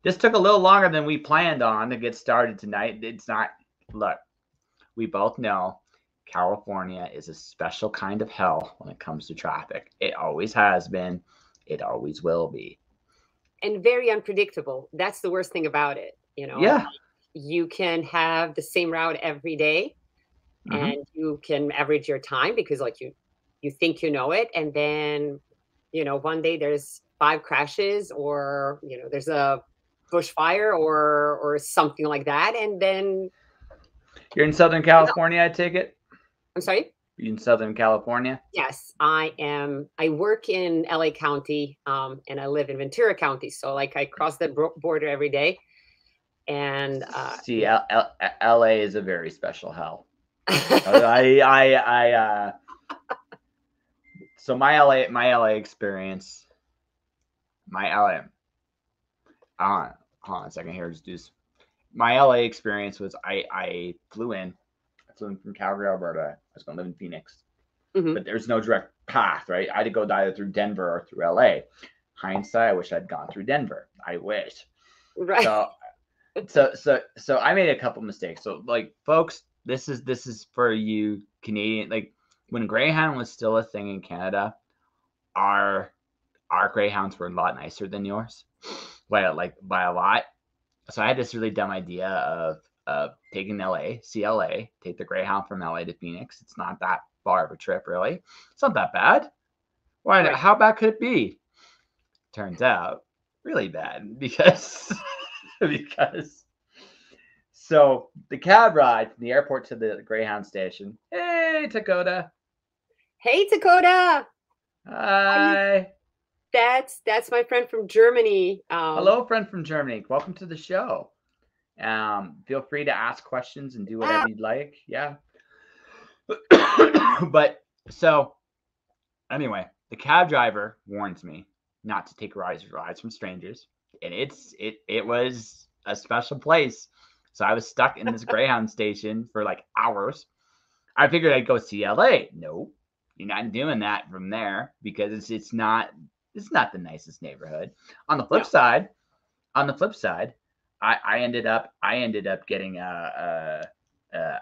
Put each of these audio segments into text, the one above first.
This took a little longer than we planned on to get started tonight. It's not, look, we both know California is a special kind of hell when it comes to traffic. It always has been. It always will be. And very unpredictable. That's the worst thing about it. Yeah. You can have the same route every day, Mm-hmm. and you can average your time because like you think you know it, and then one day there's 5 crashes, or there's a bushfire or something like that, and then You're in Southern California, I take it? I'm sorry. You in Southern California? Yes, I am. I work in LA County, and I live in Ventura County. So like I cross the border every day, and See, LA is a very special hell. I so my LA experience, my LA, hold on a second here, just do this. My LA experience was I flew in from Calgary, Alberta. I was going to live in Phoenix, Mhm. but there's no direct path, right? I had to go either through Denver or through LA. Hindsight, I wish I'd gone through Denver. I wish. Right. So I made a couple mistakes. So like, folks, this is for you Canadian. Like when Greyhound was still a thing in Canada, our Greyhounds were a lot nicer than yours, by a lot. So I had this really dumb idea of taking CLA, take the Greyhound from LA to Phoenix. It's not that far of a trip, really. It's not that bad. Why? Right. How bad could it be? Turns out, really bad because because so the cab ride from the airport to the Greyhound station. Hey, Dakota. Hey, Dakota. Hi. That's my friend from Germany. Hello, friend from Germany. Welcome to the show. Feel free to ask questions and do whatever you'd like. Yeah. But so anyway, the cab driver warns me not to take rides from strangers, and it was a special place. So I was stuck in this Greyhound station for like hours. I figured I'd go see LA. No, you're not doing that from there because it's not the nicest neighborhood. On the flip No. side, I ended up getting I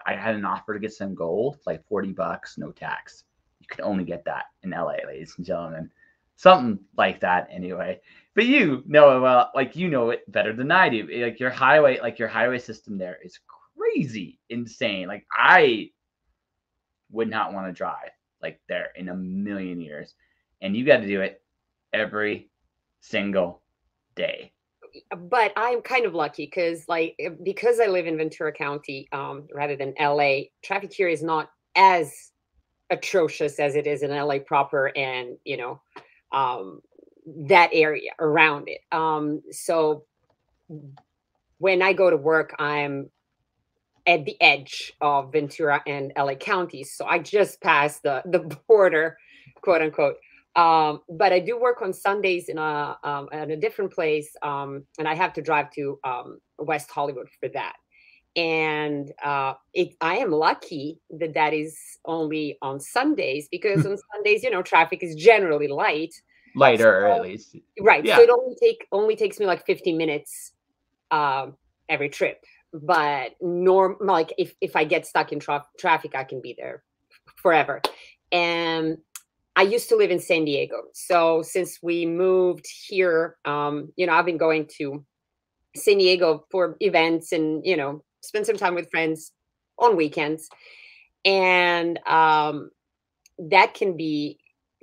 had an offer to get some gold, like $40, no tax. You could only get that in LA, ladies and gentlemen. Something like that, anyway. But you know it well, like you know it better than I do. Like your highway system there is crazy, insane. Like I would not want to drive like there in a million years, and you got to do it every single day. But I'm kind of lucky because I live in Ventura County, rather than LA. Traffic here is not as atrocious as it is in LA proper, and um, that area around it. So when I go to work, I'm at the edge of Ventura and LA counties. So I just passed the border, quote unquote. But I do work on Sundays in a different place, and I have to drive to West Hollywood for that. And I am lucky that that is only on Sundays, because on Sundays, traffic is generally light. Lighter, at So, least. right. So Yeah. it only takes me like 15 minutes every trip. But like if I get stuck in traffic, I can be there forever. And I used to live in San Diego. So since we moved here, I've been going to San Diego for events and, spend some time with friends on weekends. And that can be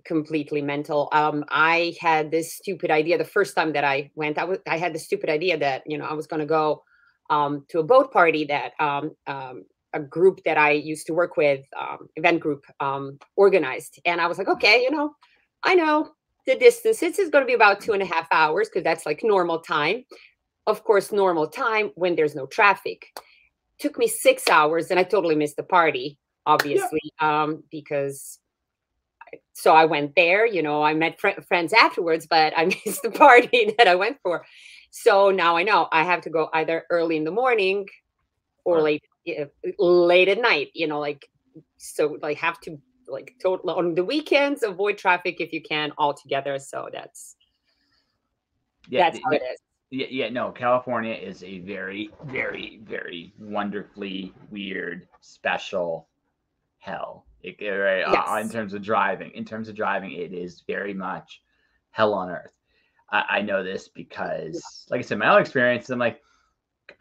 completely mental. I had this stupid idea the first time that I went. I had the stupid idea that, I was going to go to a boat party that a group that I used to work with, event group, organized. And I was like, okay, I know the distance. It's going to be about 2.5 hours, because that's like normal time. Of course, normal time when there's no traffic. Took me 6 hours, and I totally missed the party, Yeah. obviously, because so I went there. I met friends afterwards, but I missed the party that I went for. So now I know I have to go either early in the morning or Or late at night. So like have to like total on the weekends, avoid traffic if you can altogether. So yeah, that's how it is. yeah, no, California is a very, very, very wonderfully weird, special hell. Right, in Yes. terms of driving, it is very much hell on earth. I know this because, like I said, my own experience. I'm like,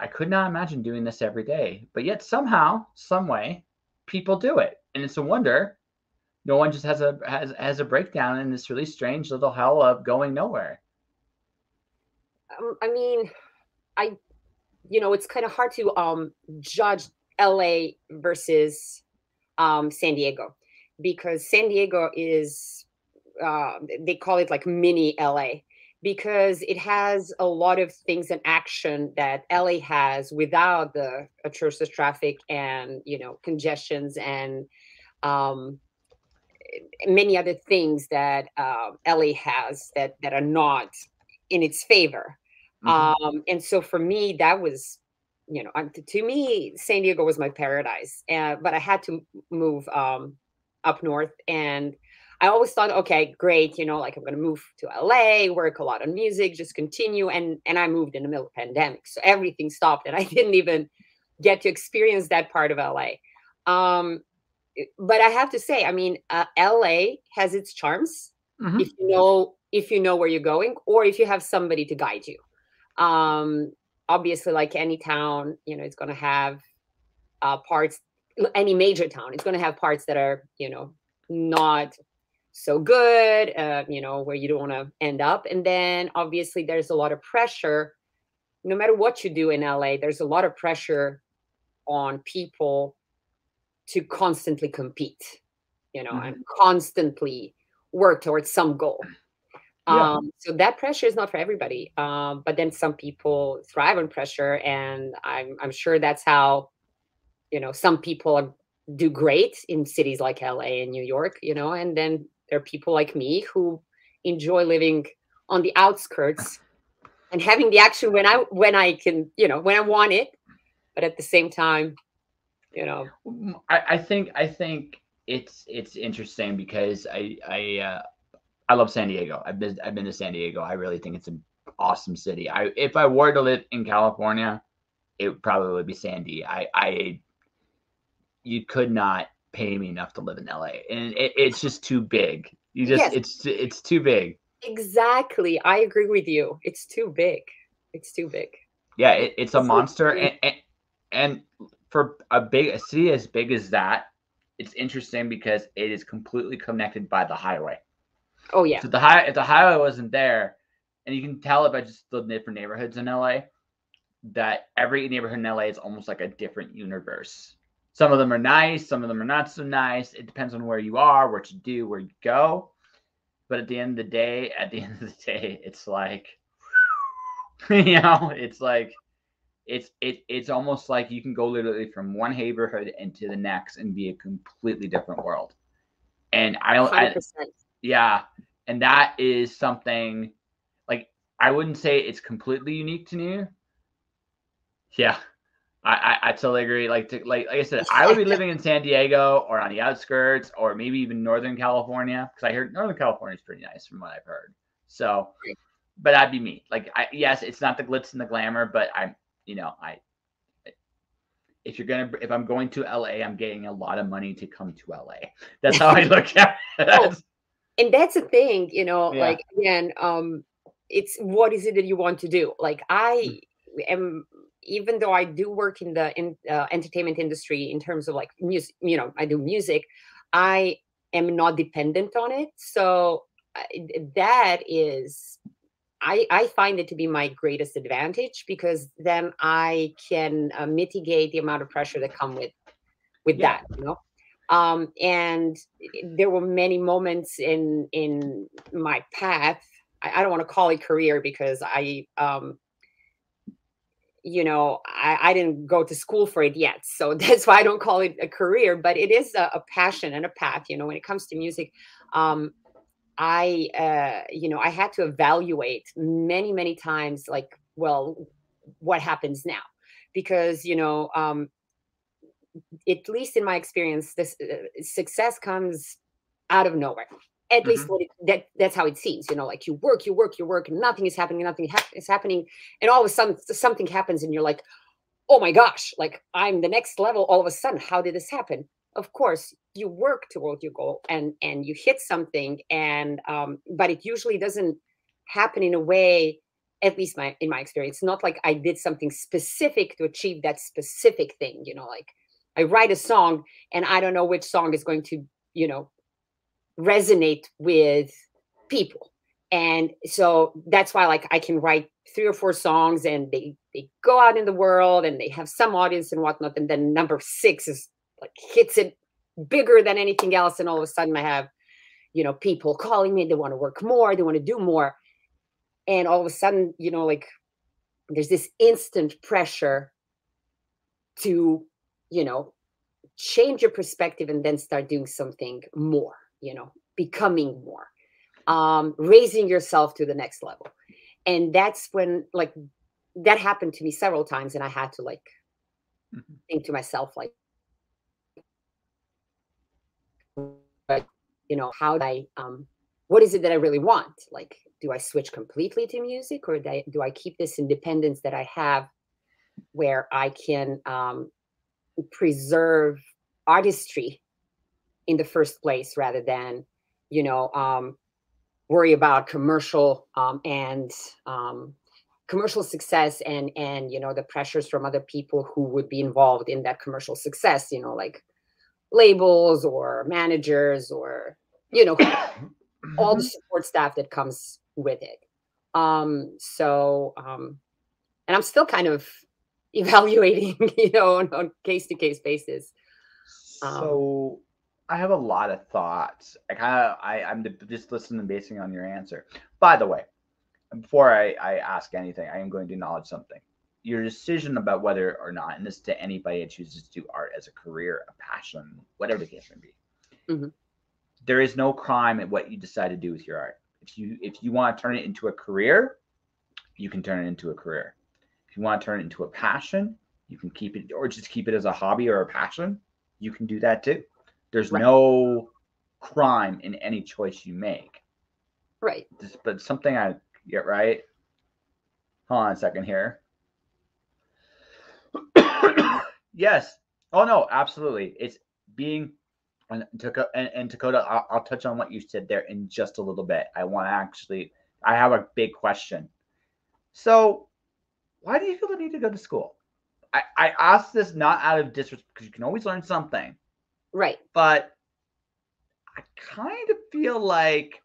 I could not imagine doing this every day, but yet somehow, some way, people do it, and it's a wonder no one just has a breakdown in this really strange little hell of going nowhere. I mean, I it's kind of hard to judge LA versus San Diego, because San Diego is they call it like mini LA, because it has a lot of things in action that LA has without the atrocious traffic and congestions and um, many other things that LA has that are not in its favor. Mm-hmm. And so for me, that was, to me, San Diego was my paradise. But I had to move up north, and I always thought, okay, great, like I'm going to move to LA, work a lot on music, just continue. And I moved in the middle of the pandemic, so everything stopped, and I didn't even get to experience that part of LA. Um, but I have to say, I mean, LA has its charms Mm-hmm. if you know where you're going, or if you have somebody to guide you. Um, Obviously, like any town, it's going to have parts. Any major town, it's going to have parts that are not so good. Where you don't want to end up, and then obviously there's a lot of pressure. No matter what you do in LA, there's a lot of pressure on people to constantly compete, Mm-hmm. and constantly work towards some goal. Yeah. So that pressure is not for everybody. But then some people thrive on pressure, and I'm sure that's how some people do great in cities like LA and New York, and then there are people like me who enjoy living on the outskirts and having the action when I can, when I want it, but at the same time, you know, I think it's interesting because I love San Diego. I've been to San Diego. I really think it's an awesome city. I If I were to live in California, it would probably be Sandy. I You could not pay me enough to live in LA, and it's just too big. yes, It's too big. exactly. I agree with you. It's too big. It's too big. Yeah, It it's a doesn't monster, really- and for a city as big as that, it's interesting because it is completely connected by the highway. Oh yeah. So if the highway wasn't there, and you can tell it by just the different neighborhoods in LA, that every neighborhood in LA is almost like a different universe. Some of them are nice, some of them are not so nice. It depends on where you are, what you do, where you go. But at the end of the day, it's like it's like it's almost like you can go literally from one neighborhood into the next and be a completely different world. And I don't, 100%. yeah, and that is something like I wouldn't say it's completely unique to New. Yeah, I totally agree. Like I said, I would be living in San Diego or on the outskirts or maybe even Northern California because I heard Northern California is pretty nice from what I've heard. So, but that'd be me. Yes, it's not the glitz and the glamour, but I if I'm going to LA, I'm getting a lot of money to come to LA. That's how I look at Oh, it. and that's the thing, Yeah. like again, it's what is it that you want to do? Like I am, even though I do work in the entertainment industry in terms of like music, I do music, I am not dependent on it. So that is, I find it to be my greatest advantage, because then I can mitigate the amount of pressure that come with Yeah. that. And there were many moments in my path. I don't want to call it career, because I didn't go to school for it yet, so that's why I don't call it a career, but it is a passion and a path. When it comes to music, um, I had to evaluate many, many times, like, well, what happens now? Because, at least in my experience, this success comes out of nowhere. At least that's how it seems, like you work, and nothing is happening, is happening. And all of a sudden something happens and you're like, oh my gosh, like I'm the next level. All of a sudden, how did this happen? Of course, you work toward your goal and you hit something, and but it usually doesn't happen in a way, at least in my experience, not like I did something specific to achieve that specific thing. Like I write a song and I don't know which song is going to, resonate with people. And so that's why, like, I can write 3 or 4 songs and they go out in the world and they have some audience and whatnot. And then number 6 is like hits it bigger than anything else. And all of a sudden I have, people calling me, they want to work more, they want to do more. And all of a sudden, like there's this instant pressure to, change your perspective and then start doing something more, becoming more, raising yourself to the next level. And that's when, like, that happened to me several times. And I had to like think to myself, like, how do I, what is it that I really want? Like, do I switch completely to music, or do I keep this independence that I have where I can preserve artistry in the first place rather than, worry about commercial and commercial success and the pressures from other people who would be involved in that commercial success, like labels or managers or all the support staff that comes with it. And I'm still kind of evaluating, on case-to-case basis. So I have a lot of thoughts. I'm just listening and basing on your answer. By the way, before I ask anything, I am going to acknowledge something. Your decision about whether or not, and this is to anybody that chooses to do art as a career, a passion, whatever the case may be, there is no crime at what you decide to do with your art. If you want to turn it into a career, you can turn it into a career. If you want to turn it into a passion, you can keep it, or just keep it as a hobby or a passion. You can do that too. There's no crime in any choice you make. Right. But something I get right. Hold on a second here. Yes. Oh no, absolutely. It's being and Dakota. I'll touch on what you said there in just a little bit. I have a big question. So, why do you feel the need to go to school? I ask this not out of disrespect, because you can always learn something. Right. But I kind of feel like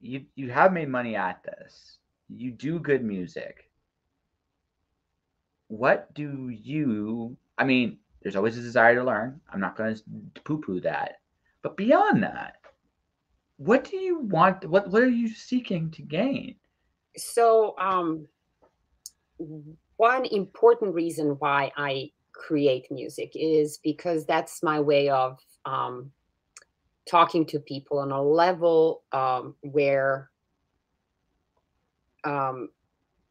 you have made money at this. You do good music. What do you, I mean, there's always a desire to learn. I'm not going to poo-poo that. But beyond that, what do you want? What are you seeking to gain? So, one important reason why I create music is because that's my way of talking to people on a level where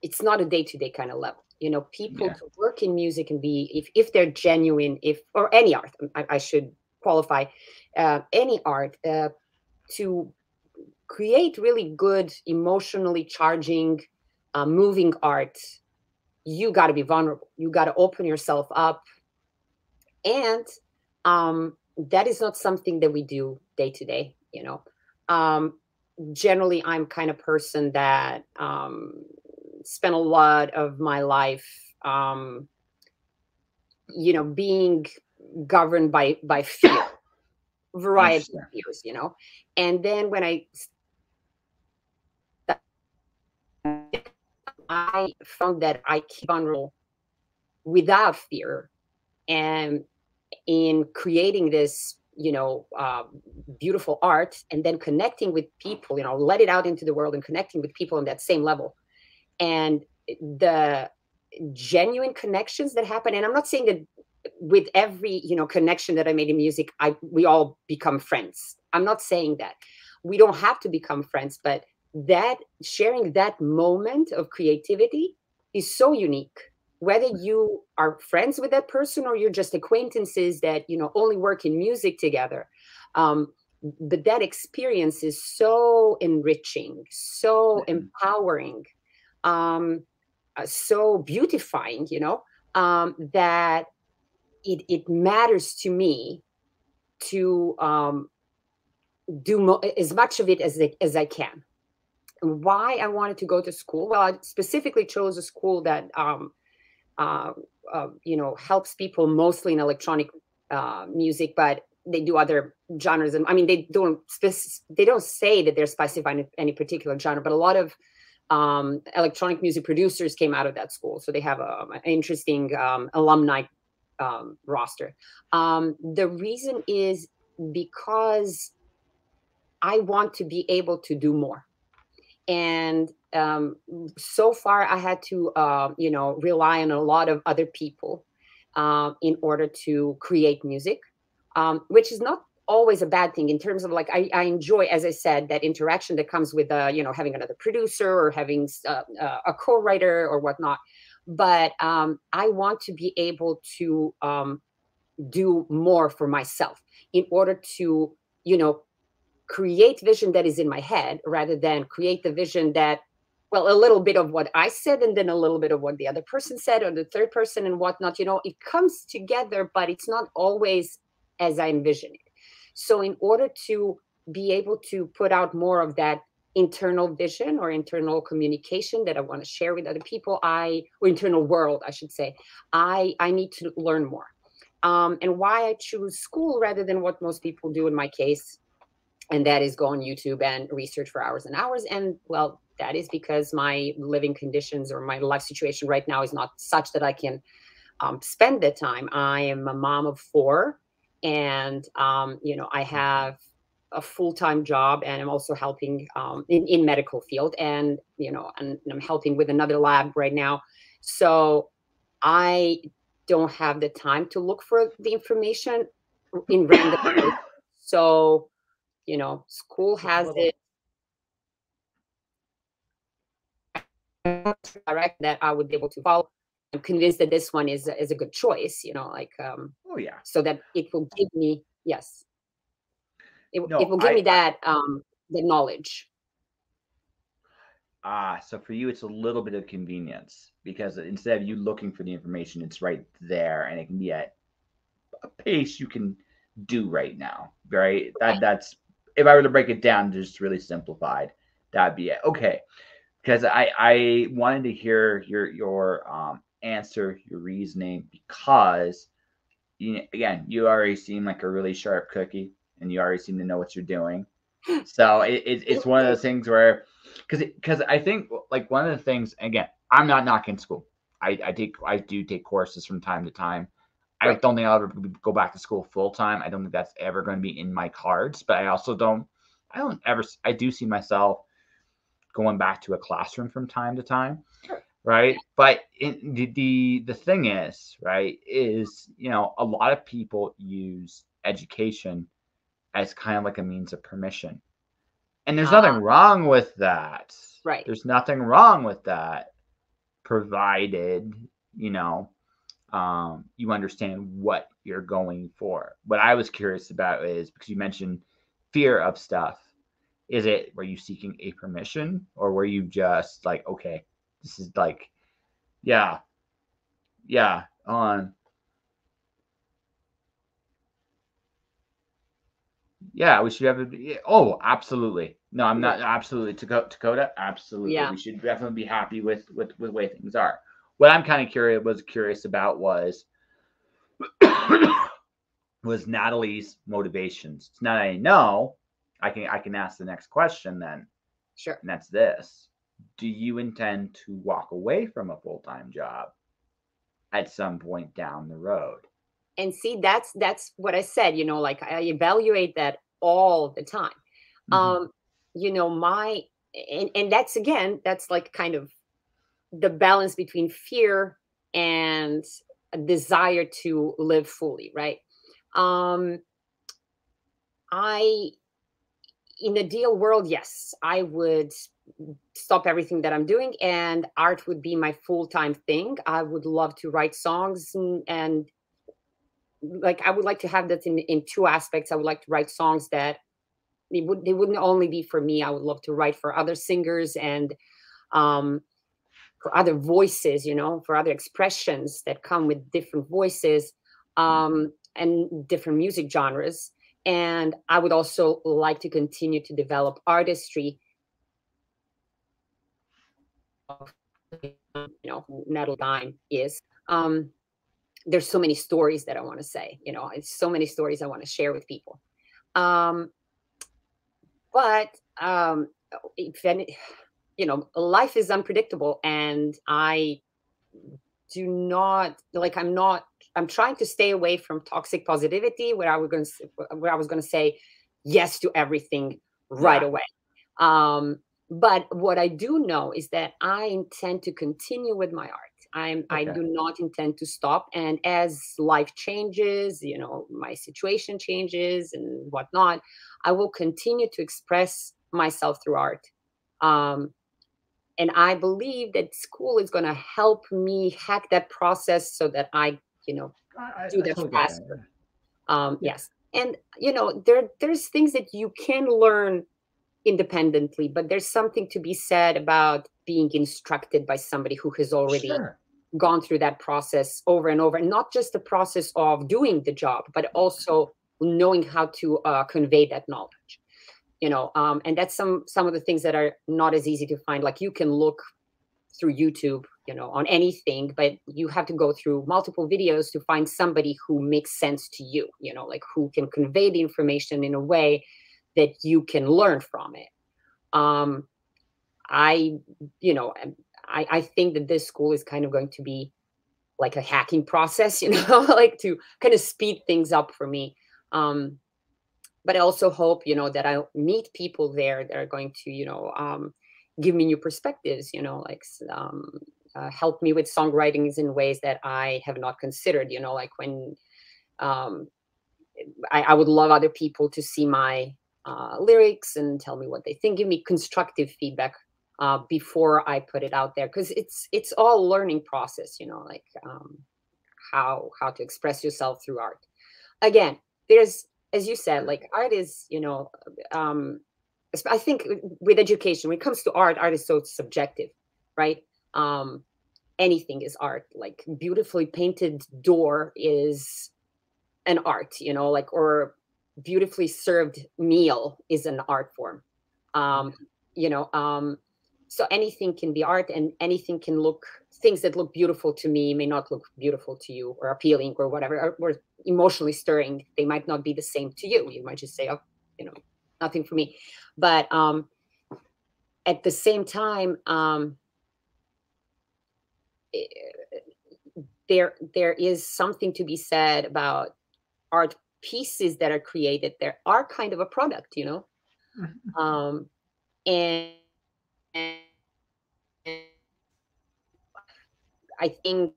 it's not a day-to-day kind of level. People to work in music and be, if they're genuine, or any art, I should qualify, any art, to create really good, emotionally charging, moving art, you got to be vulnerable. You got to open yourself up. And that is not something that we do day to day, generally, I'm kind of person that spent a lot of my life, being governed by fear, variety of fears, And then when I found that I keep vulnerable without fear, and in creating this, beautiful art, and then connecting with people, let it out into the world and connecting with people on that same level. And the genuine connections that happen, and I'm not saying that with every, connection that I made in music, we all become friends. I'm not saying that. We don't have to become friends, but that sharing that moment of creativity is so unique. Whether you are friends with that person or you're just acquaintances that, only work in music together, but that experience is so enriching, so empowering, so beautifying, that it matters to me to do as much of it as I can. And why I wanted to go to school? Well, I specifically chose a school that helps people mostly in electronic music, but they do other genres. And I mean, they don't say that they're specifying any particular genre, but a lot of electronic music producers came out of that school, so they have an interesting alumni roster. The reason is because I want to be able to do more. And so far, I had to, rely on a lot of other people in order to create music, which is not always a bad thing in terms of like, I enjoy, as I said, that interaction that comes with, having another producer or having a co-writer or whatnot. But I want to be able to do more for myself in order to, create vision that is in my head rather than create the vision that, well, a little bit of what I said and then a little bit of what the other person said or the third person and whatnot. It comes together, but it's not always as I envision it. So in order to be able to put out more of that internal vision or internal communication that I want to share with other people, or internal world, I should say, I need to learn more. And why I choose school rather than what most people do in my case, and that is go on YouTube and research for hours and hours. And well, that is because my living conditions or my life situation right now is not such that I can spend the time. I am a mom of 4, and I have a full-time job, and I'm also helping in medical field, and and I'm helping with another lab right now. So I don't have the time to look for the information in random places. So school has it direct that I would be able to follow. I'm convinced that this one is a good choice, Oh yeah. so that it will give me, yes, it No, will give me that the knowledge. So for you, it's a little bit of convenience because instead of you looking for the information, it's right there, and it can be at a pace you can do right now. Right? That's if I were to break it down, just really simplified, that'd be it. Okay, because I wanted to hear your answer, your reasoning, because again, you already seem like a really sharp cookie, and you already seem to know what you're doing. So it's one of those things where, because I think like one of the things, again, I'm not knocking school. I do take courses from time to time. I Right. don't think I'll ever go back to school full time. I don't think that's ever going to be in my cards. But I do see myself going back to a classroom from time to time, Sure. right? But the thing is, right, is a lot of people use education as kind of like a means of permission. And there's nothing wrong with that. Right. There's nothing wrong with that, provided, you know, you understand what you're going for. What I was curious about is because you mentioned fear of stuff. Were you seeking a permission, or were you just like, okay, this is like, yeah, yeah, yeah, we should have oh, absolutely. No, I'm not absolutely Dakota. Absolutely, Yeah. we should definitely be happy with the way things are. What I'm kind of curious about was was Natalie's motivations. So now that I know, I can ask the next question then, Sure. and that's this: do you intend to walk away from a full-time job at some point down the road? And see, that's what I said, like I evaluate that all the time. Mm-hmm. Um, my and that's, again, that's like kind of the balance between fear and a desire to live fully, right? Um, I In the ideal world, yes, I would stop everything that I'm doing, and art would be my full-time thing. I would love to write songs, and like I would like to have that in two aspects. I would like to write songs that they wouldn't only be for me. I would love to write for other singers and for other voices, you know, for other expressions that come with different voices and different music genres. And I would also like to continue to develop artistry. You know, who Natalie Dime is. There's so many stories that I want to say, you know, it's so many stories I want to share with people. But if any, you know, life is unpredictable, and I do not like, I'm trying to stay away from toxic positivity where I was going to say yes to everything right away. But what I do know is that I intend to continue with my art. I do not intend to stop. And as life changes, you know, my situation changes and whatnot, I will continue to express myself through art. And I believe that school is going to help me hack that process so that I, you know, do that totally faster. Yeah. Yes. And, you know, there's things that you can learn independently, but there's something to be said about being instructed by somebody who has already gone through that process over and over, and not just the process of doing the job, but also knowing how to convey that knowledge, you know. And that's some of the things that are not as easy to find. Like, you can look through YouTube, you know, on anything, but you have to go through multiple videos to find somebody who makes sense to you, you know, like who can convey the information in a way that you can learn from it. You know, I think that this school is kind of going to be like a hacking process, you know, like to kind of speed things up for me. But I also hope, you know, that I'll meet people there that are going to, you know, give me new perspectives, you know, like help me with songwritings in ways that I have not considered, you know, like when I would love other people to see my lyrics and tell me what they think, give me constructive feedback before I put it out there, because it's all learning process, you know, like how to express yourself through art. Again, there's, as you said, like art is, you know, I think with education, when it comes to art is so subjective, right? Anything is art. Like beautifully painted door is an art, you know, like, or beautifully served meal is an art form. You know, so anything can be art, and anything can look, things that look beautiful to me may not look beautiful to you, or appealing, or whatever, or emotionally stirring. They might not be the same to you. You might just say, oh, you know, nothing for me. But at the same time, there is something to be said about art pieces that are created. There are kind of a product, you know. And I think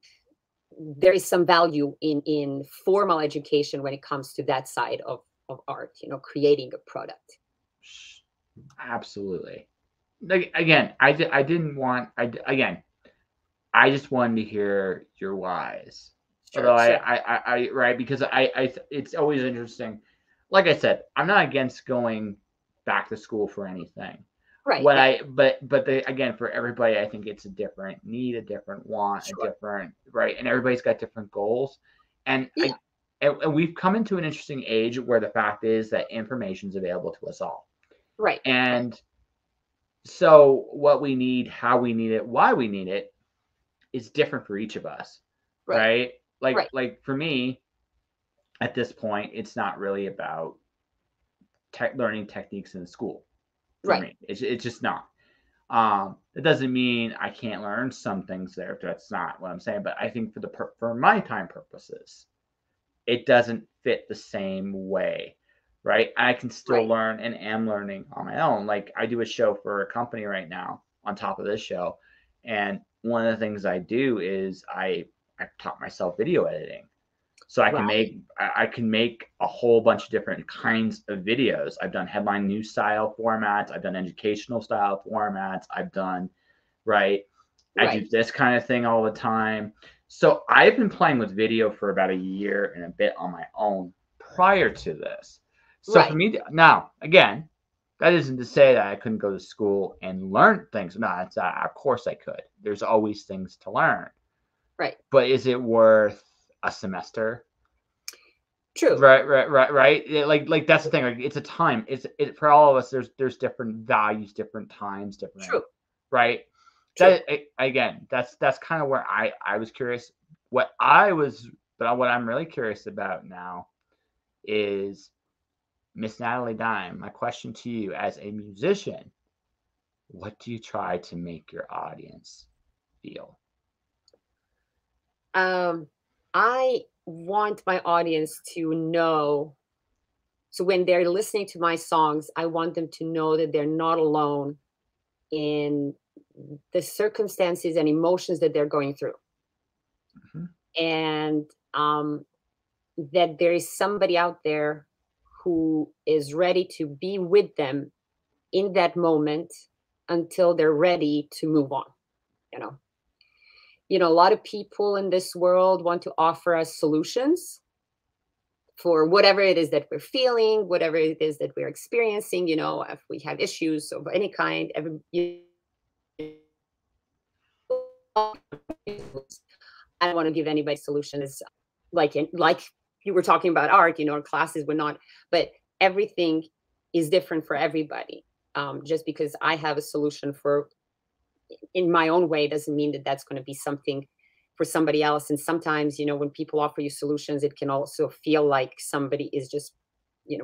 there is some value in formal education when it comes to that side of art, you know, creating a product. Absolutely. Like, again, I didn't want, again, I just wanted to hear your whys. Sure, Although sure. I right, because it's always interesting. Like I said, I'm not against going back to school for anything. Right. What Yeah. but again, for everybody, I think it's a different need, a different want, Sure. a different, right, and everybody's got different goals. And Yeah. and we've come into an interesting age where the fact is that information is available to us all. Right. And so what we need, how we need it, why we need it is different for each of us, Right. right? Right. Like for me, at this point, it's not really about learning techniques in school. For Right. me, it's just not. It doesn't mean I can't learn some things there. That's not what I'm saying. But I think for my time purposes, it doesn't fit the same way, right? I can still Right. learn and am learning on my own. Like I do a show for a company right now on top of this show, and one of the things I do is I taught myself video editing, so I can make a whole bunch of different kinds of videos. I've done headline news style formats. I've done educational style formats. I've done, right. I do this kind of thing all the time. So I've been playing with video for about a year and a bit on my own prior to this. So for me now, again, That isn't to say that I couldn't go to school and learn things. No, it's of course I could. There's always things to learn. Right. But is it worth a semester? True. Right. Like that's the thing. Like it's a time. It for all of us. There's different values, different times, different. True. Right. True. That again. That's kind of where I was curious. But what I'm really curious about now is Miss Natalie Dime. My question to you as a musician: what do you try to make your audience feel? I want my audience to know. So when they're listening to my songs, I want them to know that they're not alone in the circumstances and emotions that they're going through. Mm-hmm. And that there is somebody out there who is ready to be with them in that moment until they're ready to move on. You know, a lot of people in this world want to offer us solutions for whatever it is that we're feeling, whatever it is that we're experiencing. If we have issues of any kind, I don't want to give anybody solutions like you were talking about art, classes were not, but everything is different for everybody. Just because I have a solution for in my own way doesn't mean that that's going to be something for somebody else. And sometimes, when people offer you solutions, it can also feel like somebody is just,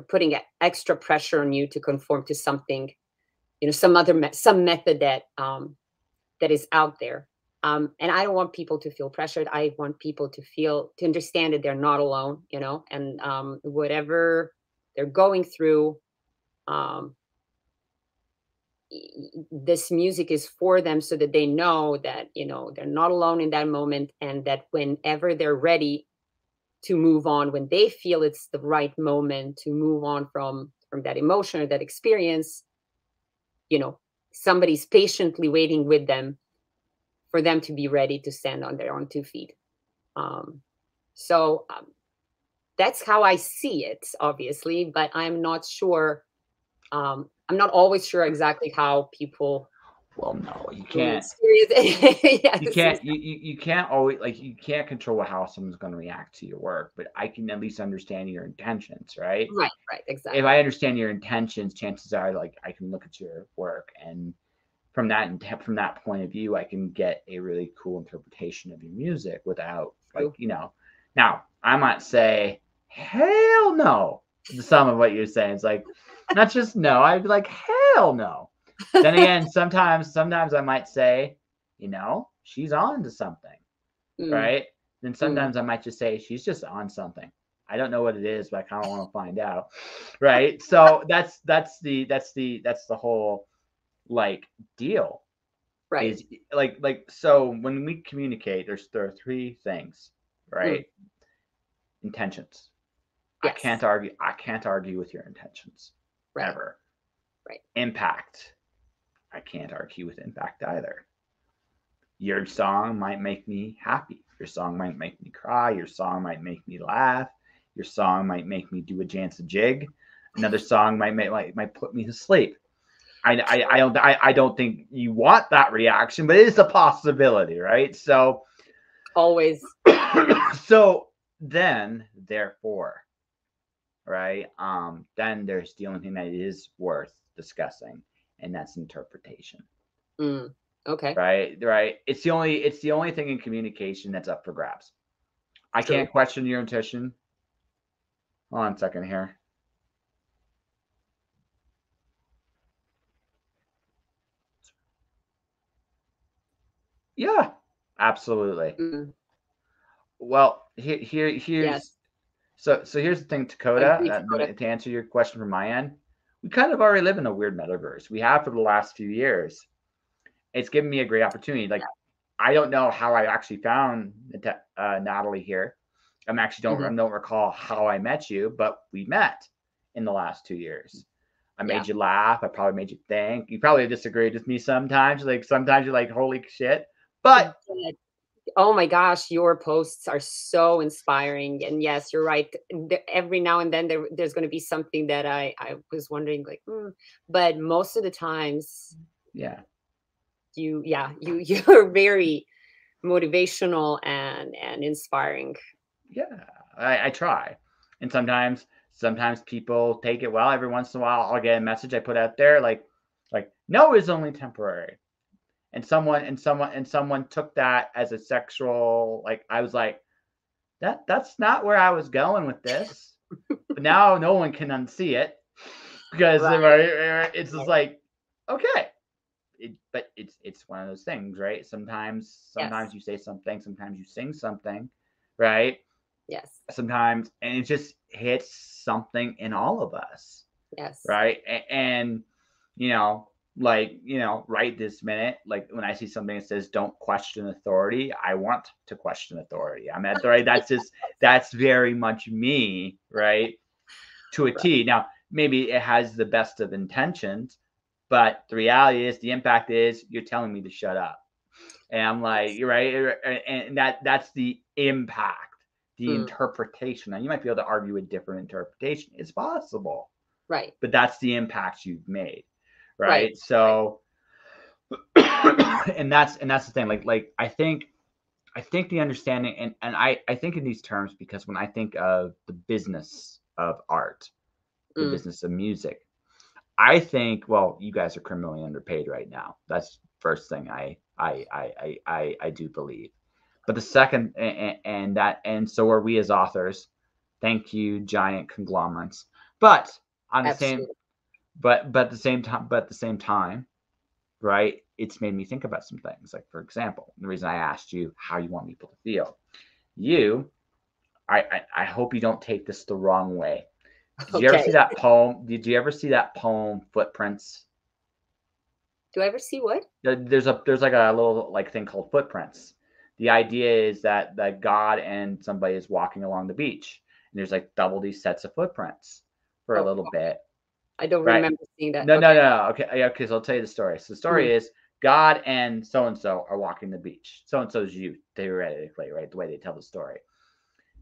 putting extra pressure on you to conform to something, some method that is out there. And I don't want people to feel pressured. I want people to understand that they're not alone, and whatever they're going through, this music is for them so that they know that, they're not alone in that moment, and that whenever they're ready to move on, when they feel it's the right moment to move on from that emotion or that experience, somebody's patiently waiting with them for them to be ready to stand on their own 2 feet. So that's how I see it, obviously, but I'm not sure. I'm not always sure exactly how people. Well, no, you really can't. experience it. Yes. You can't always you can't control how someone's going to react to your work, but I can at least understand your intentions, right? Right, exactly. If I understand your intentions, chances are like I can look at your work, and from that point of view, I can get a really cool interpretation of your music without True. Now I might say hell no to some of what you're saying. It's like not just no, I'd be like hell no. Then again, sometimes I might say, she's on to something, right? Then sometimes I might just say she's just on something. I don't know what it is, but I kind of want to find out, right? So that's the whole like deal, right? Is so when we communicate, there are three things, right? Intentions. Yes. I can't argue with your intentions, right. ever. Right. Impact. I can't argue with impact either. Your song might make me happy. Your song might make me cry. Your song might make me laugh. Your song might make me do a dance, a jig. Another song might put me to sleep. I don't think you want that reaction, but it is a possibility, right? So always. So then, therefore, right? Then there's the only thing that is worth discussing, and that's interpretation. Okay. Right. It's the only thing in communication that's up for grabs. I can't question your intention. Hold on a second here. Yeah, absolutely. Well, here's yes. So here's the thing, Dakota. To answer your question from my end, we kind of already live in a weird metaverse. We have for the last few years. It's given me a great opportunity. Like, I don't know how I actually found Natalie here. I don't recall how I met you, but we met in the last 2 years. I made you laugh. I probably made you think. You probably disagreed with me sometimes. Like sometimes you're like, holy shit. But Oh my gosh, your posts are so inspiring. And yes, you're right. Every now and then there's going to be something that I was wondering, like, but most of the times, Yeah. you're very motivational and inspiring. Yeah. I try. And sometimes people take it well. Every once in a while I'll get a message I put out there like no is only temporary. And someone took that as a sexual, like, I was like, that's not where I was going with this. But now no one can unsee it because Right. it's just like, okay. But it's one of those things, right? Sometimes Yes. you say something, sometimes you sing something, right? Yes. Sometimes, and it just hits something in all of us, Yes. right? And you know, right this minute, like when I see something that says "Don't question authority," I want to question authority. I'm at the right. That's very much me, right? To a Right. T. Now, maybe it has the best of intentions, but the reality is, the impact is you're telling me to shut up, and I'm like, Yes. you're right, and that's the impact, the Mm, interpretation. Now, you might be able to argue a different interpretation. It's possible, right. but that's the impact you've made, Right. right? Right. So, and that's the thing. Like I think the understanding, and I think in these terms because when I think of the business of art, the Mm, business of music, I think, well, you guys are criminally underpaid right now. That's first thing I do believe. But the second, and so are we as authors. Thank you, giant conglomerates. But on the same, absolutely. but at the same time, right? It's made me think about some things. Like, for example, the reason I asked you how you want people to feel. You, I hope you don't take this the wrong way. Did you ever Okay. see that poem? Did you ever see that poem, Footprints? Do I ever see what? There's like a little like thing called Footprints. The idea is that God and somebody is walking along the beach, and there's like double these sets of footprints for a Oh, little bit, I don't right? remember seeing that. No, no, Okay. no, no. Okay, yeah, okay. So I'll tell you the story. So the Mhm. story is God and so are walking the beach. So and so's you, theoretically, right? The way they tell the story.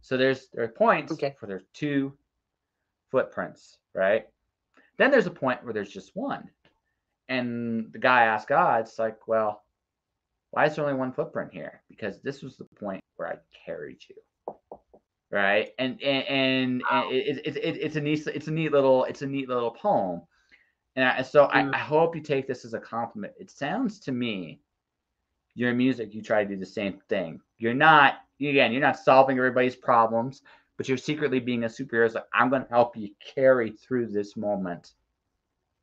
So there are points Okay. where there's two footprints, right? Then there's a point where there's just one. And the guy asks God, it's like, well, why is there only one footprint here? Because this was the point where I carried you, right? And it's a neat little poem. And so I Mm. hope you take this as a compliment. It sounds to me, your music, you try to do the same thing. You're not solving everybody's problems, but you're secretly being a superhero. It's like, I'm going to help you carry through this moment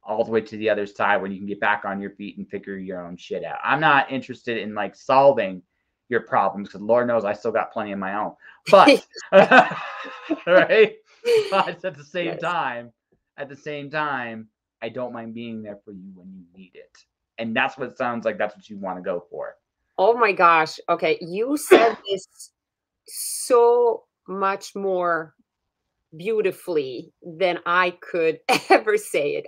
all the way to the other side when you can get back on your feet and figure your own shit out. I'm not interested in like solving your problems because Lord knows I still got plenty of my own. But right, but Yes. at the same time, I don't mind being there for you when you need it, and that's what it sounds like. That's what you want to go for. Oh my gosh. Okay. You said this so much more beautifully than I could ever say it.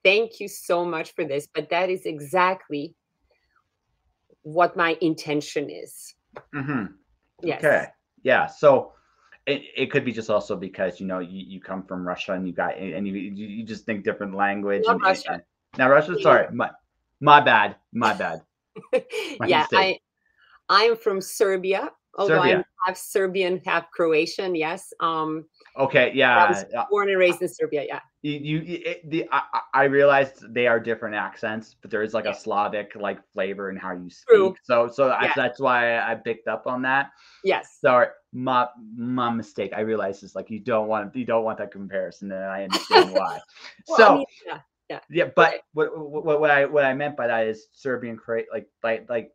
Thank you so much for this. But that is exactly what my intention is. Mm-hmm. Okay. Yes. Yeah. So it could be just also because you come from Russia and you just think different language Not Russia. and now Russia. No. Sorry, my bad, my Yeah. mistake. I'm from Serbia, although I'm Serbia. half Serbian, half Croatian. Yes. Okay, I was yeah. born and raised in Serbia. Yeah. I realized they are different accents, but there is like a Yeah. Slavic like flavor in how you True. speak. So Yeah. that's why I picked up on that. Yes. Sorry, my mistake. I realized it's like you don't want that comparison, and I understand why. Well, I So mean, yeah. Yeah. yeah, Okay. but what I meant by that is Serbian, like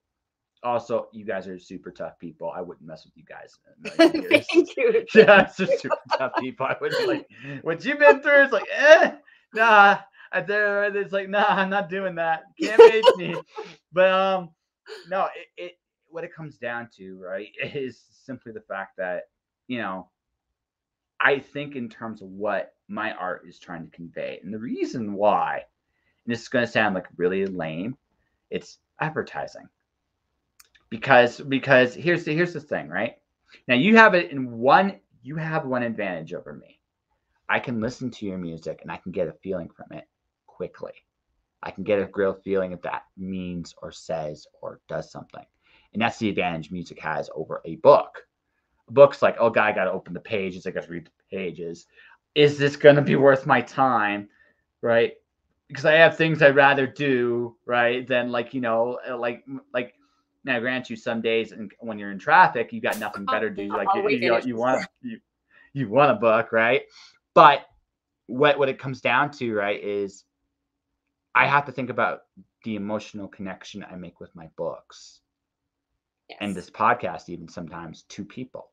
also, you guys are super tough people. I wouldn't mess with you guys in a million years. Thank you. Yeah, it's just super tough people. I wouldn't like what you've been through. It's like, nah. It's like, nah, I'm not doing that. Can't make me. But no, it what it comes down to, right, is simply the fact that you know I think in terms of what my art is trying to convey, and the reason why, and this is going to sound like really lame, it's advertising. because here's the thing, right? Now you have it in one. You have one advantage over me. I can listen to your music and I can get a feeling from it quickly. I can get a real feeling if that means or says or does something. And that's the advantage music has over a book. A book's like, oh, God, I got to open the pages. I got to read the pages. Is this going to be worth my time? Right? Because I have things I'd rather do, right? Than like now, grant you some days and when you're in traffic, you got nothing better to do. Like I'll wait finish. you want a book, right? But what it comes down to, right, is I have to think about the emotional connection I make with my books and this podcast, even sometimes to people.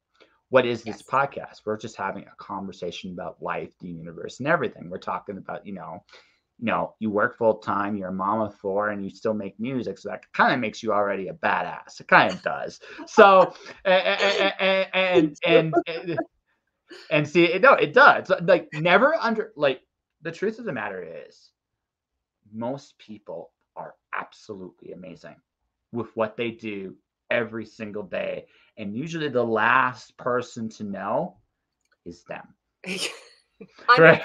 What is this podcast? We're just having a conversation about life, the universe, and everything. We're talking about, you work full time, you're a mom of four, and you still make music. So that kind of makes you already a badass. It kind of does. So, and see, no, it does. Like the truth of the matter is, most people are absolutely amazing with what they do every single day. And usually the last person to know is them. 100%. Right?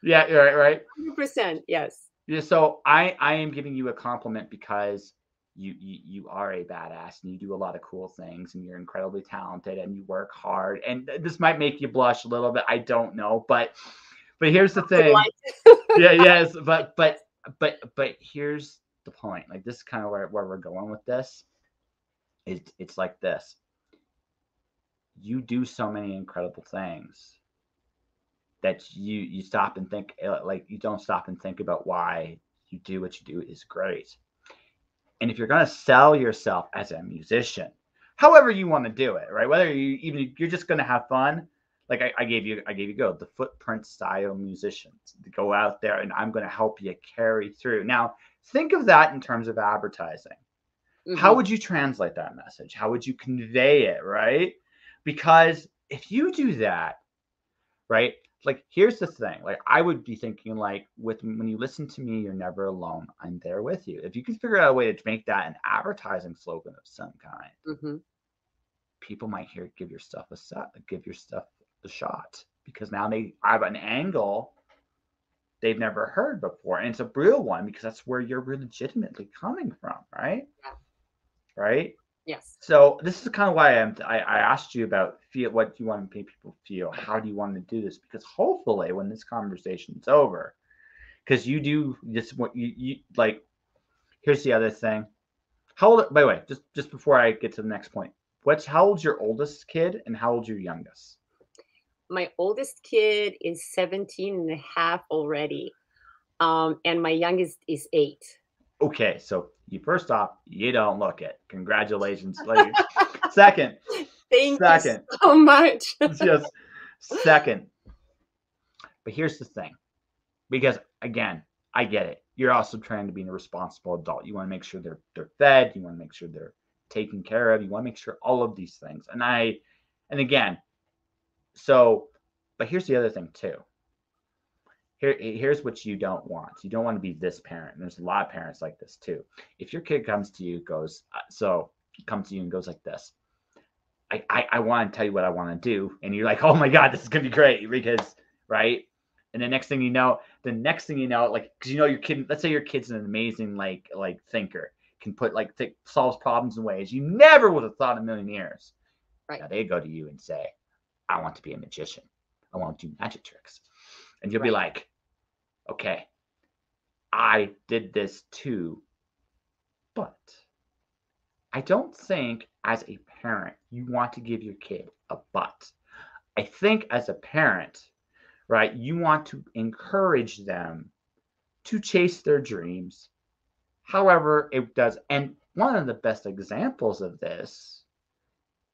Yeah, right. 100%. Yes. Yeah, so I am giving you a compliment because you are a badass and you do a lot of cool things and you're incredibly talented and you work hard. And this might make you blush a little bit. I don't know, but here's the thing. Yes, but here's the point. Like, this is kind of where we're going with this. It's like this. You do so many incredible things that you stop and think, like, you don't stop and think about why you do what you do is great. And if you're going to sell yourself as a musician, however you want to do it, right? Whether you're just going to have fun, like I gave you the footprint style musicians to go out there and I'm going to help you carry through. Now, think of that in terms of advertising. Mm-hmm. How would you translate that message? How would you convey it, right? Because if you do that, right? Like, here's the thing. Like, I would be thinking, like, when you listen to me, you're never alone. I'm there with you. If you can figure out a way to make that an advertising slogan of some kind, mm-hmm. people might give your stuff a shot, because now they have an angle they've never heard before, and it's a real one because that's where you're legitimately coming from, right? Yeah. Right? Yes. So this is kind of why I asked you about what do you want to make people feel? How do you want to do this? Because hopefully when this conversation's over, because you do this, what you like. Here's the other thing. How old? By the way, just before I get to the next point, how old's your oldest kid and how old's your youngest? My oldest kid is 17 and a half already, and my youngest is 8. Okay, so first off, you don't look it. Congratulations. Second. Thank you so much. Just second. But here's the thing. Because, again, I get it. You're also trying to be a responsible adult. You want to make sure they're fed. You want to make sure they're taken care of. You want to make sure all of these things. And again, but here's the other thing, too. Here's what you don't want. You don't want to be this parent. And there's a lot of parents like this too. If your kid comes to you and goes like this, I want to tell you what I want to do. And you're like, oh my God, this is going to be great, because, right? And the next thing you know, like, because your kid, let's say your kid's an amazing, like thinker, can solves problems in ways you never would have thought in a million years. Right. Now they go to you and say, I want to be a magician. I want to do magic tricks. And you'll be like, okay, I did this too, but I don't think as a parent you want to give your kid a but. I think as a parent, right, you want to encourage them to chase their dreams, however it does. And one of the best examples of this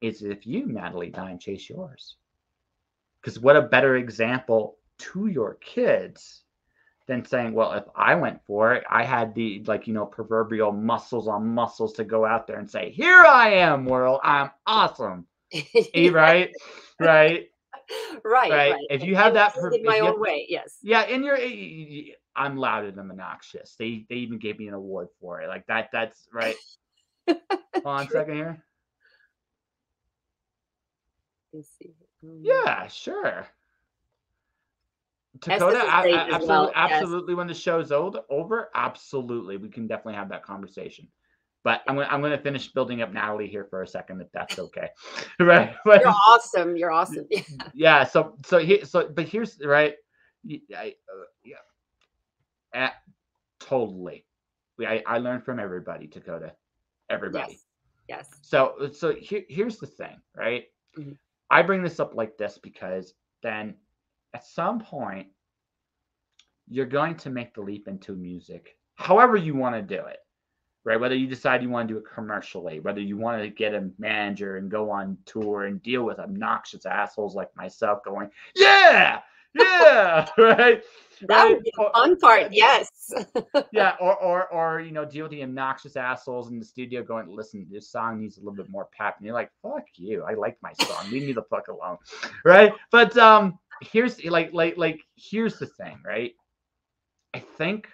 is if you, Natalie Dime, chase yours. Because what a better example to your kids than saying, well, if I went for it, I had the proverbial muscles on muscles to go out there and say, here I am, world, I'm awesome. Right. If you have that my own way, yes. Yeah, I'm loud and I'm obnoxious. They even gave me an award for it. Like that's right. Hold on a second here. Let's see. Yeah, sure. Esther's Dakota, the same as absolutely, well. Yes. absolutely. When the show's over, absolutely, we can definitely have that conversation. But I'm gonna finish building up Natalie here for a second, if that's okay, right? But You're awesome. You're awesome. yeah, but here's right. Yeah, totally. I learn from everybody, Dakota. Everybody. Yes. Yes. So here's the thing, right? Mhm. I bring this up like this because then at some point you're going to make the leap into music, however you want to do it, right? Whether you decide you want to do it commercially, whether you want to get a manager and go on tour and deal with obnoxious assholes like myself going, yeah, yeah, right, That right, would be the fun part. Yes. yeah, or deal with the obnoxious assholes in the studio going, listen, this song needs a little bit more pep, and you're like, fuck you, I like my song, leave me the fuck alone, right? But here's here's the thing, right? I think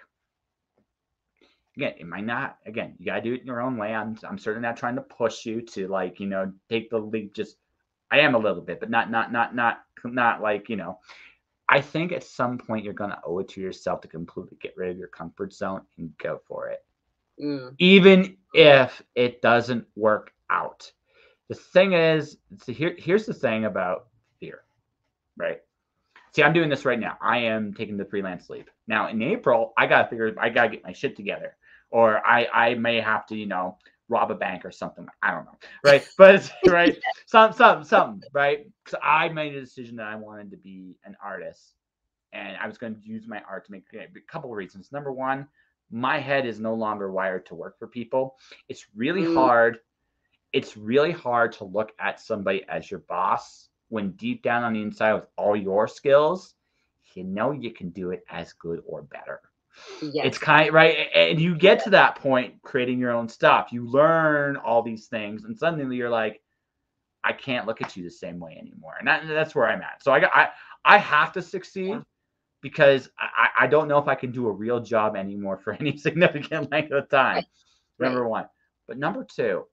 again, it might not. Again, you gotta do it in your own way. I'm certainly not trying to push you to take the lead. Just I am a little bit, but not like I think at some point you're gonna owe it to yourself to completely get rid of your comfort zone and go for it, Mm. even if it doesn't work out. The thing is, here's the thing about fear, right? See, I'm doing this right now. I am taking the freelance leave. Now in April, I gotta get my shit together. Or I may have to, rob a bank or something. I don't know. Right. But right. Something, right? Because I made a decision that I wanted to be an artist. And I was going to use my art to make a couple of reasons. Number one, my head is no longer wired to work for people. It's really Mm. hard. It's really hard to look at somebody as your boss when deep down on the inside with all your skills, you can do it as good or better. It's Yes. kind of right. And you get to that point creating your own stuff. You learn all these things, and suddenly you're like, I can't look at you the same way anymore. And that's where I'm at. So I have to succeed Yeah. because I don't know if I can do a real job anymore for any significant length of time. Right. Right. Number one. But number two,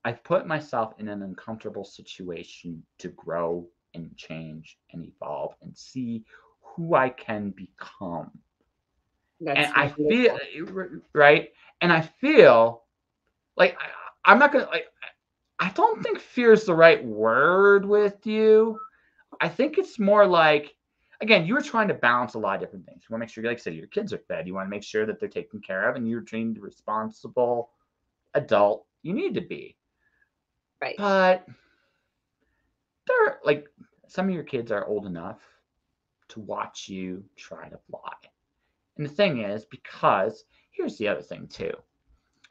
I've put myself in an uncomfortable situation to grow and change and evolve and see who I can become. And That's I feel wonderful. right, and I feel like I'm not gonna like. I don't think fear is the right word with you. I think it's more like, again, you were trying to balance a lot of different things. You want to make sure, like I said, your kids are fed. You want to make sure that they're taken care of, and you're trained responsible adult. You need to be, Right. but they're like some of your kids are old enough to watch you try to fly. And the thing is, because here's the other thing too.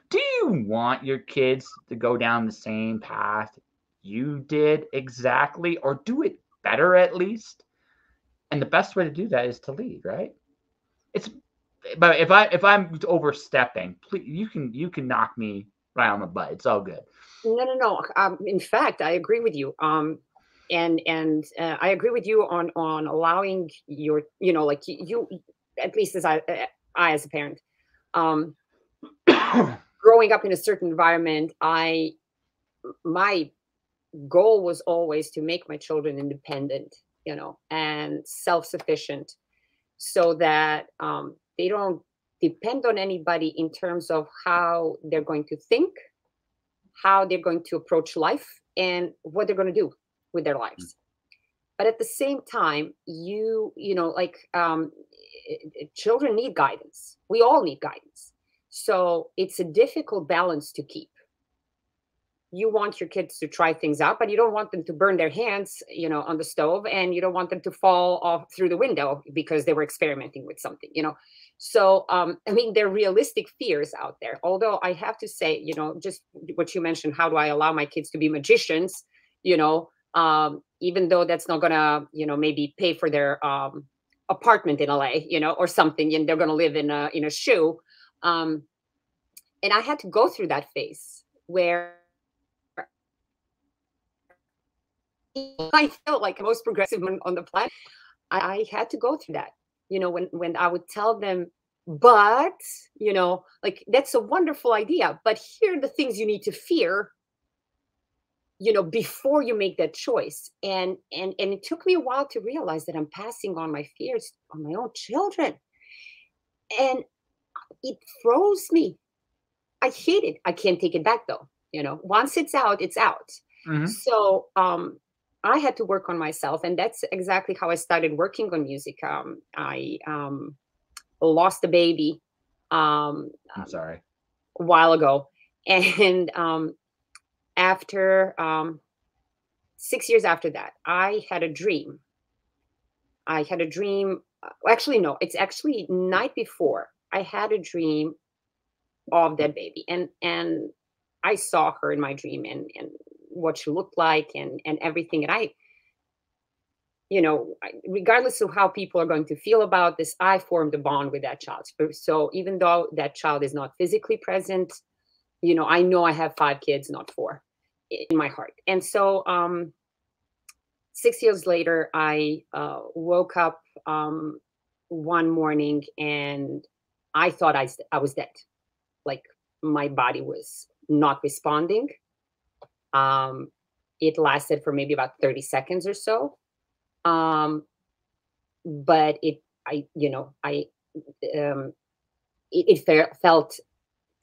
Do you want your kids to go down the same path you did exactly, or do it better at least? And the best way to do that is to lead, right? It's but if I'm overstepping, please you can knock me right on the butt. It's all good. No, no, no. In fact, I agree with you. And I agree with you on allowing your, like you, at least I as a parent, um, growing up in a certain environment, my goal was always to make my children independent, and self-sufficient, so that they don't depend on anybody in terms of how they're going to think, how they're going to approach life, and what they're going to do with their lives. But at the same time, children need guidance. We all need guidance. So it's a difficult balance to keep. You want your kids to try things out, but you don't want them to burn their hands, on the stove, and you don't want them to fall off through the window because they were experimenting with something. So, I mean, there are realistic fears out there. Although I have to say, just what you mentioned, how do I allow my kids to be magicians? Even though that's not gonna, maybe pay for their apartment in LA, or something, and they're gonna live in a shoe. And I had to go through that phase where I felt like most progressive on the planet. I had to go through that. When I would tell them, but like, that's a wonderful idea, but here are the things you need to fear, before you make that choice. And it took me a while to realize that I'm passing on my fears on my own children, and it froze me. I hate it. I can't take it back though. Once it's out, it's out. Hmm. So I had to work on myself, and that's exactly how I started working on music. I lost a baby um, I'm sorry. a while ago, and after 6 years after that, I had a dream. I had a dream. Actually, no, it's actually night before. I had a dream of that baby, and I saw her in my dream, and what she looked like, and everything. And regardless of how people are going to feel about this, I formed a bond with that child. So even though that child is not physically present, I know I have 5 kids, not 4, in my heart. And so 6 years later, I woke up one morning, and I thought I was dead. Like, my body was not responding. Um, it lasted for maybe about 30 seconds or so. Um, but um, it felt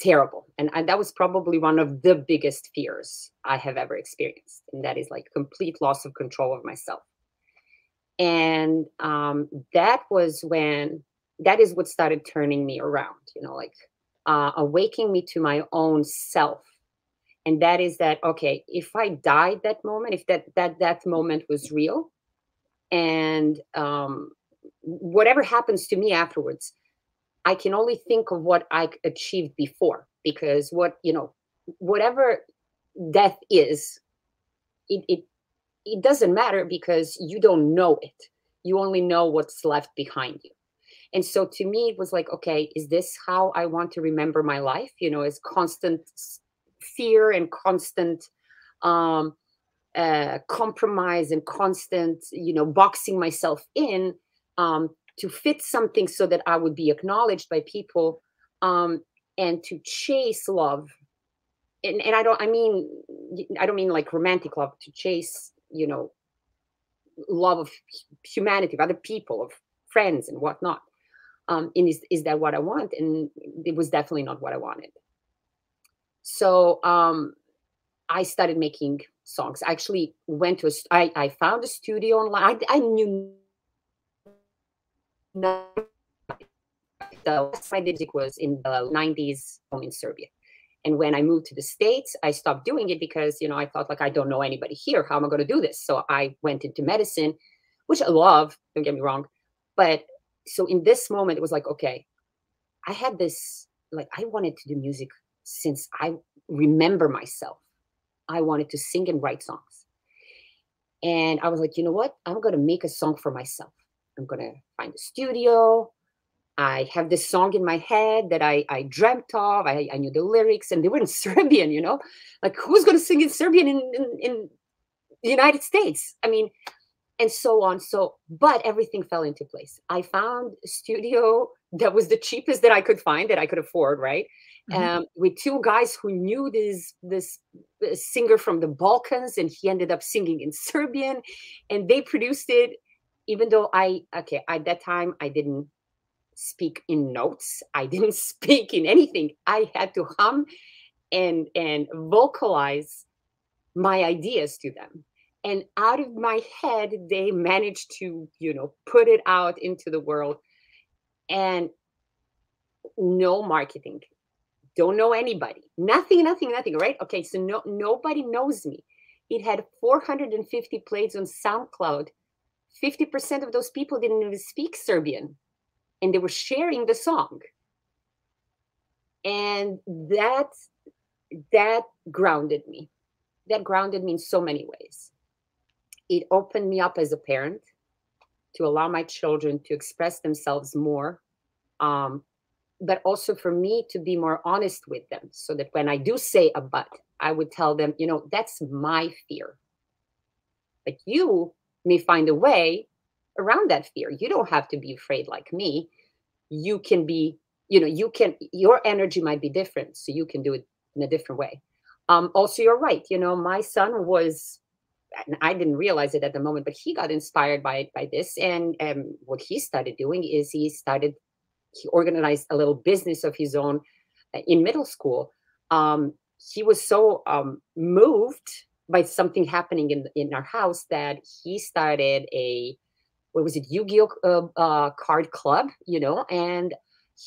terrible. And that was probably one of the biggest fears I have ever experienced. And that is like complete loss of control of myself. And that is what started turning me around, like awaking me to my own self. And that is that, okay, if I died that moment, if that moment was real, and whatever happens to me afterwards, I can only think of what I achieved before, because whatever death is, it doesn't matter, because you don't know it. You only know what's left behind you. And so to me, it was like, okay, is this how I want to remember my life? As constant fear and constant um, compromise and constant, boxing myself in to fit something so that I would be acknowledged by people, and to chase love. And I don't mean like romantic love, to chase, love of humanity, of other people, of friends and whatnot. And is that what I want? And it was definitely not what I wanted. So I started making songs. I actually went to I found a studio online. I knew nothing. The last time I did music was in the 90s home in Serbia. And when I moved to the States, I stopped doing it because, I thought, like, I don't know anybody here. How am I going to do this? So I went into medicine, which I love, don't get me wrong. But so in this moment, it was like, okay, I had this, like, I wanted to do music since I remember myself. I wanted to sing and write songs. And I was like, you know what? I'm going to make a song for myself. I'm going to find a studio. I have this song in my head that I dreamt of. I knew the lyrics, and they were in Serbian, like, who's going to sing in Serbian in the United States? I mean, and so on. So, but everything fell into place. I found a studio that was the cheapest that I could find, that I could afford, right? Hmm. With 2 guys who knew this singer from the Balkans, and he ended up singing in Serbian, and they produced it. Even though at that time I didn't speak in notes, I didn't speak in anything. I had to hum and vocalize my ideas to them. And out of my head, they managed to, put it out into the world. And no marketing, don't know anybody, nothing, right? Okay, so nobody knows me. It had 450 plays on SoundCloud. 50% of those people didn't even speak Serbian, and they were sharing the song. And that grounded me. That grounded me in so many ways. It opened me up as a parent to allow my children to express themselves more, but also for me to be more honest with them, so that when I do say a but, I would tell them, that's my fear. But you may find a way around that fear. You don't have to be afraid like me. You can be you know, you can, your energy might be different, so you can do it in a different way. Also, you're right. You know, my son was, and I didn't realize it at the moment, but he got inspired by this. And what he started doing is he organized a little business of his own in middle school. Um, he was so moved by something happening in our house that he started a, what was it, Yu-Gi-Oh card club, you know, and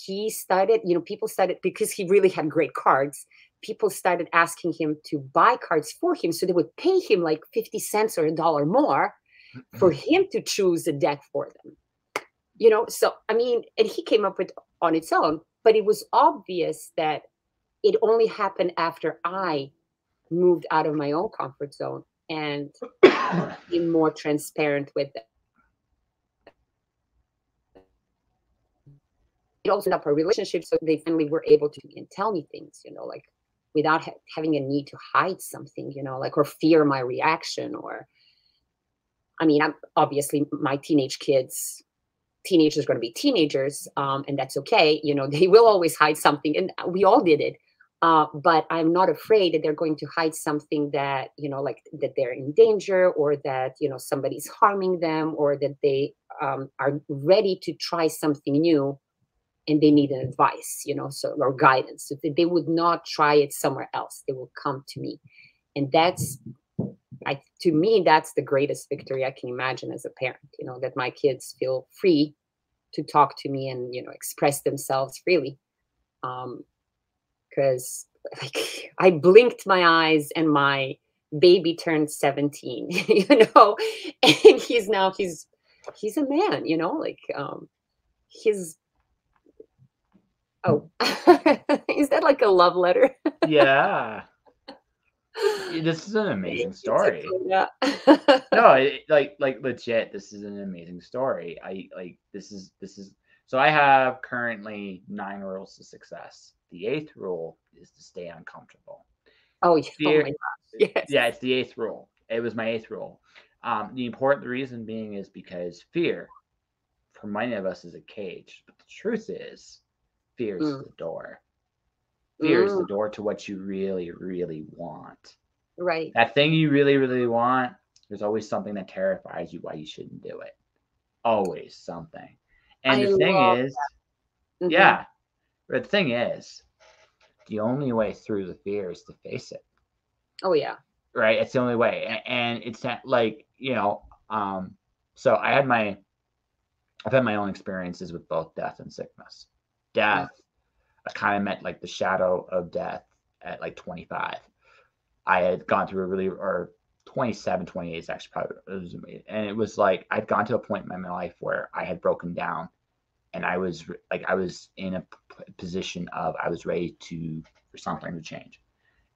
he started, you know, people started, because he really had great cards, people started asking him to buy cards for him, so they would pay him like 50 cents or a dollar more for him to choose a deck for them, you know. So I mean, and he came up with on its own, but it was obvious that it only happened after I moved out of my own comfort zone and be more transparent with them. It opened up our relationship, so they finally were able to and tell me things, you know, like without having a need to hide something, you know, like, or fear my reaction. Or I mean, I'm obviously, my teenagers are going to be teenagers, and that's okay, you know. They will always hide something, and we all did it. But I'm not afraid that they're going to hide something that, you know, like that they're in danger, or that, you know, somebody's harming them, or that they are ready to try something new and they need an advice, you know, so, or guidance. So they would not try it somewhere else. They will come to me. And that's, to me, that's the greatest victory I can imagine as a parent, you know, that my kids feel free to talk to me and, you know, express themselves freely. Because like, I blinked my eyes and my baby turned 17, you know, and he's a man, you know, like, he's, oh, is that like a love letter? Yeah. This is an amazing Thank you, story. Dakota. No, like legit, this is an amazing story. I like this is so I have currently 9 rules to success. The 8th rule is to stay uncomfortable. Oh, yeah. Oh Fear, my gosh. Yes. yeah, it's the 8th rule. It was my 8th rule. The important reason being is because fear, for many of us, is a cage. But the truth is, fear is Mm, the door. Fear is the mm, door to what you really, really want. right. That thing you really, really want, there's always something that terrifies you why you shouldn't do it. Always something. And I the thing love. is, Hmm. yeah, but the thing is, the only way through the fear is to face it. Oh yeah. Right? It's the only way. And it's not like, so I've had my own experiences with both death and sickness. Mm, Death, I kind of met like the shadow of death at like 25. I had gone through a really, or 27, 28 is actually probably, and it was like I'd gone to a point in my life where I had broken down, and I was in a position of I was ready for something to change,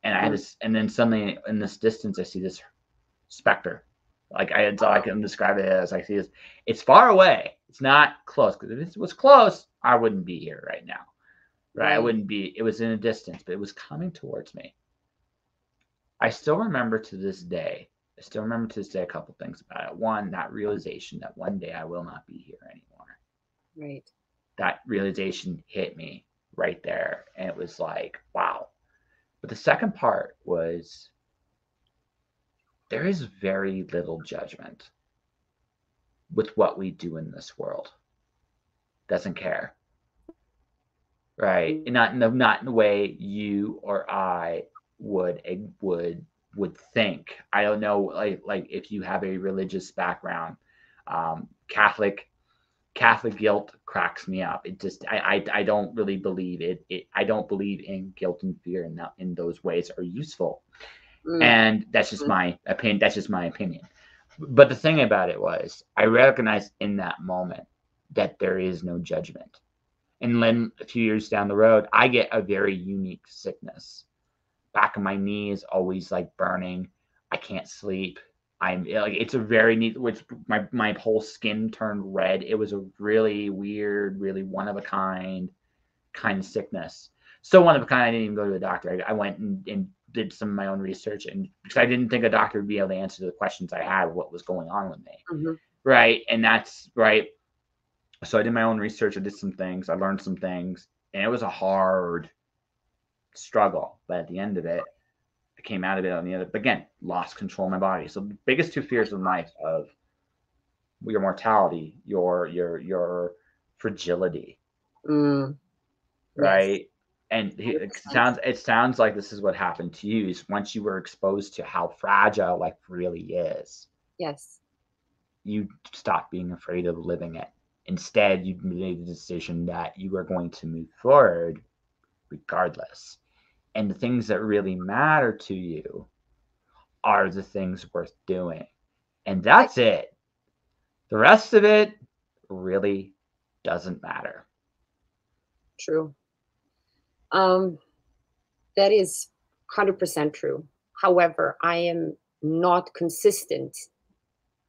and I had mm. this, and then suddenly in this distance I see this specter. Like that's all I can describe it as. I see this. It's far away. It's not close, because if it was close, I wouldn't be here right now. Right? I Right. wouldn't be. It was in a distance, but it was coming towards me. I still remember to this day. I still remember to this day a couple things about it. One, that realization that one day I will not be here anymore. Right. That realization hit me right there, and it was like, wow. But the second part was there is very little judgment with what we do in this world. Doesn't care, right? Mm, And not in the way you or I would would think. I don't know, like if you have a religious background, Catholic guilt cracks me up. It just I don't really believe it. I don't believe in guilt and fear, and that in those ways are useful. mm, And that's just mm. my opinion. That's just my opinion. But the thing about it was, I recognized in that moment that there is no judgment. And then a few years down the road, I get a very unique sickness. Back of my knee is always like burning. I can't sleep. I'm like, it's a very neat, which my whole skin turned red. It was a really weird, really one of a kind of sickness. So one of a kind, I didn't even go to a doctor. I went and did some of my own research, and because I didn't think a doctor would be able to answer the questions I had, what was going on with me. Mhm. Right. And that's right. So I did my own research. I did some things. I learned some things. And it was a hard struggle, but at the end of it, I came out of it on the other. But again, lost control of my body. So the biggest two fears in life of your mortality, your fragility, Yes. right? And it 100%. sounds like this is what happened to you. Is once you were exposed to how fragile life really is, Yes. you stopped being afraid of living it. Instead, you made the decision that you are going to move forward regardless. And the things that really matter to you are the things worth doing. And that's it. The rest of it really doesn't matter. True. Um, that is 100% true. However, I am not consistent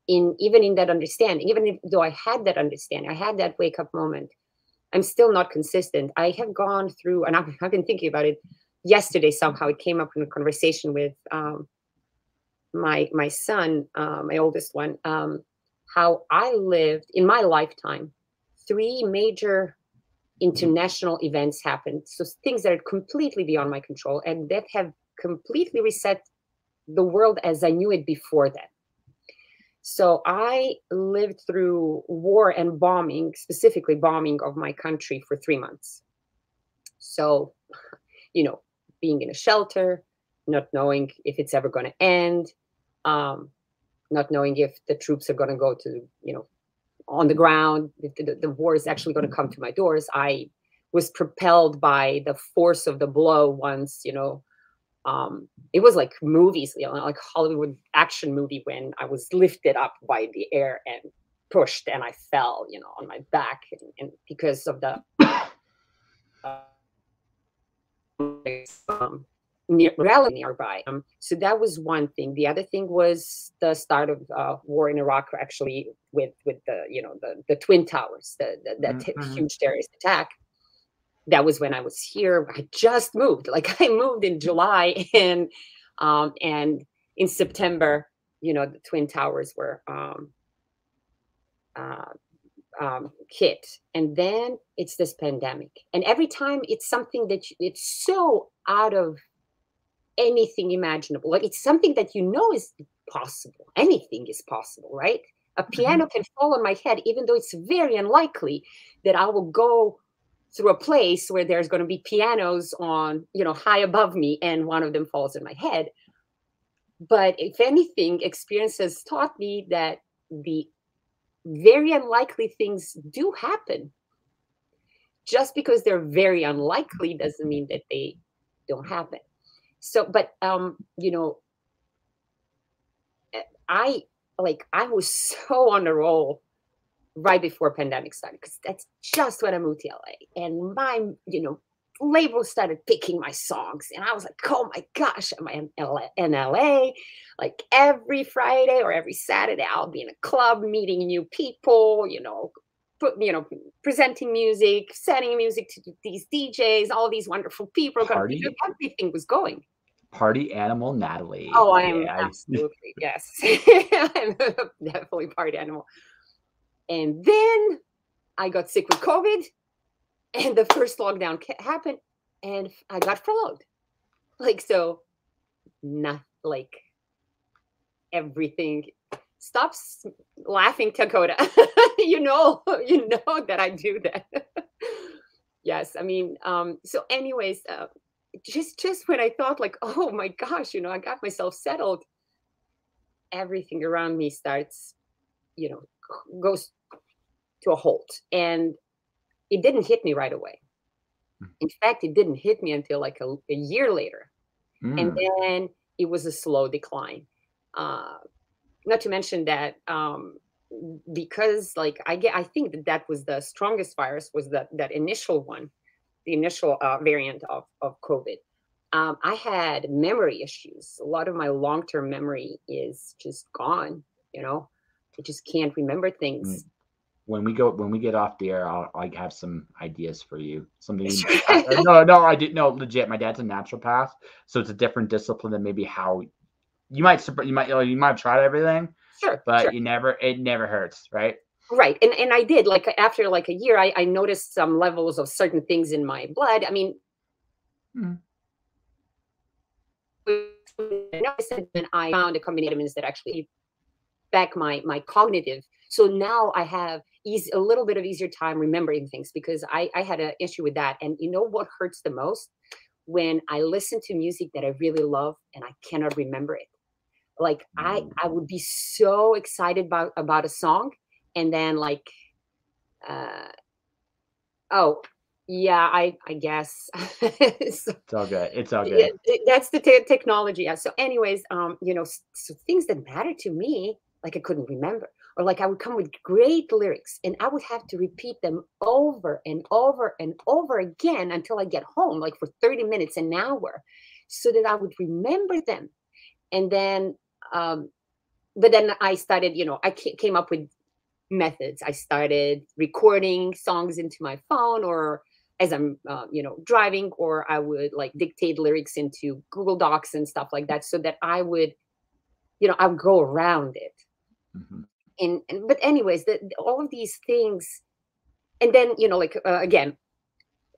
in even in that understanding. Even if, though I had that understanding, I had that wake up moment. I'm still not consistent. I have gone through, and I've been thinking about it yesterday. Somehow it came up in a conversation with my son, my oldest one. How I lived in my lifetime, three major international events happened. So things that are completely beyond my control and that have completely reset the world as I knew it before that. So I lived through war and bombing, specifically bombing of my country for 3 months. So, you know, being in a shelter, not knowing if it's ever going to end, um, not knowing if the troops are going to go to, on the ground, if the war is actually going to come to my doors. I was propelled by the force of the blow once, it was like movies, like Hollywood action movie when I was lifted up by the air and pushed and I fell, on my back and because of the nearby. So that was one thing. The other thing was the start of war in Iraq, actually, with the the Twin Towers, that huge terrorist attack. That was when I was here. I just moved. Like I moved in July, and in September, the Twin Towers were hit, and then it's this pandemic. And every time it's something that it's so out of anything imaginable. Like it's something that is possible. Anything is possible, right? A piano can fall on my head, even though it's very unlikely that I will go through a place where there's going to be pianos on, high above me and one of them falls in my head. But if anything, experience has taught me that the very unlikely things do happen. Just because they're very unlikely doesn't mean that they don't happen. So, but I was so on a roll right before pandemic started because that's just when I moved to LA, and my label started picking my songs, and I was like, oh my gosh, am I in LA? Like every Friday or every Saturday, I'll be in a club meeting new people, presenting music, sending music to these DJs, all these wonderful people. Everything was going. Party animal Natalie. Oh, I am absolutely, yes. I'm definitely party animal. And then I got sick with COVID, and the first lockdown happened, and I got furloughed. Everything. Stop laughing, Dakota. you know that I do that. Yes, I mean, so anyways, just when I thought like, oh my gosh, I got myself settled, everything around me starts, goes to a halt. And it didn't hit me right away. In fact, it didn't hit me until like a year later. And then it was a slow decline. Not to mention that because like I think that was the strongest virus, was that initial one, the initial variant of COVID. I had memory issues. A lot of my long-term memory is just gone. I just can't remember things. When we get off the air, I'll have some ideas for you. Something. No, I didn't know. Legit, my dad's a naturopath, so it's a different discipline than maybe how you might have tried everything. Sure, but sure. it never hurts, right? Right. And I did, like, after like a year, I noticed some levels of certain things in my blood. I mean, Mhm. and I found a combination of vitamins that actually back my cognitive. So now I have a little bit of easier time remembering things, because I had an issue with that. And you know what hurts the most? When I listen to music that I really love and I cannot remember it. Like, Ooh. I would be so excited about a song, and then like, uh oh, yeah, I guess. So, It's all good. It's all yeah, good. that's the technology. Yeah. So, anyways, so things that matter to me, like I couldn't remember, or like I would come with great lyrics, and I would have to repeat them over and over and over again until I get home, like for 30 minutes, an hour, so that I would remember them. And then, um, but then I started, I came up with methods. I started recording songs into my phone, or as I'm, driving, or I would like dictate lyrics into Google Docs and stuff like that, so that I would go around it. Mhm. And but anyways, all of these things, and then like, again,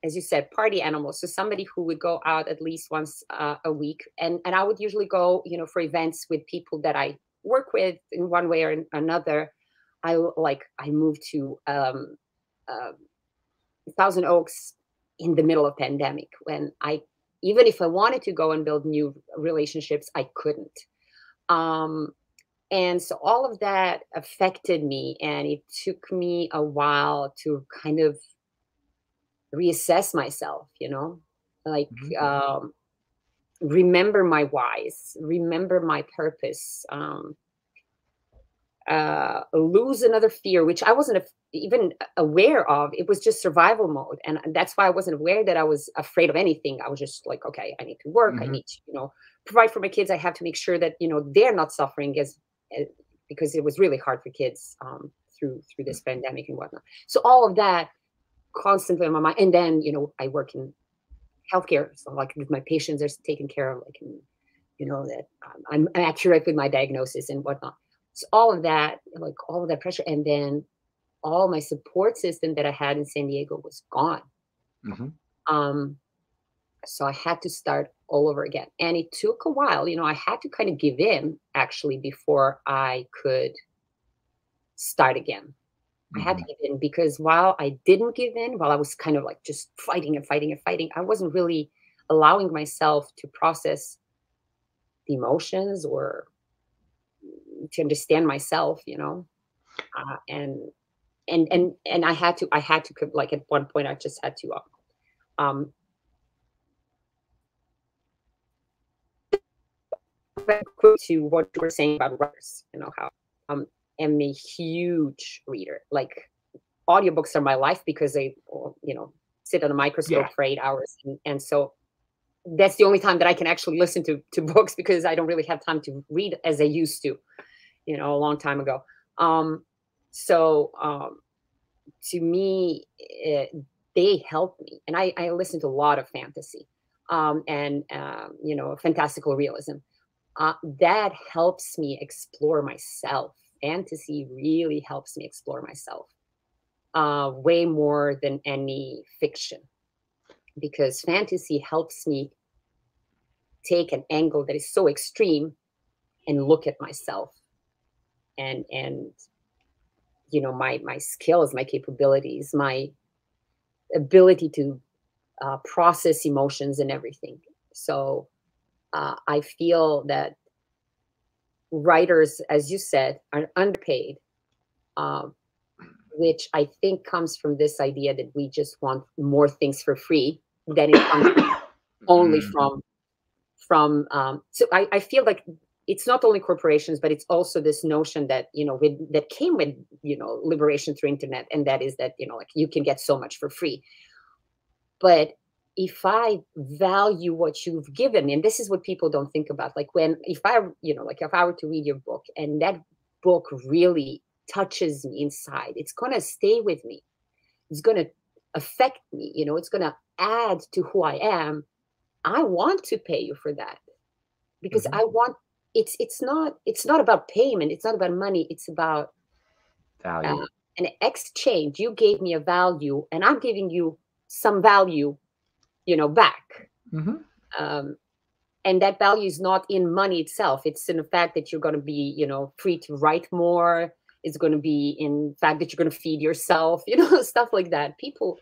as you said, party animals. So somebody who would go out at least once a week, and I would usually go, for events with people that I work with in one way or another. I moved to uh, Thousand Oaks in the middle of pandemic, when I even if I wanted to go and build new relationships, I couldn't. Um, and so all of that affected me, and it took me a while to kind of reassess myself, like, Mhm. remember my whys, remember my purpose, lose another fear, which I wasn't even aware of. It was just survival mode. And that's why I wasn't aware that I was afraid of anything. I was just like, okay, I need to work. I Mhm. need to, provide for my kids. I have to make sure that, they're not suffering as because it was really hard for kids, through this pandemic and whatnot. So all of that constantly on my mind. And then, I work in healthcare. So like, if my patients are taken care of, like, and, that I'm accurate with my diagnosis and whatnot. So all of that, like all of that pressure, and then all my support system that I had in San Diego was gone. Mhm. Um, so I had to start all over again, and it took a while. I had to kind of give in, actually, before I could start again. I had to Mhm. give in, because while I didn't give in, while I was kind of like just fighting and fighting and fighting, I wasn't really allowing myself to process the emotions, or to understand myself, and I had to like, at one point I just had to, um back to what you were saying about writers, how um am a huge reader. Like, audiobooks are my life, because they, sit on a Yeah. microscope for 8 hours, and so that's the only time that I can actually listen to books, because I don't really have time to read as I used to, a long time ago. Um, so to me, they help me, and I listen to a lot of fantasy, and fantastical realism. That helps me explore myself. Fantasy really helps me explore myself, way more than any fiction, because fantasy helps me take an angle that is so extreme and look at myself, and my skills, my capabilities, my ability to process emotions and everything. So I feel that writers, as you said, are underpaid, um, which I think comes from this idea that we just want more things for free than it comes only Mhm. from. So I feel like it's not only corporations, but it's also this notion that, that came with, liberation through internet, and that is that, like, you can get so much for free. But if I value what you've given, and this is what people don't think about, like, if I were to read your book, and that book really touches me inside, it's gonna stay with me. It's gonna affect me. It's gonna add to who I am. I want to pay you for that, because Mhm. I want. It's not about payment. It's not about money. It's about, uh, Value. an exchange. You gave me a value, and I'm giving you some value, back. Mm-hmm. And that value is not in money itself. It's in the fact that you're going to be, free to write more. It's going to be in the fact that you're going to feed yourself, stuff like that. People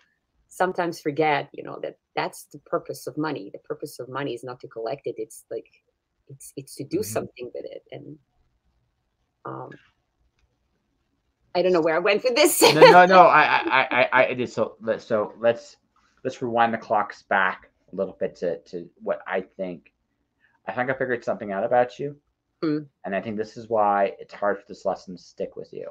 sometimes forget, that that's the purpose of money. The purpose of money is not to collect it. It's like, it's to do Mm-hmm. something with it. And I don't know where I went with this. No. I did. So let's rewind the clocks back a little bit to what I think. I think I figured something out about you, and I think this is why it's hard for this lesson to stick with you,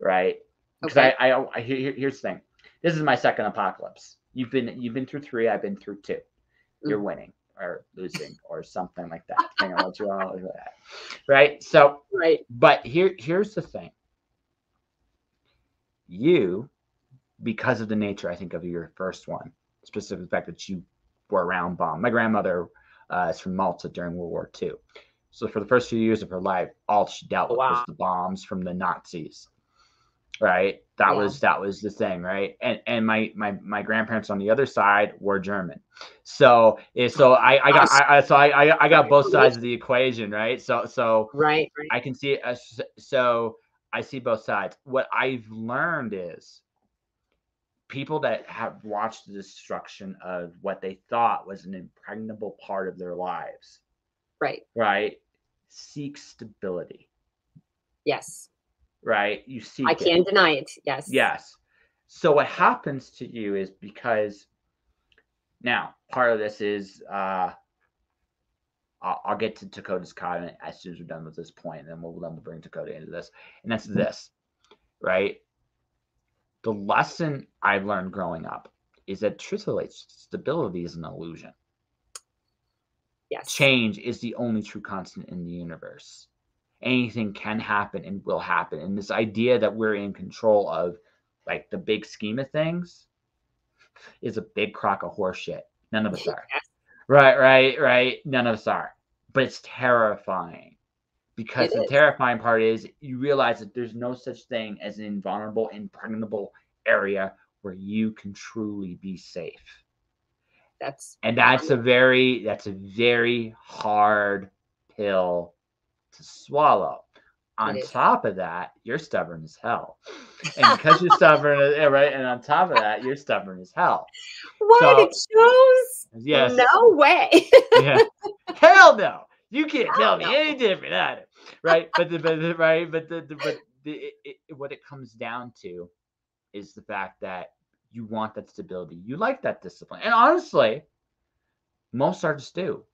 right? Because Okay. here's the thing. This is my second apocalypse. You've been through 3. I've been through 2. You're winning or losing or something like that, depending on what you want to look at, right? So, Right. but here's the thing. You, because of the nature, I think, of your first one, specifically the fact that you were around bomb. My grandmother is from Malta during World War II. So for the first few years of her life, all she dealt with was the bombs from the Nazis. Right? That was the thing, right? And my grandparents on the other side were German. So I got both sides of the equation, right? So Right. I can see it. So I see both sides. What I've learned is people that have watched the destruction of what they thought was an impregnable part of their lives, right, seek stability. Yes. Right? You seek I can't deny it. Yes. Yes. So what happens to you is because now part of this is I'll get to Dakota's comment as soon as we're done with this point, and then we'll bring Dakota into this, and that's this, right? The lesson I've learned growing up is that truthfully, stability is an illusion. Yes. Change is the only true constant in the universe. Anything can happen and will happen. And this idea that we're in control of like the big scheme of things is a big crock of horse shit. None of us are. Right. None of us are. But it's terrifying. Because the terrifying part is you realize that there's no such thing as an invulnerable, impregnable area where you can truly be safe. That's a very hard pill to swallow. On top of that, you're stubborn as hell. And because you're stubborn, right? And on top of that, you're stubborn as hell. What? It shows? Yes. No way. Yeah. Hell no. You can't tell me any different, right? But what it comes down to is the fact that you want that stability. You like that discipline, and honestly, most artists do.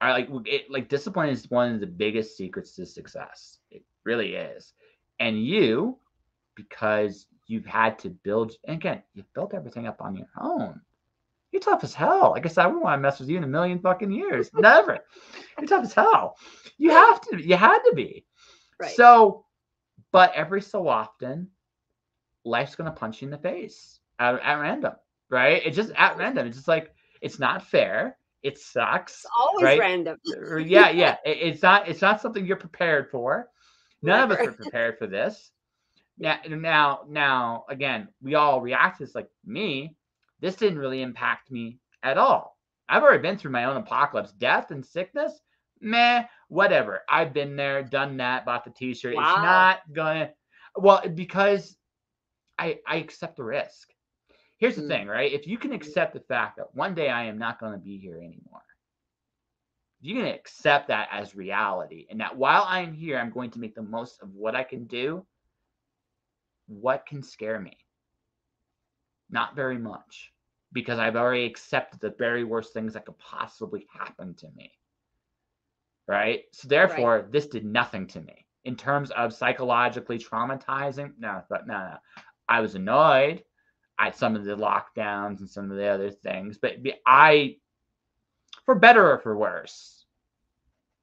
Like discipline is one of the biggest secrets to success. It really is, and you, because you've had to build. And again, you've built everything up on your own. You're tough as hell. Like I said, I wouldn't want to mess with you in a million fucking years. Never. You're tough as hell. You have to. You had to be. Right. So, but every so often, life's gonna punch you in the face at random, right? It's just at random. It's just like it's not fair. It sucks. It's always right? random. Yeah. It's not something you're prepared for. None of us are prepared for this. Now, again, we all react to this. Like me, this didn't really impact me at all. I've already been through my own apocalypse, death and sickness. Meh, whatever. I've been there, done that, bought the T-shirt. Wow. It's not gonna. Well, because I accept the risk. Here's the thing, right? If you can accept the fact that one day I am not going to be here anymore, you can accept that as reality, and that while I'm here, I'm going to make the most of what I can do. What can scare me? Not very much, because I've already accepted the very worst things that could possibly happen to me. Right? So therefore, this did nothing to me in terms of psychologically traumatizing. No. I was annoyed at some of the lockdowns and some of the other things, but for better or for worse,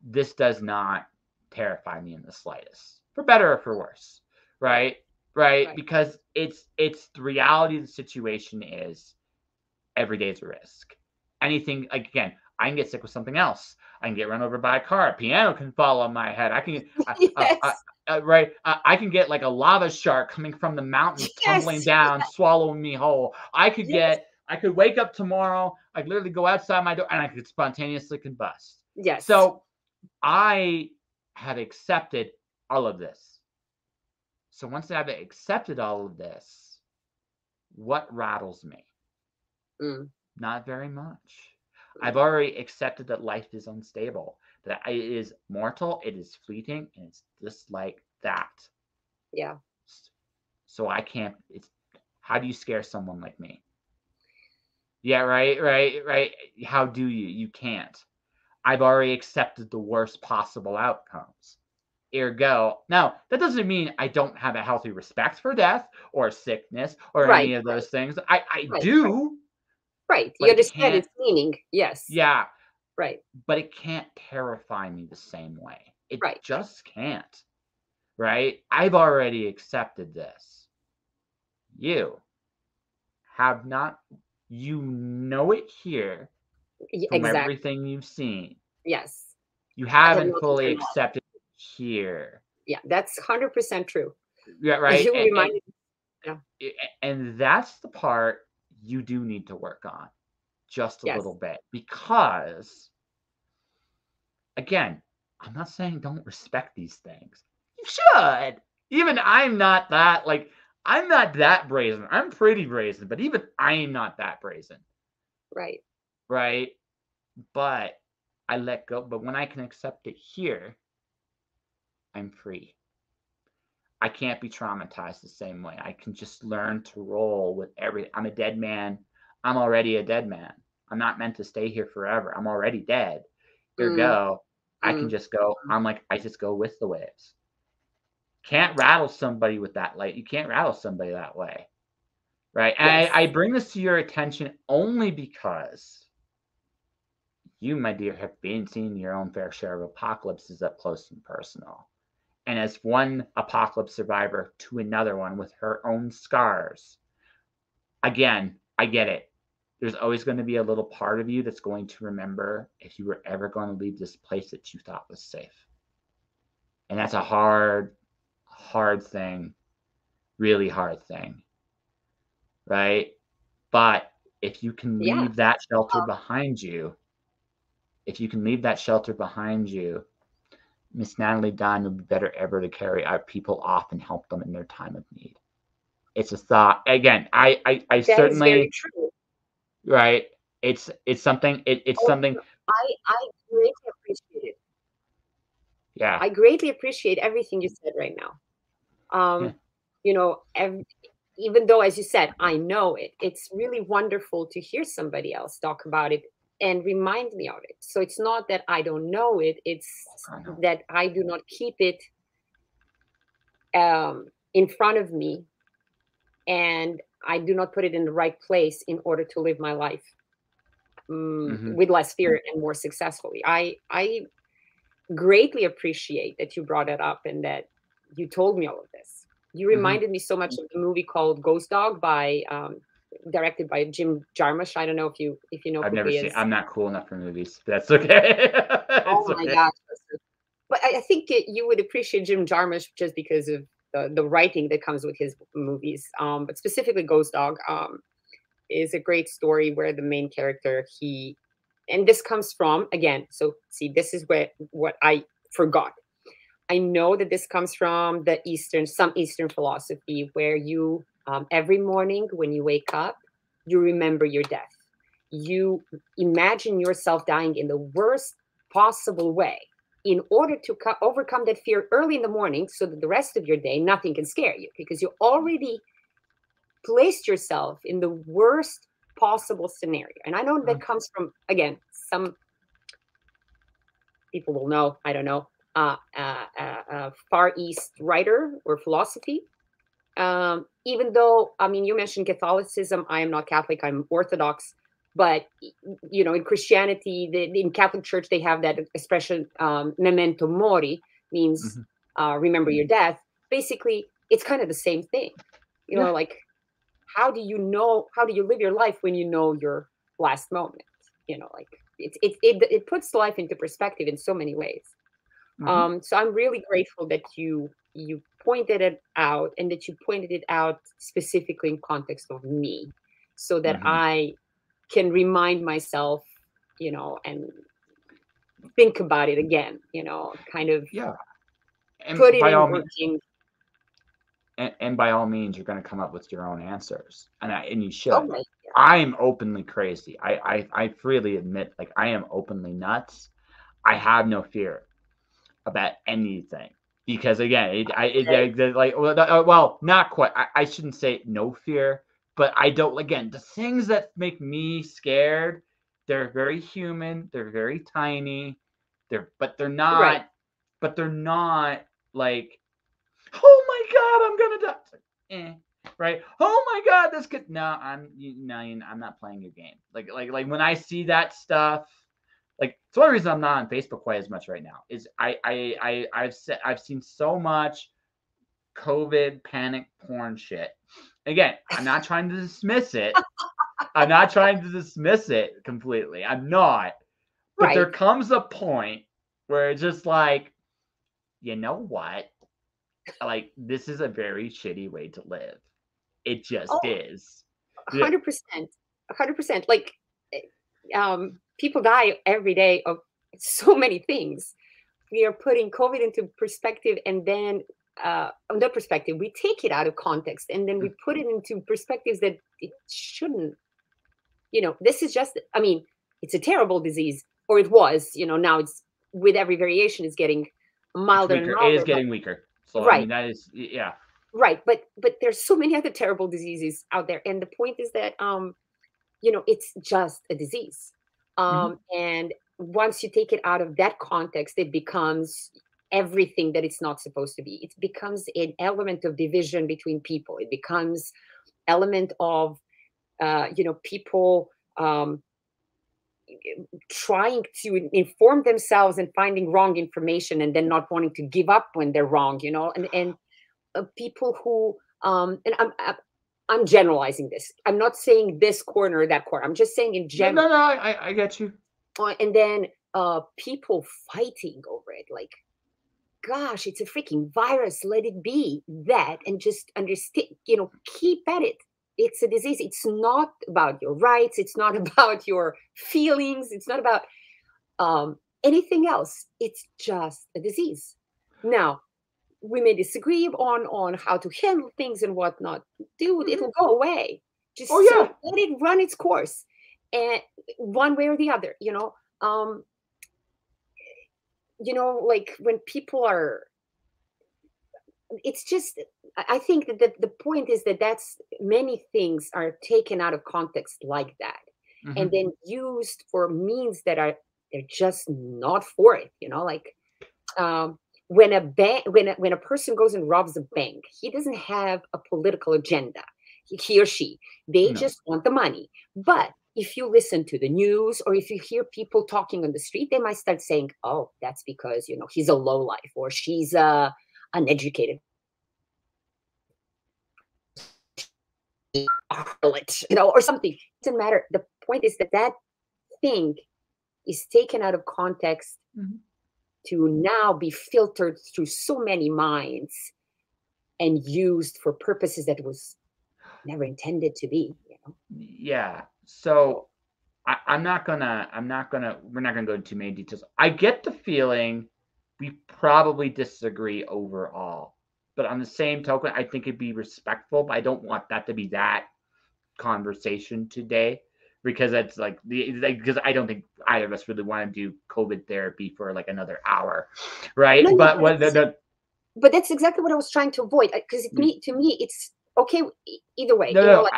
this does not terrify me in the slightest. For better or for worse, right? Because it's the reality of the situation is every day is a risk. Anything, like, again, I can get sick with something else. I can get run over by a car. A piano can fall on my head. I can. right? I can get like a lava shark coming from the mountains, tumbling Yes. down, swallowing me whole. I could Yes. wake up tomorrow. I could literally go outside my door and I could spontaneously combust. Yes. So I have accepted all of this. So once I've accepted all of this, what rattles me? Not very much. I've already accepted that life is unstable, that it is mortal, it is fleeting, and it's just like that. Yeah. So I can't. It's how do you scare someone like me? Yeah, right. How do you? You can't. I've already accepted the worst possible outcomes. Ergo, now that doesn't mean I don't have a healthy respect for death or sickness or Right. any of those things. I Right. do, Right. but You it understand can't. its meaning. Yes. Yeah, Right. but it can't terrify me the same way. It Right. just can't. Right? I've already accepted this. You have not. You know it here from Exactly. everything you've seen. Yes. You I have haven't nothing fully to know. accepted it here. Yeah, that's 100% true. Yeah, right. You reminded me. Yeah. And that's the part you do need to work on just a Yes. little bit because, again, I'm not saying don't respect these things. You should. Even I'm not that I'm not that brazen. I'm pretty brazen, but even I'm not that brazen, Right. right? But I let go. But when I can accept it here, I'm free. I can't be traumatized the same way. I can just learn to roll with I'm a dead man. I'm already a dead man. I'm not meant to stay here forever. I'm already dead. Here Mm, go. I can mm, just go. I just go with the waves. Can't rattle somebody with that light. You can't rattle somebody that way. Right. And yes. I bring this to your attention only because you, my dear, have been seeing your own fair share of apocalypses up close and personal. And as one apocalypse survivor to another one with her own scars, again, I get it. There's always going to be a little part of you that's going to remember if you were ever going to leave this place that you thought was safe. And that's a hard, hard thing, really hard thing, right? But if you can Yeah. leave that shelter behind you, if you can leave that shelter behind you, Miss Natalie Dime would be better ever to carry our people off and help them in their time of need. It's a thought. Again, I That is very certainly true. right. It's something. It's Oh, something. I greatly appreciate it. Yeah. I greatly appreciate everything you said right now. Yeah. You know, even though, as you said, I know it, it's really wonderful to hear somebody else talk about it and remind me of it. So it's not that I don't know it, it's I know. that I do not keep it in front of me and I do not put it in the right place in order to live my life Mm-hmm. with less fear and more successfully. I greatly appreciate that you brought it up and that you told me all of this. You Mm-hmm. reminded me so much of the movie called Ghost Dog by directed by Jim Jarmusch. I don't know if you know I've who never he seen. is. I'm not cool enough for movies. That's okay. Oh It's my okay. gosh. But I think you would appreciate Jim Jarmusch just because of the writing that comes with his movies. But specifically Ghost Dog is a great story where the main character, and this comes from, again, so see, this is what I forgot. I know that this comes from some Eastern philosophy where you, every morning when you wake up, you remember your death. You imagine yourself dying in the worst possible way in order to overcome that fear early in the morning so that the rest of your day, nothing can scare you because you already placed yourself in the worst possible scenario. And I know that comes from, again, some people will know, I don't know, Far East writer or philosophy. Even though, I mean, you mentioned Catholicism, I am not Catholic, I'm Orthodox. But, you know, in Christianity, in Catholic Church, they have that expression, memento mori, means remember your death. Basically, it's kind of the same thing. You know, Yeah. like, how do you live your life when you know your last moment? You know, like it puts life into perspective in so many ways. Mm-hmm. So I'm really grateful that you pointed it out, and that you pointed it out specifically in context of me, so that Mm-hmm. I can remind myself, and think about it again, kind of Yeah. And put it by in all means, working. and by all means, you're going to come up with your own answers, and you Oh should. my, I'm openly crazy. I freely admit, like, I am openly nuts. I have no fear about anything because, again, like, well, not quite. I shouldn't say no fear, but I don't. Again, the things that make me scared, they're very human. They're very tiny. But they're right, not. But they're not like, oh my god, I'm gonna die. It's like, right? Oh my god, this could no. I'm not playing your game. Like when I see that stuff, like, it's one reason I'm not on Facebook quite as much right now. Is I've seen so much COVID panic porn shit. Again, I'm not trying to dismiss it. I'm not trying to dismiss it completely. I'm not. But right. there comes a point where it's just like, you know what? Like, this is a very shitty way to live. It just Oh, is. Yeah. 100%, 100%. Like, people die every day of so many things. We are putting COVID into perspective, and then on the perspective, we take it out of context, and then we put it into perspectives that it shouldn't. This is just. I mean, it's a terrible disease, or it was. Now it's, with every variation, is getting It's milder and weaker. It is milder. But getting weaker. So I right, mean, that is, yeah. right. But there's so many other terrible diseases out there, and the point is that it's just a disease. Mhm. And once you take it out of that context, it becomes everything that it's not supposed to be. It becomes an element of division between people. It becomes element of people trying to inform themselves and finding wrong information, and then not wanting to give up when they're wrong. And people who and I'm generalizing this. I'm not saying this corner or that corner. I'm just saying in No, general. no, no. I get you. And then people fighting over it, like, gosh, it's a freaking virus. Let it be that, and just understand. Keep at it. It's a disease. It's not about your rights. It's not about your feelings. It's not about anything else. It's just a disease. Now, we may disagree on how to handle things and whatnot. Dude, Mhm. it'll go away. Oh Just yeah. let it run its course, and one way or the other. Like, when people are, it's just, I think that the point is that that's many things are taken out of context like that, and Hmm. then used for means that are, they're just not for it. Like, when a bank when a person goes and robs a bank, he doesn't have a political agenda. He or she, they No. just want the money. But if you listen to the news, or if you hear people talking on the street, they might start saying, oh, that's because he's a low life, or she's uneducated harlot, or something. It doesn't matter. The point is that that thing is taken out of context Mhm. to now be filtered through so many minds and used for purposes that was never intended to be. Yeah. So So we're not gonna go into too many details. I get the feeling we probably disagree overall. But on the same token, I think it'd be respectful, but I don't want that to be that conversation today because it's like because I don't think either of us really want to do COVID therapy for like another hour, no, right? no, But what the but that's exactly what I was trying to avoid, because to me it's okay either way. no no Like,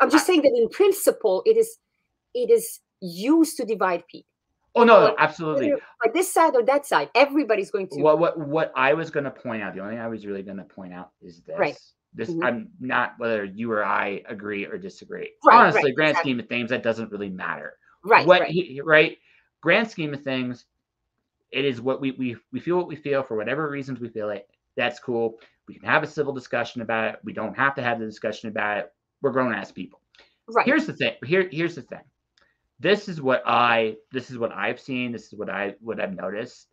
I'm I, just saying that in principle it is used to divide people. oh no Like, no absolutely. whether like this side or that side, everybody's going to. What I was going to point out, the only thing I was really going to point out is Right. this. This Mhm. I'm not whether you or I agree or disagree. Right, Honestly, grand exactly. scheme of things, that doesn't really matter. Right, right. Right? Grand scheme of things, it is what we feel what we feel for whatever reasons we feel it. That's cool. We can have a civil discussion about it. We don't have to have the discussion about it. We're grown ass people. Right. Here's the thing. Here's the thing. This is what I've seen. This is what I've noticed.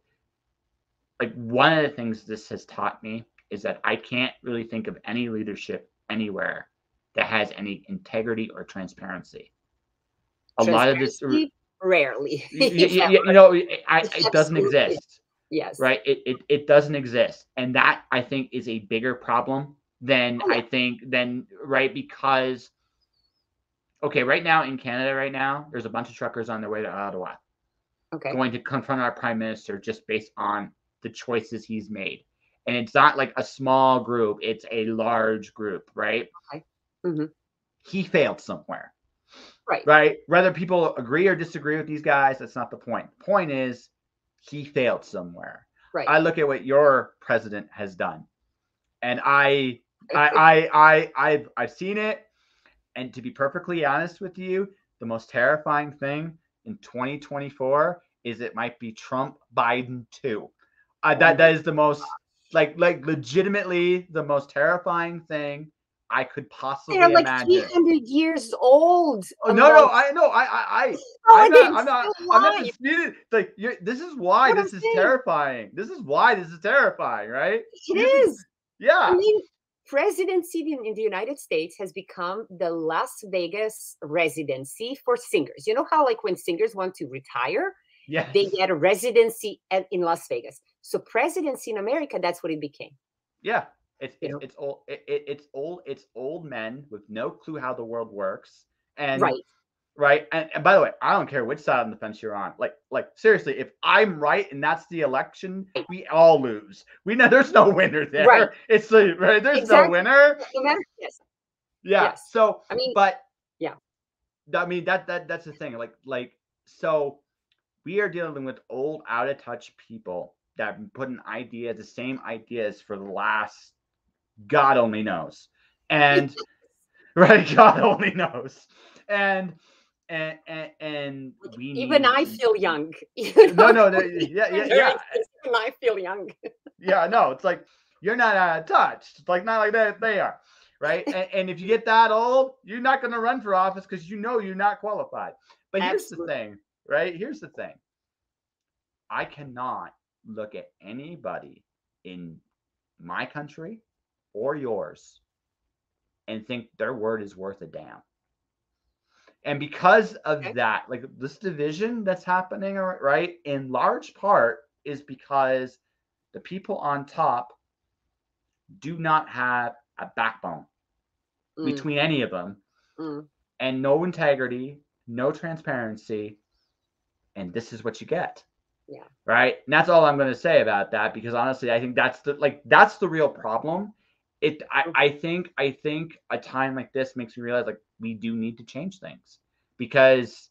like one of the things this has taught me is that I can't really think of any leadership anywhere that has any integrity or transparency. A lot of this, Transparency, rarely, if you ever. know, it doesn't Absolutely. exist, Yes. right? It doesn't exist, and that I think is a bigger problem than Oh, yeah. right, because okay, right now in Canada, right now there's a bunch of truckers on their way to Ottawa, Okay. going to confront our prime minister just based on the choices he's made. And it's not like a small group, it's a large group, right? Okay. Hmm. He failed somewhere, Right. right? Whether people agree or disagree with these guys, that's not the point. The point is, he failed somewhere. Right. I look at what your president has done, and I've seen it. And to be perfectly honest with you, the most terrifying thing in 2024 is it might be Trump Biden too. Oh my That is the most like legitimately the most terrifying thing I could They're possibly like imagine. 300 years old. Oh I'm no, like, I know, I how are they still I'm not alive? disputing. Like this is why What I'm this is saying, terrifying. This is why this is terrifying, right? it Because it's is. I yeah, mean, presidency in the United States has become the Las Vegas residency for singers. You know how, like, when singers want to retire, they yes. get a residency in Las Vegas. So presidency in America, that's what it became. Yeah, You know, it's old men with no clue how the world works, and right, right. And by the way, I don't care which side on the fence you're on. Like seriously, if I'm right and that's the election, right, we all lose. We know there's no winner right. there. It's like right, there's no Exactly. winner. No matter, yes, Yeah. yes. So, I mean, but yeah, I mean that's the thing. Like so we are dealing with old, out of touch people that have been putting ideas, the same ideas for the last God only knows. And right, God only knows. And and we even need I feel young. You no know, no, no yeah yeah during yeah this, even I feel young. yeah no, it's like you're not out of touch. It's like not like that they are. Right. And if you get that old, you're not going to run for office because you know you're not qualified. But here's the Absolutely. thing, right? Here's the thing. I cannot look at anybody in my country or yours and think their word is worth a damn. And because of Okay. that, like this division that's happening, right, in large part is because the people on top do not have a backbone Mm, between any of them mm, and no integrity, no transparency. And this is what you get. yeah. Right. And that's all I'm going to say about that, because honestly, I think that's the real problem. Mm, I think a time like this makes me realize like we do need to change things, because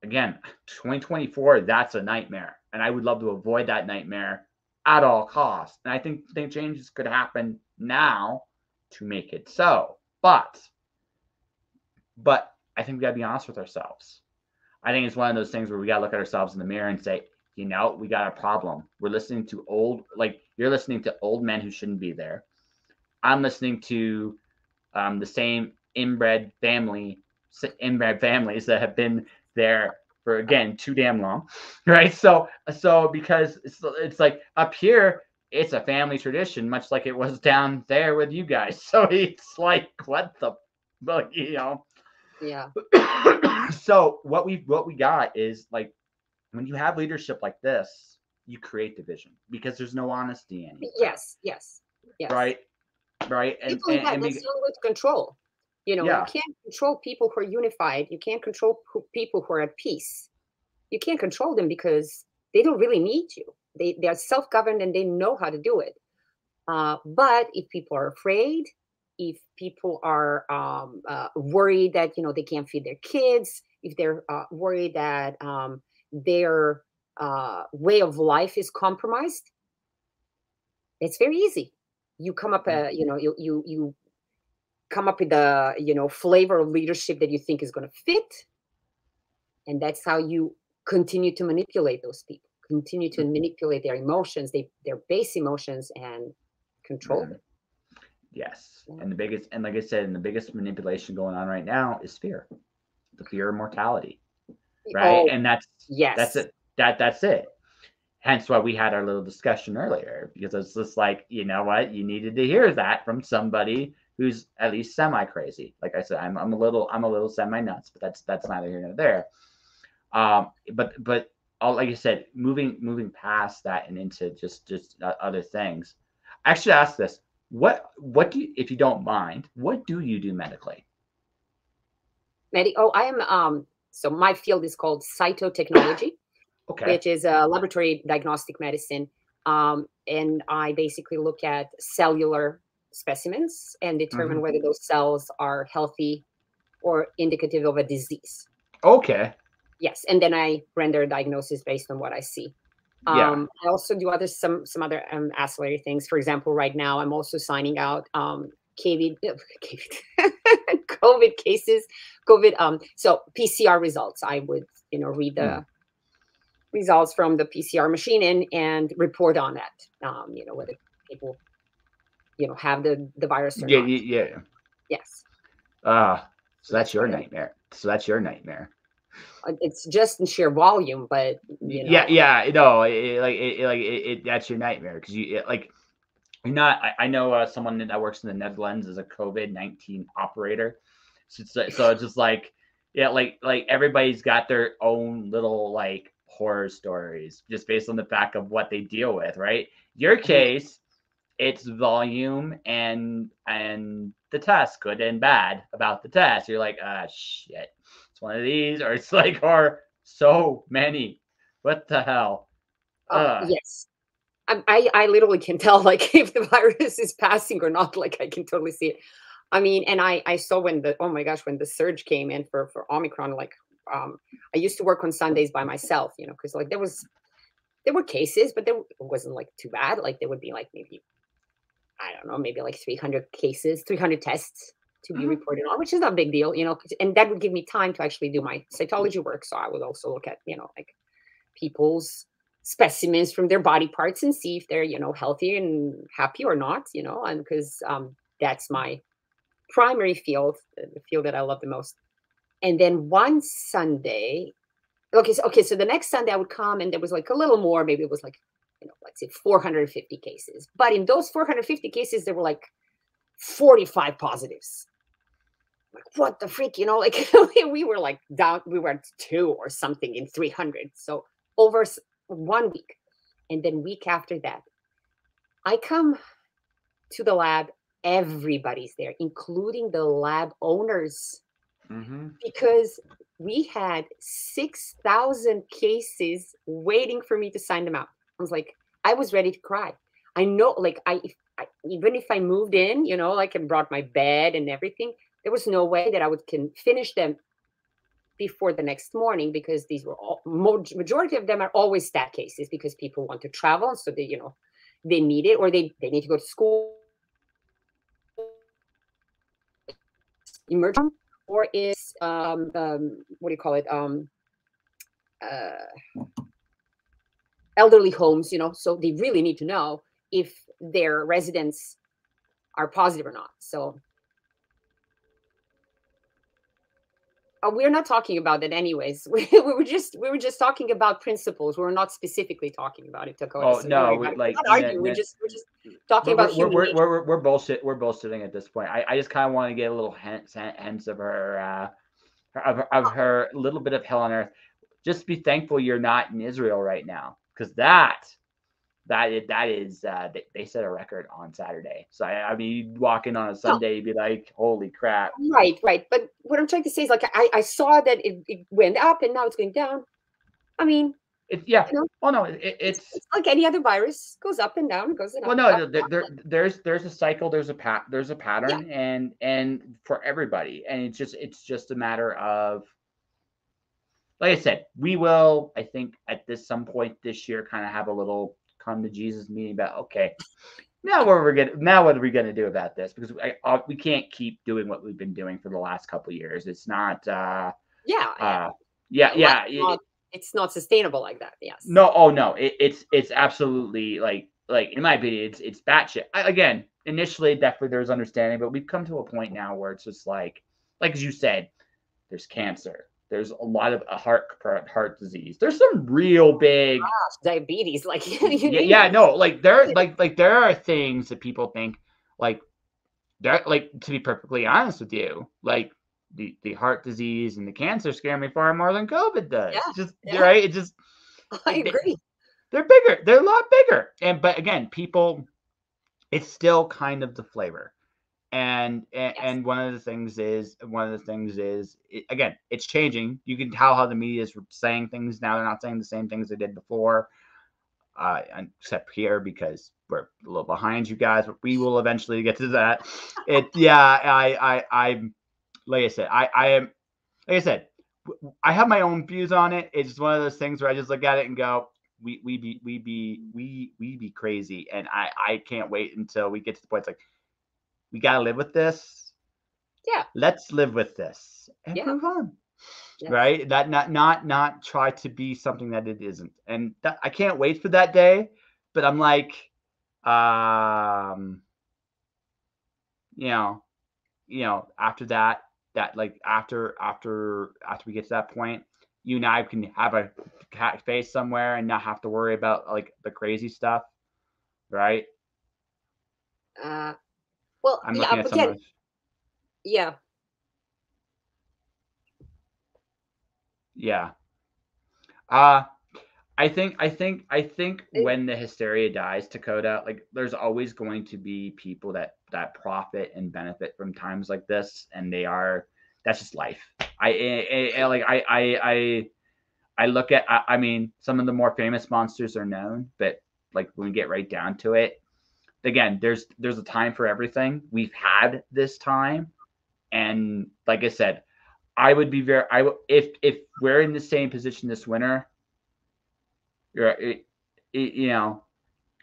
again, 2024, that's a nightmare. And I would love to avoid that nightmare at all costs. And I think changes could happen now to make it so. But I think we gotta be honest with ourselves. I think it's one of those things where we gotta look at ourselves in the mirror and say, you know, we got a problem. We're listening to you're listening to old men who shouldn't be there. I'm listening to the same inbred families that have been there for again too damn long, right? So because it's like up here, it's a family tradition, much like it was down there with you guys. So it's like what the, but you know. yeah. So what we got is like when you have leadership like this, you create division because there's no honesty anywhere, Yes, yes, yes. right? Right, I believe that that's the only way to control. You know, you yeah. can't control people who are unified. You can't control people who are at peace. You can't control them because they don't really need you. They are self-governed and they know how to do it. But if people are afraid, if people are worried that they can't feed their kids, if they're worried that their way of life is compromised, it's very easy. You come up, you come up with a flavor of leadership that you think is going to fit, and that's how you continue to manipulate those people, continue to manipulate their emotions, their base emotions, and control Mhm. them. Yes. Yeah. And the biggest, and like I said, and the biggest manipulation going on right now is fear, the fear of mortality, right? Oh, And that's yes. it. That's it. hence why we had our little discussion earlier, because it's just like, you know what, you needed to hear that from somebody who's at least semi crazy. Like I said, I'm a little semi nuts, but that's neither here nor there. But all, like I said, moving past that and into just other things. I should ask this: what do you, if you don't mind, what do you do medically? I am so my field is called cytotechnology, Okay. which is a laboratory diagnostic medicine. And I basically look at cellular specimens and determine Hmm. whether those cells are healthy or indicative of a disease. Okay. Yes, and then I render a diagnosis based on what I see. Yeah. I also do some other ancillary things. For example, right now I'm also signing out COVID, COVID cases, COVID. So PCR results. I would read Hmm. the results from the PCR machine and report on that. Whether people have the virus or Yeah. not. Yeah. Yeah. Yes. So So that's that's your what nightmare. So that's your nightmare. it's just in sheer volume, but Yeah. Yeah. No. That's your nightmare because like you're not. I know someone that works in the Netherlands as a COVID-19 operator. So it's just like, yeah, like everybody's got their own little like horror stories just based on the fact of what they deal with, right? Your Mhm. case, it's volume and the test, good and bad about the test. You're like, ah, shit, it's one of these, or it's like, or so many. What the hell? Yes. I literally can tell like if the virus is passing or not. Like I can totally see it. I mean, and I saw when the oh my gosh when the surge came in for Omicron. Like I used to work on Sundays by myself, because like there were cases, but it wasn't like too bad. Like there would be like maybe I don't know maybe like 300 cases, 300 tests to be Mhm. reported on, which is not a big deal, and that would give me time to actually do my cytology work. So I would also look at like people's specimens from their body parts and see if they're healthy and happy or not, and because that's my primary field, the field that I love the most. And then one Sunday, okay, so the next Sunday I would come and there was like a little more, maybe it was like let's say 450 cases, but in those 450 cases there were like 45 positives. Like what the freak, like we were like down, we were at 2 or something in 300. So over 1 week. And then week after that, I come to the lab, everybody's there, including the lab owners, Mhm. because we had 6,000 cases waiting for me to sign them out. I was like, I was ready to cry. I know, like, even if I moved in, like, and brought my bed and everything, there was no way that I would can finish them before the next morning because these were all majority of them are always stat cases because people want to travel, so they need it or they need to go to school, emergency, or is what do you call it, uh, elderly homes, so they really need to know if their residents are positive or not. So we're not talking about that anyways. We were just talking about principles. We were not specifically talking about it, Dakota. Oh So don't no, worry about we it. like We're not arguing. We're just talking about human nature. we're bullshit. We're bullshitting at this point. I just kind of want to get a little hints of her of her little bit of hell on earth. Just be thankful you're not in Israel right now, because that is they set a record on Saturday. So I mean, you'd walk in on a No, Sunday, you'd be like, holy crap. right, right. But what I'm trying to say is like I saw that it went up and now it's going down. I mean, Yeah. you know, Oh no, it's like any other virus, goes up and down, goes and well, up, no, up, up. there's a cycle, there's a Yeah. pattern, and for everybody, and it's just a matter of, like I said, we will, I think, at this some point this year, kind of have a little come to Jesus meeting about, okay, now what are we gonna do about this? Because we can't keep doing what we've been doing for the last couple of years. It's not, Yeah, yeah. yeah, Life yeah. it's not sustainable like that. Yes. No, oh no, it's absolutely like in my opinion, it's batshit. Again, initially, definitely there was understanding, but we've come to a point now where it's just like as you said, there's cancer. There's a lot of heart disease. There's some real big Diabetes, like you yeah, name yeah, it. no, like there are things that people think like there, like, to be perfectly honest with you, like the heart disease and the cancer scare me far more than COVID does. Yeah, Just yeah, right, it just I agree. they're bigger. They're a lot bigger. And but again, people, it's still kind of the flavor. Yes. And one of the things is again, it's changing. You can tell how the media is saying things now. They're not saying the same things they did before, except here because we're a little behind you guys. But we will eventually get to that. I'm like I said, I am like I said, I have my own views on it. It's just one of those things where I just look at it and go, we be crazy, and I can't wait until we get to the point. It's like we gotta live with this. Yeah. Let's live with this and Yeah. move on. Yes. Right? That not try to be something that it isn't. And that, I can't wait for that day. But I'm like, um, after that, after we get to that point, you and I can have a cat face somewhere and not have to worry about like the crazy stuff, right? Uh, well, I'm yeah, looking at some again, of yeah. yeah. I think when the hysteria dies, Dakota, like there's always going to be people that profit and benefit from times like this, and that's just life. I look at I mean some of the more famous monsters are known, but like when we get right down to it, again, there's a time for everything. We've had this time, and like I said, I would be very I if we're in the same position this winter, you're you know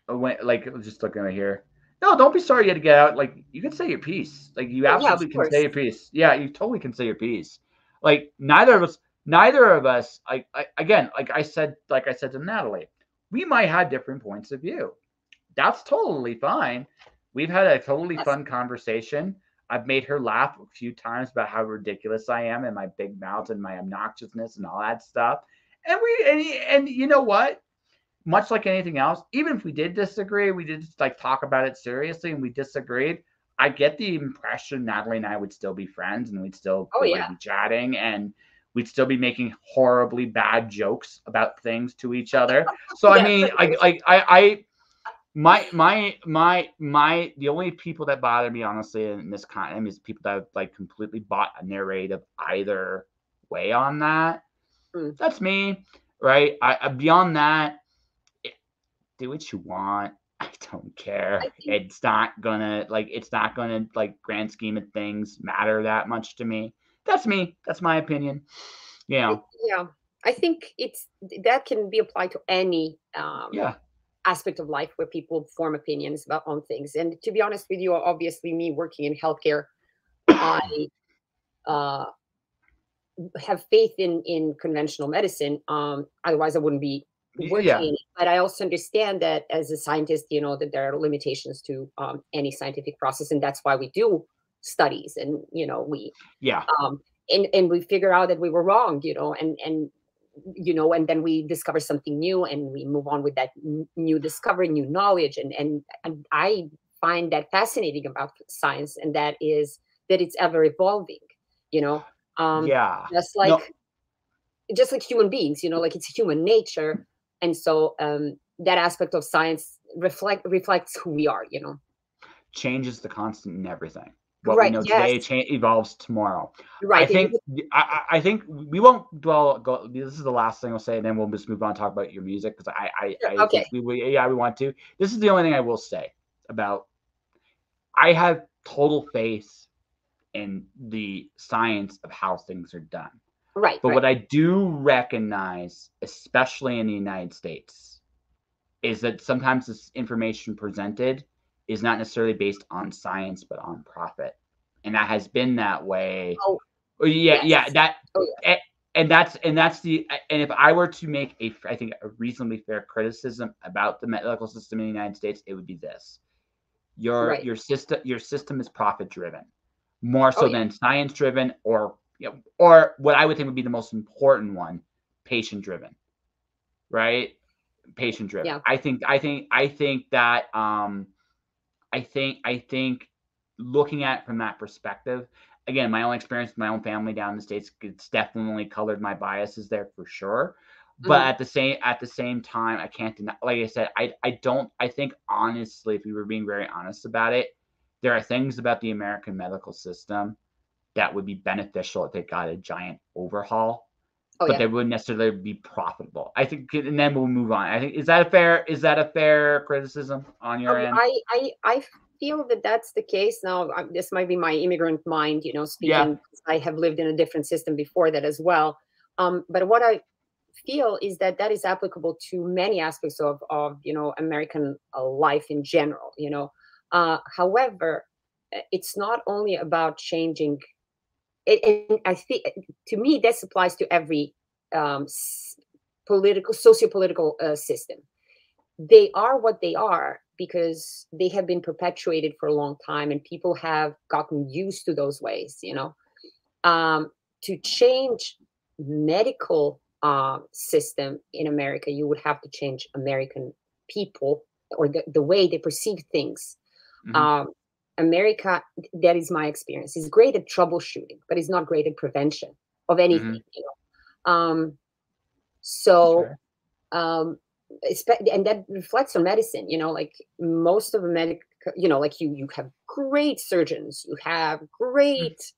when, like just looking right here. No, don't be sorry you had to get out. Like you can say your piece. Like you Oh, yeah, of absolutely can say course. your piece. Yeah, you totally can say your piece. Like neither of us. Again, like I said to Natalie, we might have different points of view. That's totally fine. We've had a totally Yes. fun conversation. I've made her laugh a few times about how ridiculous I am and my big mouth and my obnoxiousness and all that stuff. And you know what? Much like anything else, even if we did disagree, we did like talk about it seriously and we disagreed. I get the impression Natalie and I would still be friends and we'd still Oh, like yeah. be chatting and we'd still be making horribly bad jokes about things to each other. So I mean, Definitely. I my the only people that bother me honestly in this kind is people that have like completely bought a narrative either way on that. Mm. That's me, right? Beyond that, do what you want. I don't care. I think, It's not gonna like grand scheme of things matter that much to me. That's me. That's my opinion. You know. yeah, I think that can be applied to any Yeah. aspect of life where people form opinions about on things. And to be honest with you, obviously, me working in healthcare, I uh, have faith in conventional medicine. Otherwise, I wouldn't be working Yeah. in it. But I also understand that as a scientist, that there are limitations to any scientific process, and that's why we do studies, and we Yeah. um, and we figure out that we were wrong, and then we discover something new, and we move on with that new discovery, new knowledge, and I find that fascinating about science, and that is that it's ever evolving, you know. Um, Yeah. just No, like just like human beings, like it's human nature, and so that aspect of science reflects who we are. change is the constant in everything. What we Right? know Yes. today evolves tomorrow. I Right. And think I think we won't dwell. This is the last thing I'll say, and then we'll just move on and talk about your music because I okay. think we want to. This is the only thing I will say about. I have total faith in the science of how things are done. Right. But Right. what I do recognize, especially in the United States, is that sometimes this information presented is not necessarily based on science but on profit, and that has been that way. Oh, Oh, yeah, yeah, yes. that Oh, yeah. and that's the and if I were to make I think a reasonably fair criticism about the medical system in the United States, it would be this: Right. your system is profit driven more Oh, so yeah. than science driven or or what I would think would be the most important one, patient driven, right? Patient driven. Yeah. I think that I think looking at it from that perspective, again, my own experience with my own family down in the States, it's definitely colored my biases there for sure. But Mhm. at the same time, I can't deny, like I said, I think honestly, if we were being very honest about it, there are things about the American medical system that would be beneficial if they got a giant overhaul, Oh but yeah. they wouldn't necessarily be profitable. I think, and then we'll move on. I think, is that a fair criticism on your end? I feel that that's the case now. This might be my immigrant mind, Yeah. speaking. 'Cause I have lived in a different system before that as well. But what I feel is that that is applicable to many aspects of American life in general. However, it's not only about changing. And I think to me this applies to every political, socio-political system. They are what they are because they have been perpetuated for a long time and people have gotten used to those ways. To change medical system in America, you would have to change American people or the way they perceive things. Hmm. um, America, that is my experience, is great at troubleshooting but is not great at prevention of Hmm. anything. That's So fair. um and that reflects on medicine, like most of the like you have great surgeons, you have Mhm. great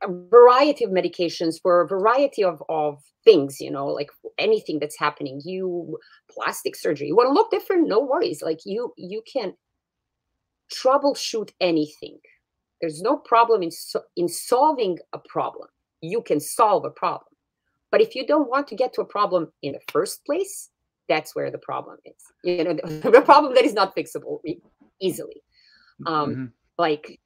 a variety of medications for a variety of things, like anything that's happening. You plastic surgery, you want to look different, no worries, like you can troubleshoot anything. There's no problem in solving a problem. You can solve a problem. But if you don't want to get to a problem in the first place, that's where the problem is. The problem that is not fixable easily. Um, Mhm. like,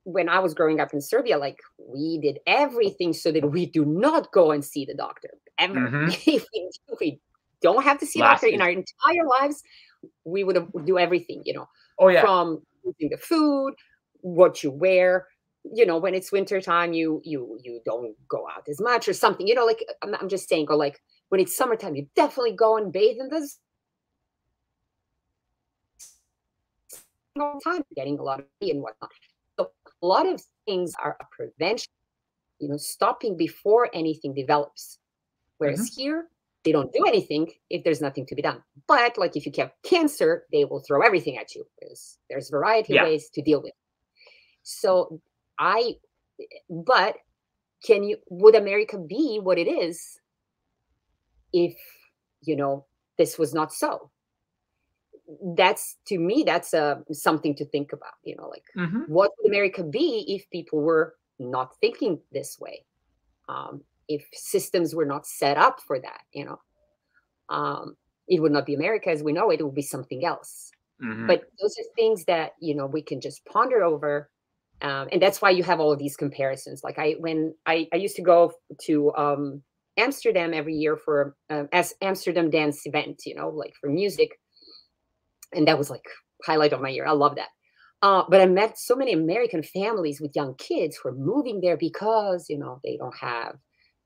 when I was growing up in Serbia, like we did everything so that we do not go and see the doctor ever. Mhm. If we don't have to see a doctor Last in is our entire lives, we would do everything, oh, yeah. from eating the food, what you wear. When it's winter time, you don't go out as much or something. Like I'm just saying, or like when it's summertime, you definitely go and bathe in the time, getting a lot of tea and whatnot. So a lot of things are a prevention, stopping before anything develops. Whereas Mhm. here, they don't do anything if there's nothing to be done. But like if you have cancer, they will throw everything at you. There's a variety of Yeah. ways to deal with it. So I, but would America be what it is if, you know, this was not so? That's, to me, that's something to think about, like Mhm. what would America be if people were not thinking this way? If systems were not set up for that, um, it would not be America as we know it. It would be something else. Mhm. But those are things that we can just ponder over, and that's why you have all of these comparisons. Like when I used to go to Amsterdam every year for as Amsterdam dance event, like for music, and that was like highlight of my year. I love that. But I met so many American families with young kids who are moving there because they don't have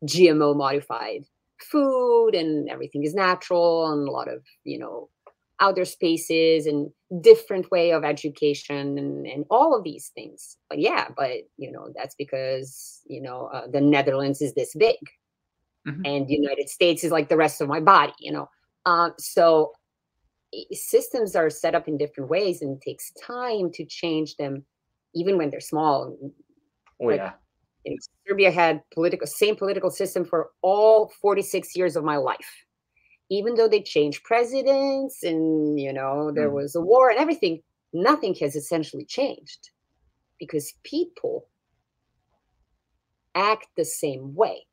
GMO modified food and everything is natural and a lot of outdoor spaces and different way of education and all of these things. But yeah, but that's because the Netherlands is this big Mhm. and the United States is like the rest of my body. So systems are set up in different ways and it takes time to change them even when they're small. Oh, Like yeah. Serbia had same political system for all 46 years of my life, even though they changed presidents and there Mhm. was a war and everything. Nothing has essentially changed because people act the same way,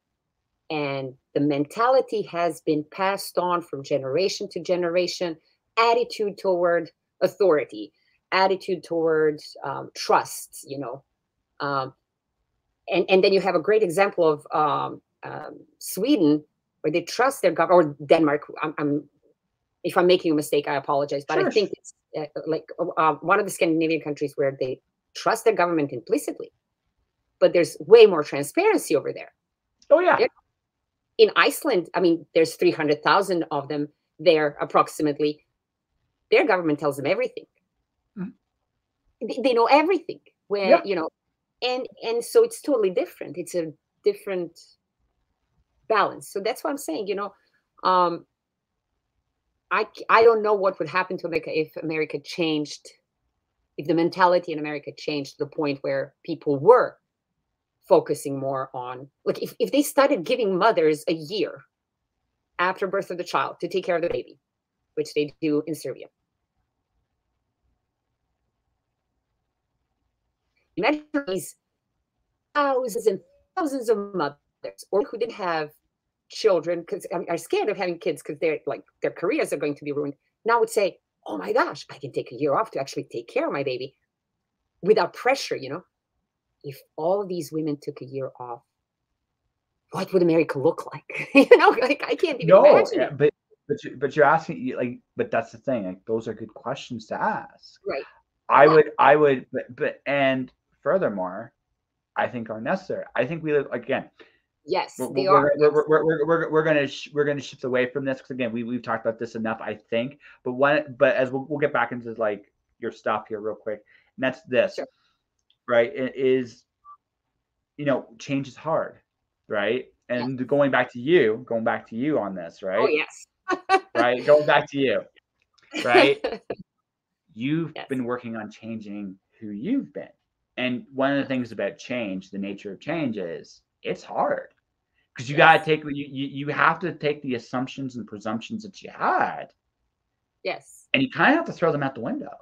and the mentality has been passed on from generation to generation. Attitude toward authority, attitude towards trust, um, and then you have a great example of Sweden, where they trust their government, or Denmark. If I'm making a mistake, I apologize, but I Sure. think it's like one of the Scandinavian countries where they trust their government implicitly. but there's way more transparency over there. Oh yeah. In Iceland, I mean, there's 300,000 of them there approximately. Their government tells them everything. They know everything. Where and so it's totally different. It's a different balance. So that's what I'm saying. I don't know what would happen to America if America changed, if the mentality in America changed to the point where people were focusing more on, like, if they started giving mothers a year after birth of the child to take care of the baby, which they do in Serbia. Imagine these thousands and thousands of mothers, or who didn't have children because are scared of having kids because they're like their careers are going to be ruined. Now would say, "Oh my gosh, I can take a year off to actually take care of my baby without pressure." If all of these women took a year off, what would America look like? Like I can't even imagine. Yeah, but you're asking, like, but that's the thing. Like, those are good questions to ask. Right. I would, but and furthermore, I think are necessary. I think we live again. Yes, they are. We're gonna shift away from this because again, we've talked about this enough, I think. But as we'll get back into like your stuff here real quick, and that's this, sure. Right? It is, change is hard, right? And yes. going back to you on this, right? Oh yes. Right, going back to you, right? You've been working on changing who you've been. And one of the things about change, the nature of change is it's hard because you got to take, you have to take the assumptions and presumptions that you had. Yes. And you kind of have to throw them out the window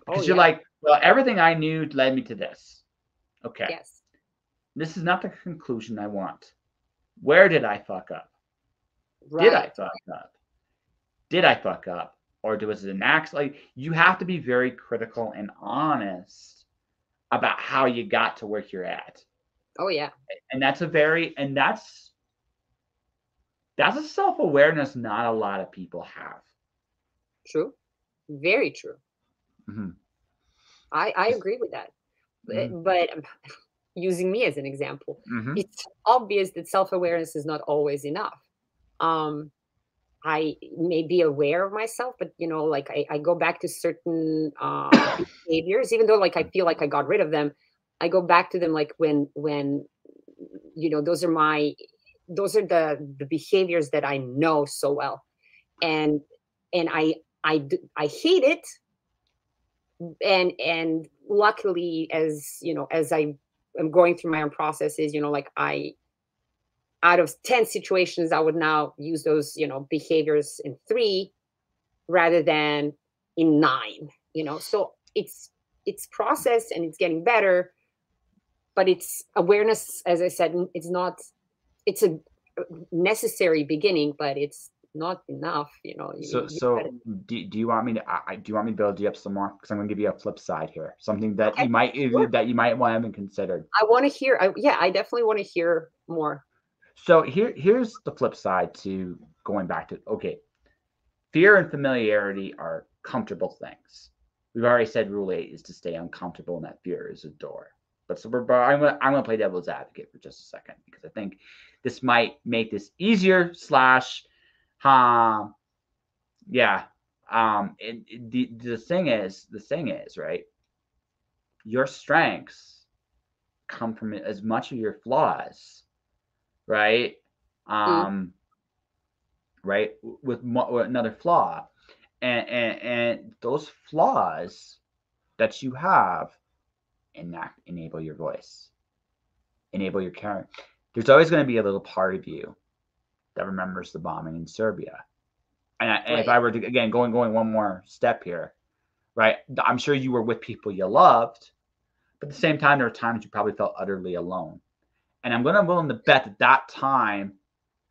because you're like, well, everything I knew led me to this. Okay. Yes. This is not the conclusion I want. Where did I fuck up? Right. Did I fuck up? Did I fuck up? Or was it an accident? Like, you have to be very critical and honest about how you got to where you're at. Oh yeah. And that's a self-awareness not a lot of people have. True. Very true. Mm-hmm. I agree with that. Mm-hmm. But using me as an example, mm-hmm. It's obvious that self-awareness is not always enough. I may be aware of myself, but like I go back to certain behaviors, even though like I feel like I got rid of them, I go back to them like when those are the behaviors that I know so well, and I hate it, and luckily as I am going through my own processes, like out of 10 situations, I would now use those, behaviors in 3 rather than in 9, so it's process and it's getting better, but it's awareness, as I said, it's a necessary beginning, but it's not enough, So do you want me to build you up some more? Because I'm going to give you a flip side here, something that you might want to have considered. I want to hear. I definitely want to hear more. So here's the flip side to going back to, okay, fear and familiarity are comfortable things. We've already said rule 8 is to stay uncomfortable, and that fear is a door. But I'm gonna play devil's advocate for just a second because I think this might make this easier / the thing is, right? Your strengths come from as much of your flaws, right? Right, with another flaw, and those flaws that you have enable your voice, enable your character. There's always going to be a little part of you that remembers the bombing in Serbia, and if I were to again going one more step here, right? I'm sure you were with people you loved, but at the same time, there were times you probably felt utterly alone. And I'm willing to bet that time,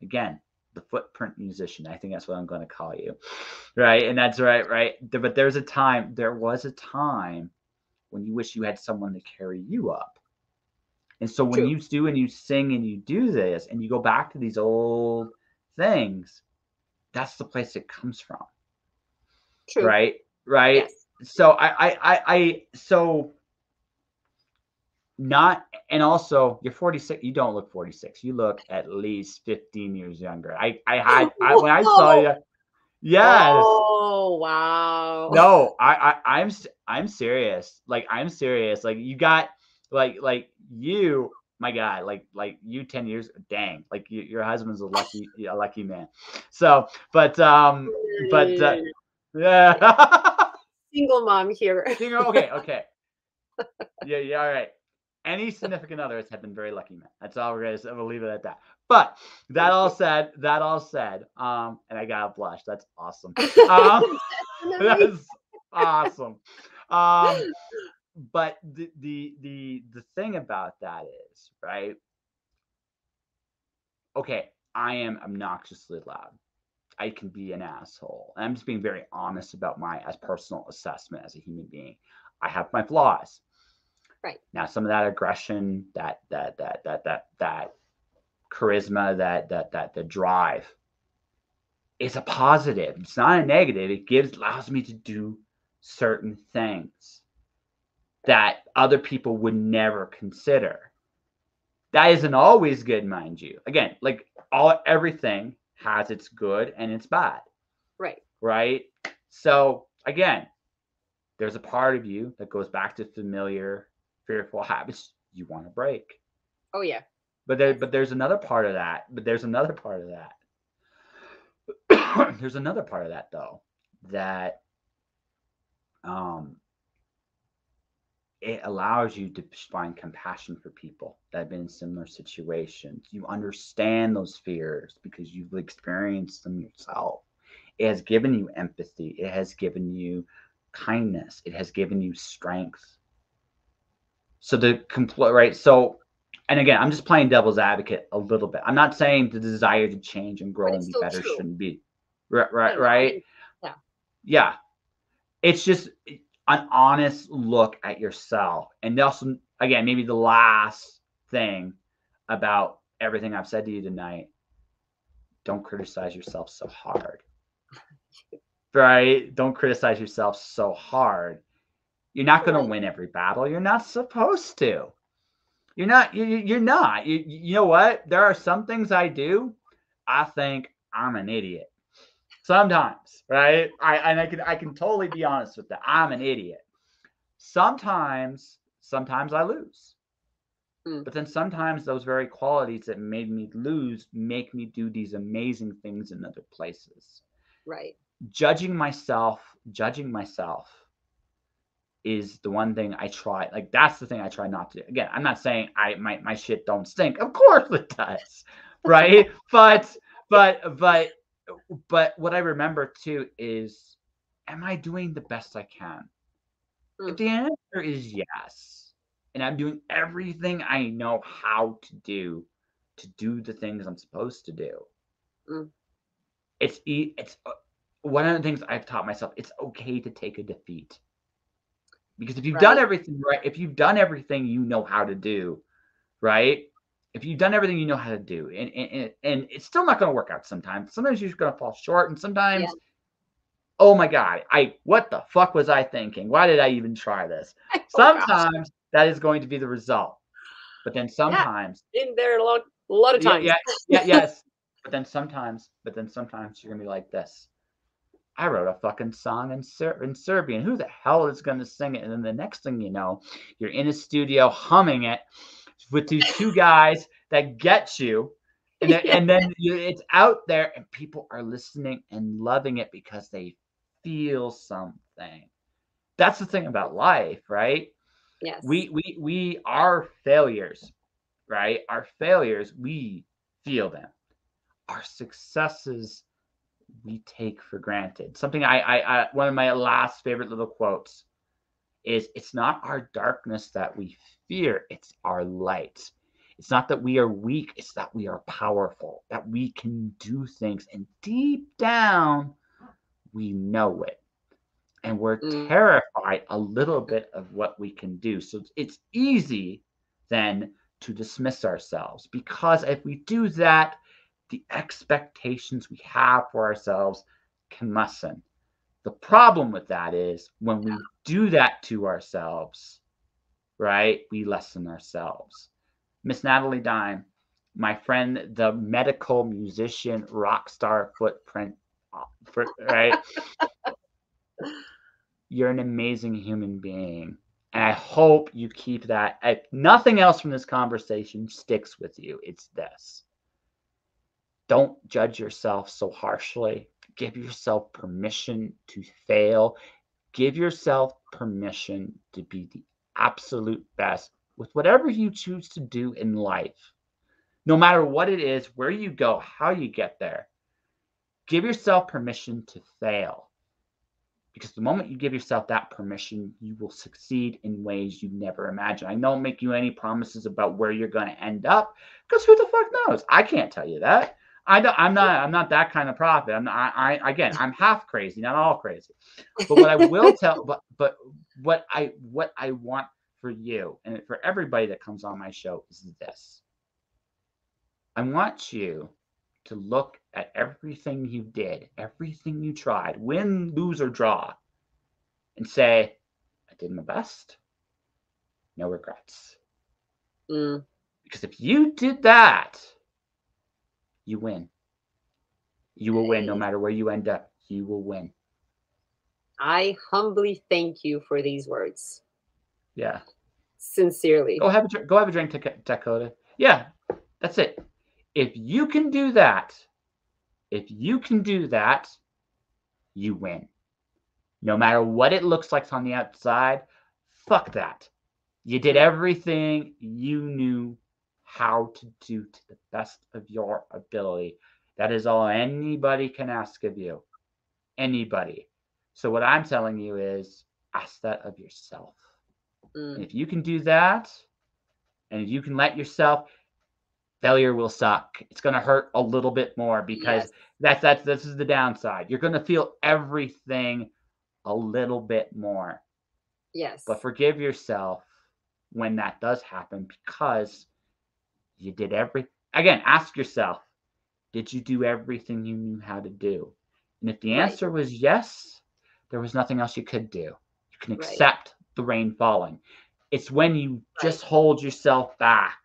again, the footprint musician, I think that's what I'm going to call you, right? And that's right. But there was a time when you wish you had someone to carry you up. And so when you do and you sing and you do this and you go back to these old things, that's the place it comes from. True. Right? Yes. So so not, and also you're 46. You don't look 46. You look at least 15 years younger. When I saw Whoa! you, yes. Oh, wow. No, I'm serious. Like I'm serious. Like you got like you, my guy, like you 10 years, dang. Like your husband's a lucky man. So, but yeah. Single mom here. Okay, okay. Yeah, yeah, all right. Any significant others have been very lucky men. That's all we're gonna say. We'll leave it at that. But that all said, and I gotta blush. That's awesome. Um, Definitely. that's awesome. Um, but the thing about that is, right? Okay, I am obnoxiously loud. I can be an asshole. And I'm just being very honest about my as personal assessment as a human being. I have my flaws. Right. Now, some of that aggression, that charisma, that the drive is a positive. It's not a negative. It allows me to do certain things that other people would never consider. That isn't always good, mind you. Again, like everything has its good and its bad. Right. Right? So again, there's a part of you that goes back to familiar, fearful habits you want to break. Oh, yeah. But there's another part of that. There's another part of that though that um it allows you to find compassion for people that have been in similar situations. You understand those fears because you've experienced them yourself. It has given you empathy. It has given you kindness. It has given you strength. So right. So, and again, I'm just playing devil's advocate a little bit. I'm not saying the desire to change and But grow and it's be still better true. shouldn't be. Right. No, Right. no, I Right. mean, yeah. Yeah. It's just an honest look at yourself. And also, again, maybe the last thing about everything I've said to you tonight, don't criticize yourself so hard. Right? Don't criticize yourself so hard. You're not going to Right. win every battle. You're not supposed to. You're not. You're not. You know what? There are some things I do. I think I'm an idiot sometimes, right? I can totally be honest with that. I'm an idiot. Sometimes I lose. Mm. But then sometimes those very qualities that made me lose make me do these amazing things in other places. Right. Judging myself is the one thing I try. Like that's the thing I try not to do. Again, I'm not saying my shit don't stink. Of course it does. Right? but what I remember too is, am I doing the best I can? If Mm. the answer is yes, and I'm doing everything I know how to do the things I'm supposed to do, Mm. it's one of the things I've taught myself. It's okay to take a defeat because if you've done Right. everything right, if you've done everything you know how to do, right? If you've done everything you know how to do, and it's still not going to work out sometimes. Sometimes you're just going to fall short, and Yeah. sometimes, oh my god, what the fuck was I thinking? Why did I even try this? Oh, gosh. Sometimes that is going to be the result. But then Yeah. sometimes, Been there a lot of yeah, times. yeah, yeah, yes. But then sometimes you're gonna be like this. I wrote a fucking song in Serbian. Who the hell is gonna sing it? And then the next thing you know, you're in a studio humming it with these two guys that get you, Yeah. and then it's out there, and people are listening and loving it because they feel something. That's the thing about life, right? Yes. We are failures, right? Our failures, we feel them. Our successes, we take for granted. Something one of my last favorite little quotes is, it's not our darkness that we fear, it's our light. It's not that we are weak, it's that we are powerful, that we can do things. And deep down, we know it. And we're Mm. terrified a little bit of what we can do. So it's easy then to dismiss ourselves, because if we do that, the expectations we have for ourselves can lessen. The problem with that is when we do that to ourselves, right? We lessen ourselves. Miss Natalie Dime, my friend, the medical musician, rock star footprint, right? You're an amazing human being. And I hope you keep that. If nothing else from this conversation sticks with you, it's this. Don't judge yourself so harshly. Give yourself permission to fail. Give yourself permission to be the absolute best with whatever you choose to do in life. No matter what it is, where you go, how you get there. Give yourself permission to fail. Because the moment you give yourself that permission, you will succeed in ways you never imagined. I don't make you any promises about where you're going to end up, because who the fuck knows? I can't tell you that. I'm not that kind of prophet. Again, I'm half crazy, not all crazy. But what I will tell, but what I want for you and for everybody that comes on my show is this. I want you to look at everything you did, everything you tried, win, lose, or draw, and say, I did my best. No regrets. Mm. Because if you did that, you win. You will win no matter where you end up. You will win. I humbly thank you for these words. Yeah. Sincerely. Go have a drink, Dakota. Yeah, that's it. If you can do that, you win. No matter what it looks like on the outside, fuck that. You did everything you knew how to do to the best of your ability. That is all anybody can ask of you. Anybody. So what I'm telling you is ask that of yourself. And if you can do that, and if you can let yourself, failure will suck. It's going to hurt a little bit more because this is the downside. You're going to feel everything a little bit more. Yes. But forgive yourself when that does happen, because you did again, ask yourself, did you do everything you knew how to do? And if the answer was yes, there was nothing else you could do. You can accept the rain falling. It's when you just hold yourself back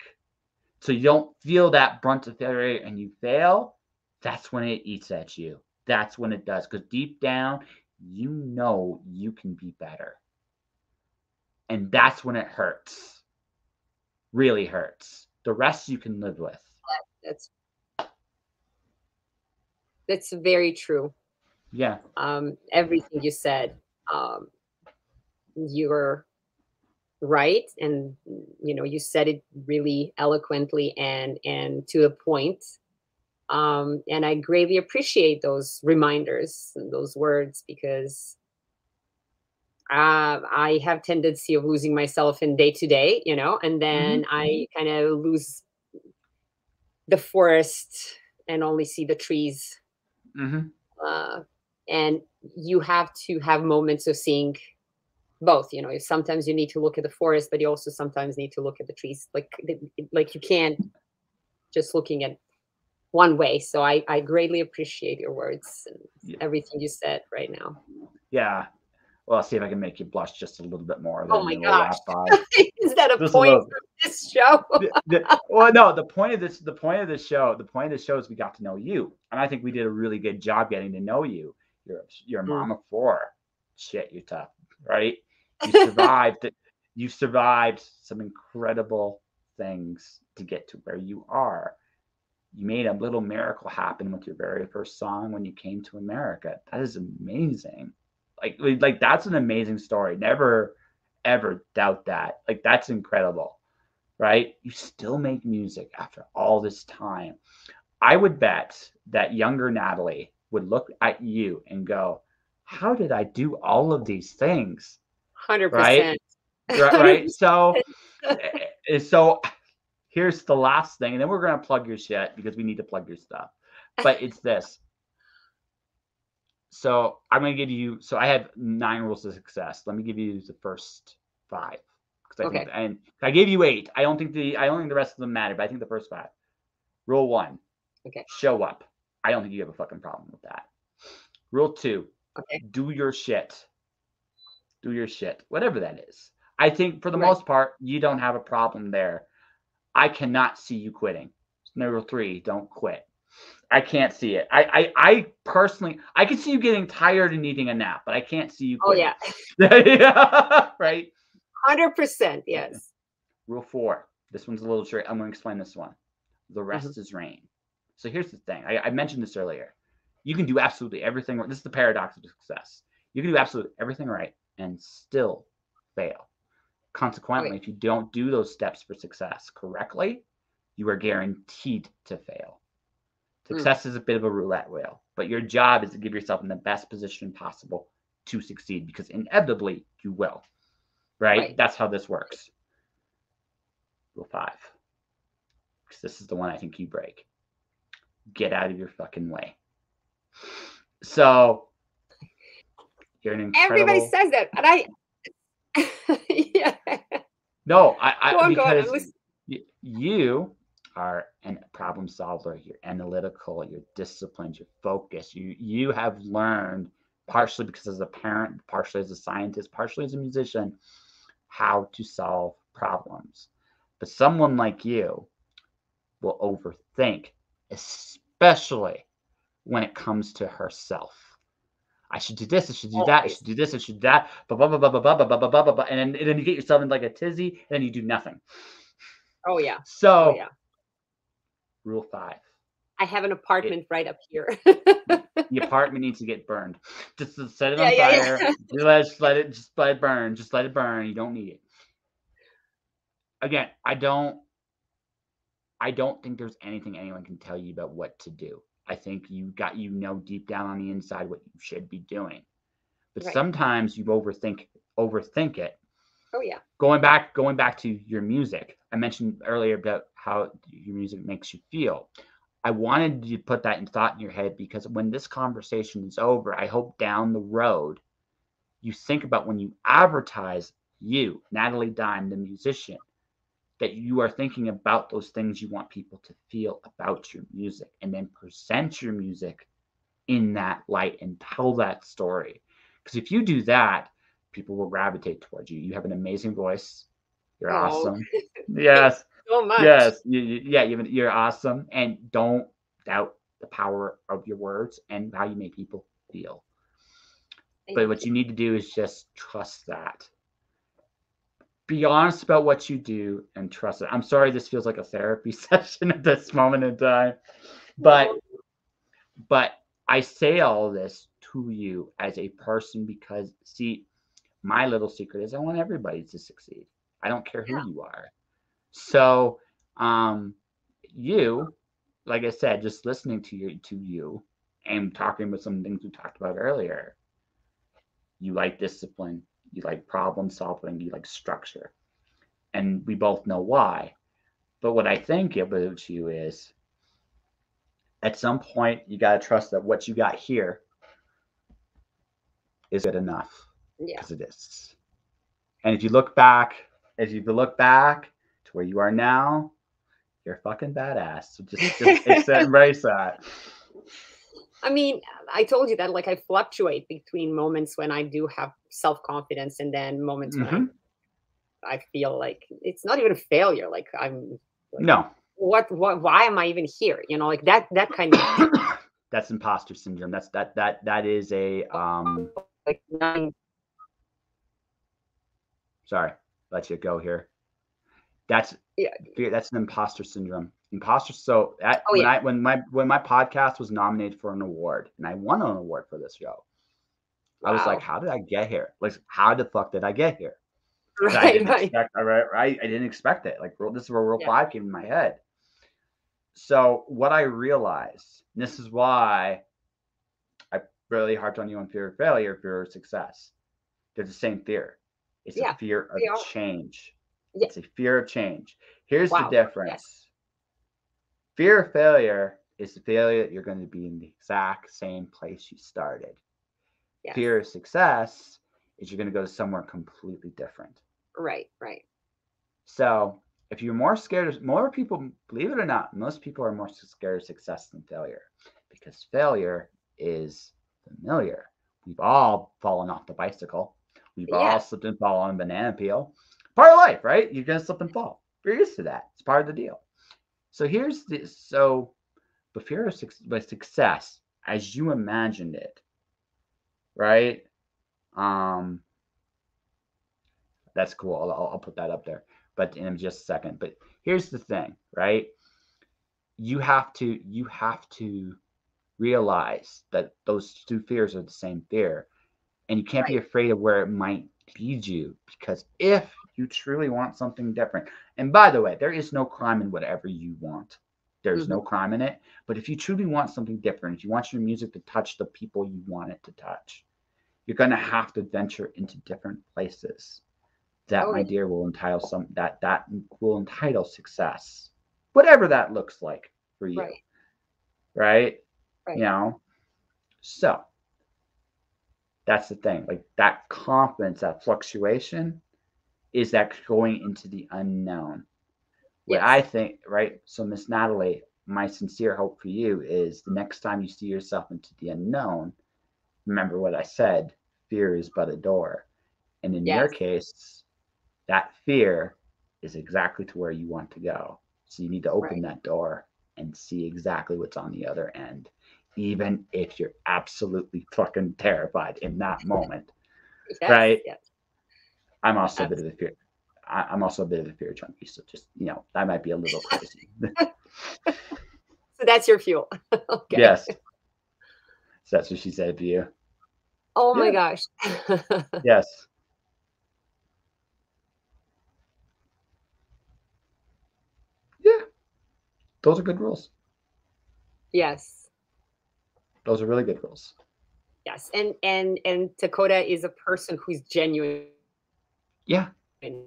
so you don't feel that brunt of failure and you fail, that's when it eats at you. That's when it does. Because deep down, you know you can be better. And that's when it hurts. Really hurts. The rest you can live with. That's very true. Yeah. Everything you said, you're right, and you said it really eloquently and to the point. And I greatly appreciate those reminders and those words, because I have tendency of losing myself in day to day, and then I kind of lose the forest and only see the trees. And you have to have moments of seeing both. Sometimes you need to look at the forest, but you also sometimes need to look at the trees. Like you can't just looking at one way. So I greatly appreciate your words and everything you said right now. Yeah. Well, I'll see if I can make you blush just a little bit more. Oh my gosh. Is that a just point of this show? Well, no, the point of this show is we got to know you. And I think we did a really good job getting to know you. You're a mom of 4. Shit, you're tough, right? You survived some incredible things to get to where you are. You made a little miracle happen with your very first song when you came to America. That is amazing. Like that's an amazing story. Never ever doubt that. Like that's incredible, right? You still make music after all this time. I would bet that younger Natalie would look at you and go, how did I do all of these things? 100%. Right. So here's the last thing, and then we're going to plug your shit because we need to plug your stuff. But it's this. So I'm going to give you, so I have 9 rules of success. Let me give you the first 5. And I gave you 8. I don't think the rest of them matter, but I think the first 5. Rule 1. Okay. Show up. I don't think you have a fucking problem with that. Rule 2. Okay. Do your shit. Do your shit. Whatever that is. I think for the Right. most part, you don't have a problem there. I cannot see you quitting. Number 3, don't quit. I can't see it. I personally, I can see you getting tired and needing a nap, but I can't see you Oh quitting. yeah. Right? 100%. Yeah. Yes. Rule 4. This one's a little tricky. I'm going to explain this one. The Mhm. rest is rain. So here's the thing. I mentioned this earlier. You can do absolutely everything. This is the paradox of success. You can do absolutely everything right and still fail. Oh yeah. Consequently, if you don't do those steps for success correctly, you are guaranteed to fail. Mm. Success is a bit of a roulette wheel, but your job is to give yourself in the best position possible to succeed because inevitably you will, right? Right. That's how this works. Rule 5, because this is the one I think you break. Get out of your fucking way. So you're an Everybody incredible. says that, and I. Yeah. No, Go on. Go on. I'm because listening. you are a problem solver. You're analytical. You're disciplined. You're focused. You have learned, partially because as a parent, partially as a scientist, partially as a musician, how to solve problems. But someone like you will overthink, especially when it comes to herself. I should do this, I should do that, I Always. should do this, I should do that, blah, blah, blah, blah, blah, blah, blah, blah, blah, blah, blah, and then you get yourself in like a tizzy, and then you do nothing. Oh yeah. Oh So, yeah. rule 5, I have an it, apartment right up here. the apartment needs to get burned. Just set it Yeah. on Yeah. fire. Yeah. Just let it burn. Just let it burn. You don't need it. Again, I don't think there's anything anyone can tell you about what to do. I think you know deep down on the inside what you should be doing. But Right. sometimes you overthink it. Oh yeah. Going back to your music, I mentioned earlier about how your music makes you feel. I wanted you to put that in thought in your head because when this conversation is over, I hope down the road you think about when you advertise you, Natalie Dime, the musician, that you are thinking about those things you want people to feel about your music and then present your music in that light and tell that story. Because if you do that, people will gravitate towards you. You have an amazing voice. You're Oh, awesome. thanks Yes. so much. Yes. Yeah, you're awesome. And don't doubt the power of your words and how you make people feel. Thank But what you. you need to do is just trust that. Be honest about what you do and trust it. I'm sorry this feels like a therapy session at this moment in time, but No. but I say all this to you as a person because see, my little secret is I want everybody to succeed. I don't care who Yeah. you are. So, um, you, like I said, just listening to you and talking about some things we talked about earlier, you like discipline, you like problem solving, you like structure. And we both know why. But what I think about you is at some point you got to trust that what you got here is good enough Yeah. because it is. And if you look back, to where you are now, you're a fucking badass. So just accept, embrace that. I mean, I told you that like I fluctuate between moments when I do have self-confidence and then moments when Mm-hmm. I feel like it's not even a failure. Like I'm like, No, why am I even here? You know, like that kind of that's imposter syndrome. That is a like none. sorry, let you go here. That's Yeah. that's an imposter syndrome. Imposter. So that Oh yeah. when my podcast was nominated for an award and I won an award for this show, I was like, Wow. how did I get here? Like, how the fuck did I get here? I Right. didn't Right. expect. Right. I didn't expect it. Like this is where Rule Yeah. 5 came in my head. So what I realized, and this is why I really harped on you on fear of failure, fear of success. They're the same fear. It's a Yeah. fear of They are. change. Yeah. It's a fear of change. Here's the Wow. Yes. difference. Fear of failure is the failure that you're going to be in the exact same place you started. Yes. Fear of success is you're going to go to somewhere completely different. Right. Right. So if you're more scared, more people, believe it or not, most people are more scared of success than failure because failure is familiar. We've all fallen off the bicycle. We've all Yeah. slipped and fall on a banana peel. Part of life, right? You're gonna slip and fall. You're used to that. It's part of the deal. So here's the but fear of success as you imagined it, right? Um, that's cool. I'll put that up there, but in just a second. But here's the thing, right? You have to realize that those two fears are the same fear, and you can't be Right. afraid of where it might lead you, because if you truly want something different, and by the way, there is no crime in whatever you want. There's Hmm. no crime in it. But if you truly want something different, if you want your music to touch the people you want it to touch, you're going to have to venture into different places. That, Oh, my yeah. dear, will entitle that will entitle success, whatever that looks like for you, Right. right? Right. You know, so that's the thing. Like that confidence, that fluctuation, is that going into the unknown. What Yes. I think, right? So, Miss Natalie, my sincere hope for you is the next time you see yourself into the unknown, remember what I said: fear is but a door. And in your Yes. case, that fear is exactly to where you want to go. So you need to open Right. that door and see exactly what's on the other end, even if you're absolutely fucking terrified in that moment, Yes. right? Yes. I'm also a bit of a Absolutely. fear. I'm also a bit of a fear junkie, so just that might be a little crazy. So that's your fuel. Okay. Yes, so that's what she said to you. Oh my Yeah. gosh. Yes. Yeah. Those are good rules. Yes. Those are really good rules. Yes. And Dakota is a person who's genuine. Yeah. He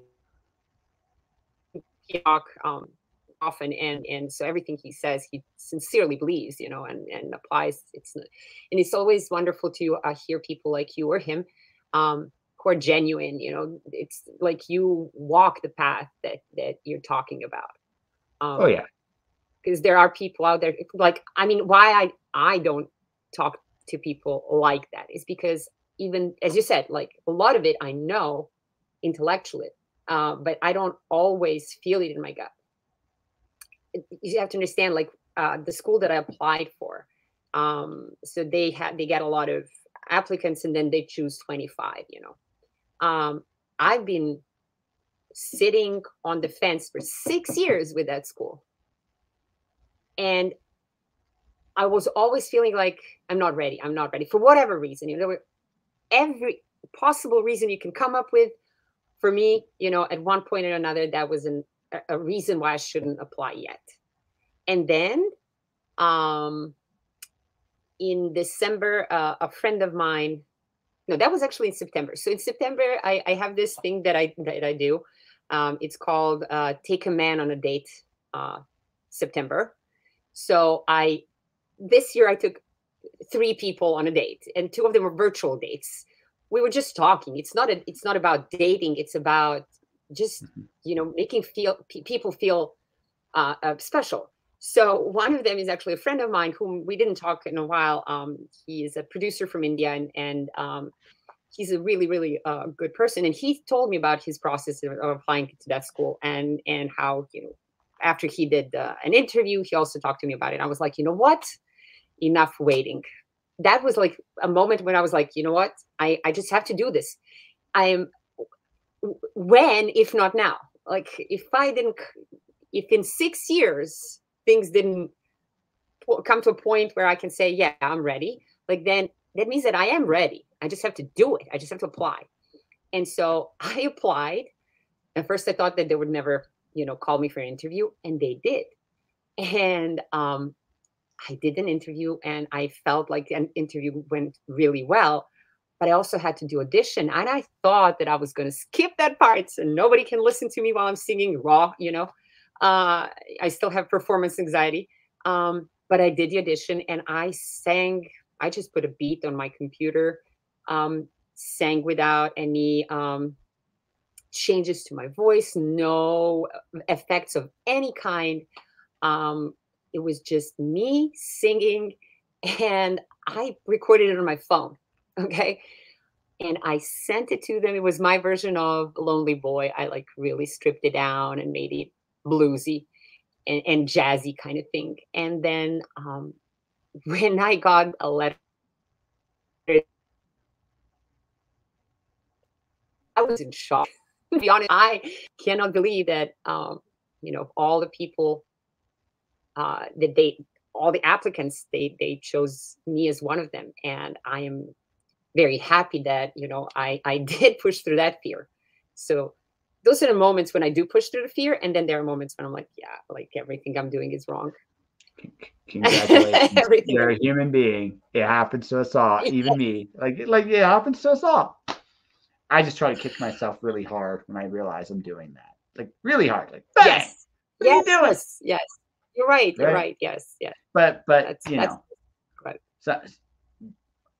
talk often, and so everything he says he sincerely believes, and applies. And it's always wonderful to hear people like you or him, who are genuine. It's like you walk the path that you're talking about. Oh um yeah. because there are people out there, like, I mean, why I don't talk to people like that is because, even as you said, like, a lot of it I know intellectually, but I don't always feel it in my gut. You have to understand, like, the school that I applied for, so they get a lot of applicants, and then they choose 25. I've been sitting on the fence for 6 years with that school, and I was always feeling like I'm not ready. I'm not ready for whatever reason. There were every possible reason you can come up with. For me, at one point or another, that was a reason why I shouldn't apply yet. And then, um, in December, a friend of mine. No, that was actually in September. So in September, I have this thing that I do. It's called Take a Man on a Date, uh, September. So I this year I took 3 people on a date, and 2 of them were virtual dates. We were just talking. It's not about dating. It's about just Mhm. making people feel special. So one of them is actually a friend of mine whom we didn't talk in a while. He is a producer from India, and he's a really, really good person. And he told me about his process of applying to that school, and how, after he did an interview, he also talked to me about it. I was like, you know what? Enough waiting. That was like a moment when I was like, you know what? I just have to do this. I am when, if not now. Like, if in 6 years things didn't come to a point where I can say, yeah, I'm ready, like, then that means that I am ready. I just have to do it. I just have to apply. And so I applied. At first, I thought that they would never, call me for an interview, and they did. And I did an interview, and I felt like an interview went really well. But I also had to do audition, and I thought that I was going to skip that part so nobody can listen to me while I'm singing raw. I still have performance anxiety, but I did the audition, and I sang. I just put a beat on my computer, sang without any changes to my voice, no effects of any kind. um, it was just me singing, and I recorded it on my phone. Okay. and I sent it to them. It was my version of Lonely Boy. I like really stripped it down and made it bluesy and jazzy kind of thing. And then when I got a letter, I was in shock. To be honest, I cannot believe that all the people that all the applicants, they chose me as one of them, and I am very happy that I did push through that fear. So those are the moments when I do push through the fear, and then there are moments when I'm like, yeah, like everything I'm doing is wrong. Congratulations. You're a human being. It happens to us all, even me. Like it happens to us all. I just try to kick myself really hard when I realize I'm doing that. Like really hard. Like, bang! Yes. What are you doing? Yes. You're right. You're right. Yes. But That's right. so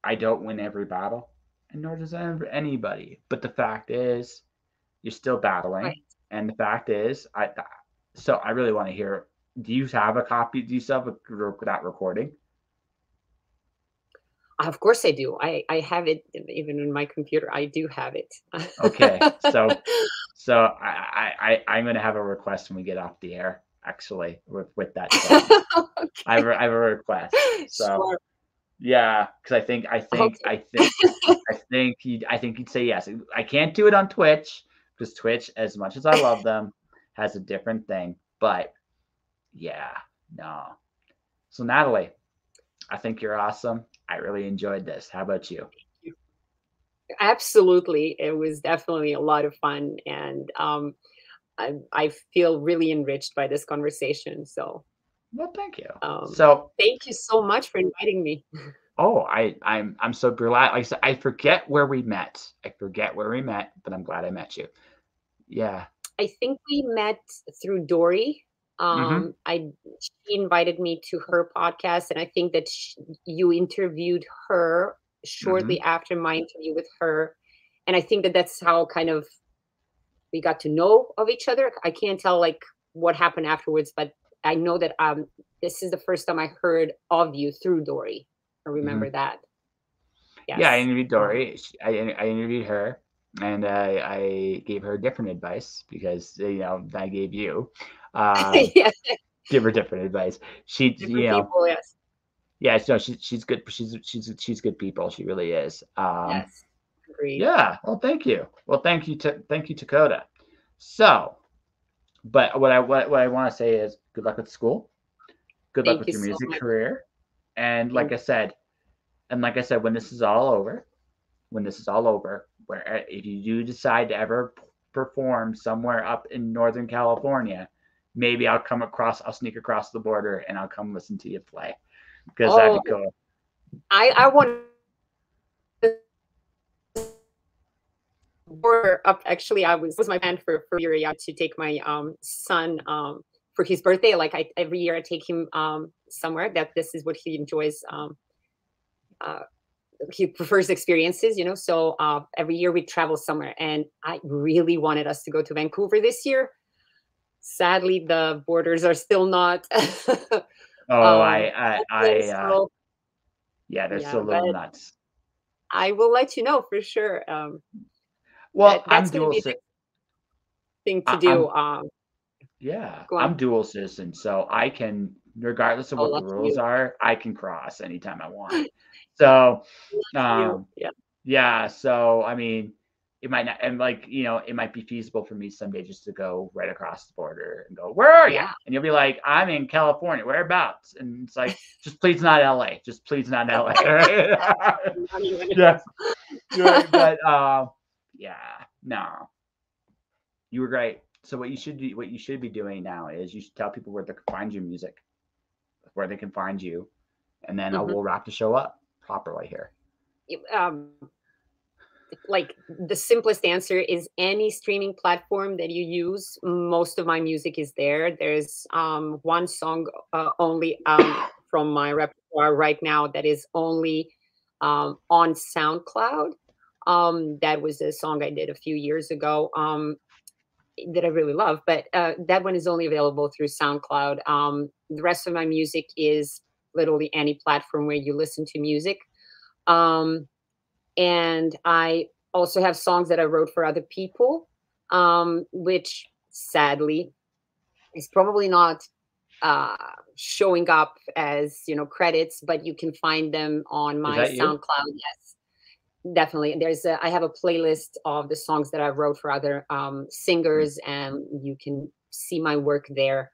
I don't win every battle, and nor does anybody. But the fact is, you're still battling, Right. and the fact is, I really want to hear. Do you have a copy? Do you still have that recording? Of course I do. I have it even in my computer. I do have it. Okay, so I'm gonna have a request when we get off the air. Actually, with that song, Okay. I have a request. So Sure. yeah, because I think he'd say yes. I can't do it on Twitch because Twitch, as much as I love them, has a different thing. But yeah, no. So Natalie, I think you're awesome. I really enjoyed this. How about you? Absolutely. It was definitely a lot of fun. And I feel really enriched by this conversation. So, Well, thank you. Thank you so much for inviting me. Oh, I'm so glad. Like I said, I forget where we met. But I'm glad I met you. Yeah. I think we met through Dory. Mm-hmm. She invited me to her podcast, and I think that you interviewed her shortly after my interview with her, and I think that that's how kind of we got to know of each other. I can't tell like what happened afterwards, but I know that this is the first time I heard of you through Dory. I remember that. Yes. Yeah, I interviewed Dory. I interviewed her, and I gave her different advice because I gave you. Yeah. Give her different advice. People, yes. Yeah, so she's good. She's good people. She really is. Yes. Agreed. Yeah. Well, thank you. Well, thank you, Dakota. So, but what I want to say is good luck with school. Good luck with your music career. And like I said, when this is all over, where if you do decide to ever perform somewhere up in Northern California, maybe I'll sneak across the border and I'll come listen to you play because that'd be cool. I want up. Actually, was my plan for year to take my son for his birthday. Like every year I take him somewhere that this is what he enjoys. He prefers experiences, so every year we travel somewhere, and I really wanted us to go to Vancouver this year. Sadly, the borders are still not yeah, they're still a little nuts. I will let you know for sure. Well, that's going to be a thing to do. I'm dual citizen, so I can, regardless of what the rules are, I can cross anytime I want. So, yeah. So, I mean, it might not, and it might be feasible for me someday just to go right across the border and go, where are you? And you'll be like, I'm in California. Whereabouts? And it's like, just please not LA. Just please not LA. Yeah. But yeah, no, you were great. So what you should be doing now is you should tell people where they can find your music, where they can find you, and then we'll wrap the show up properly here. Like the simplest answer is any streaming platform that you use. Most of my music is there. There's one song only from my repertoire right now that is only on SoundCloud. That was a song I did a few years ago that I really love, but that one is only available through SoundCloud. The rest of my music is literally any platform where you listen to music. And I also have songs that I wrote for other people, which sadly is probably not uh, showing up as credits, but you can find them on Is my that you? SoundCloud. Yes, definitely. I have a playlist of the songs that I wrote for other singers, and you can see my work there.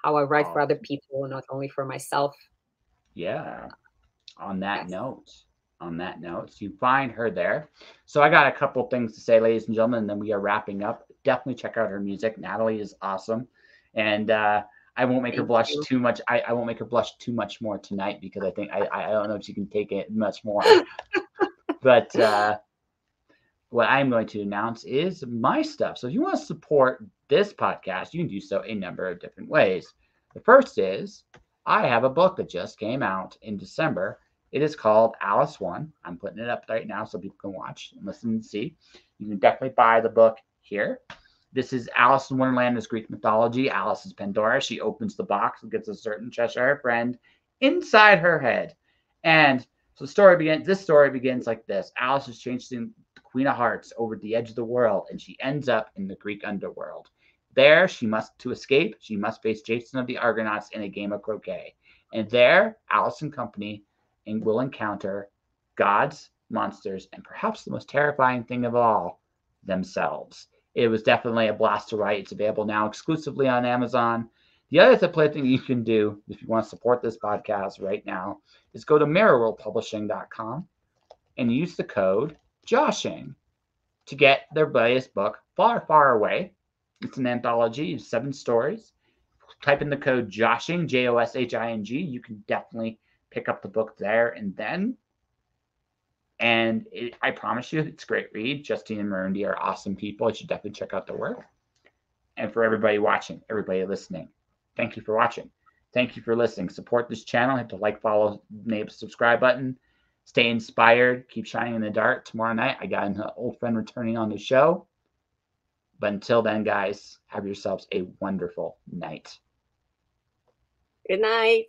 How I write for other Awesome. people, not only for myself. Yeah. On that Yes. note, you find her there. So I got a couple things to say, ladies and gentlemen, and then we are wrapping up. Definitely check out her music. Natalie is awesome, and I won't make her Thank blush you. too much. I won't make her blush too much more tonight because I think I don't know if she can take it much more. But what I'm going to announce is my stuff. So if you want to support this podcast, you can do so a number of different ways. The first is I have a book that just came out in December. It is called Alice One. I'm putting it up right now so people can watch and listen and see. You can definitely buy the book here. This is Alice in Wonderland is Greek mythology. Alice is Pandora. She opens the box and gets a certain Cheshire friend inside her head. And so this story begins like this. Alice is chasing the Queen of Hearts over the edge of the world, and she ends up in the Greek underworld. There, to escape, she must face Jason of the Argonauts in a game of croquet. And there, Alice and company will encounter gods, monsters, and perhaps the most terrifying thing of all, themselves. It was definitely a blast to write. It's available now exclusively on Amazon. The other thing you can do if you want to support this podcast right now is go to mirrorworldpublishing.com and use the code JOSHING to get their latest book, Far, Far Away. It's an anthology of 7 stories. Type in the code JOSHING, JOSHING. You can definitely pick up the book there and then. And I promise you, it's a great read. Justine and Marundi are awesome people. You should definitely check out their work. And for everybody watching, everybody listening, thank you for watching. Thank you for listening. Support this channel. Hit the like, follow, maybe subscribe button. Stay inspired. Keep shining in the dark. Tomorrow night, I got an old friend returning on the show. But until then, guys, have yourselves a wonderful night. Good night.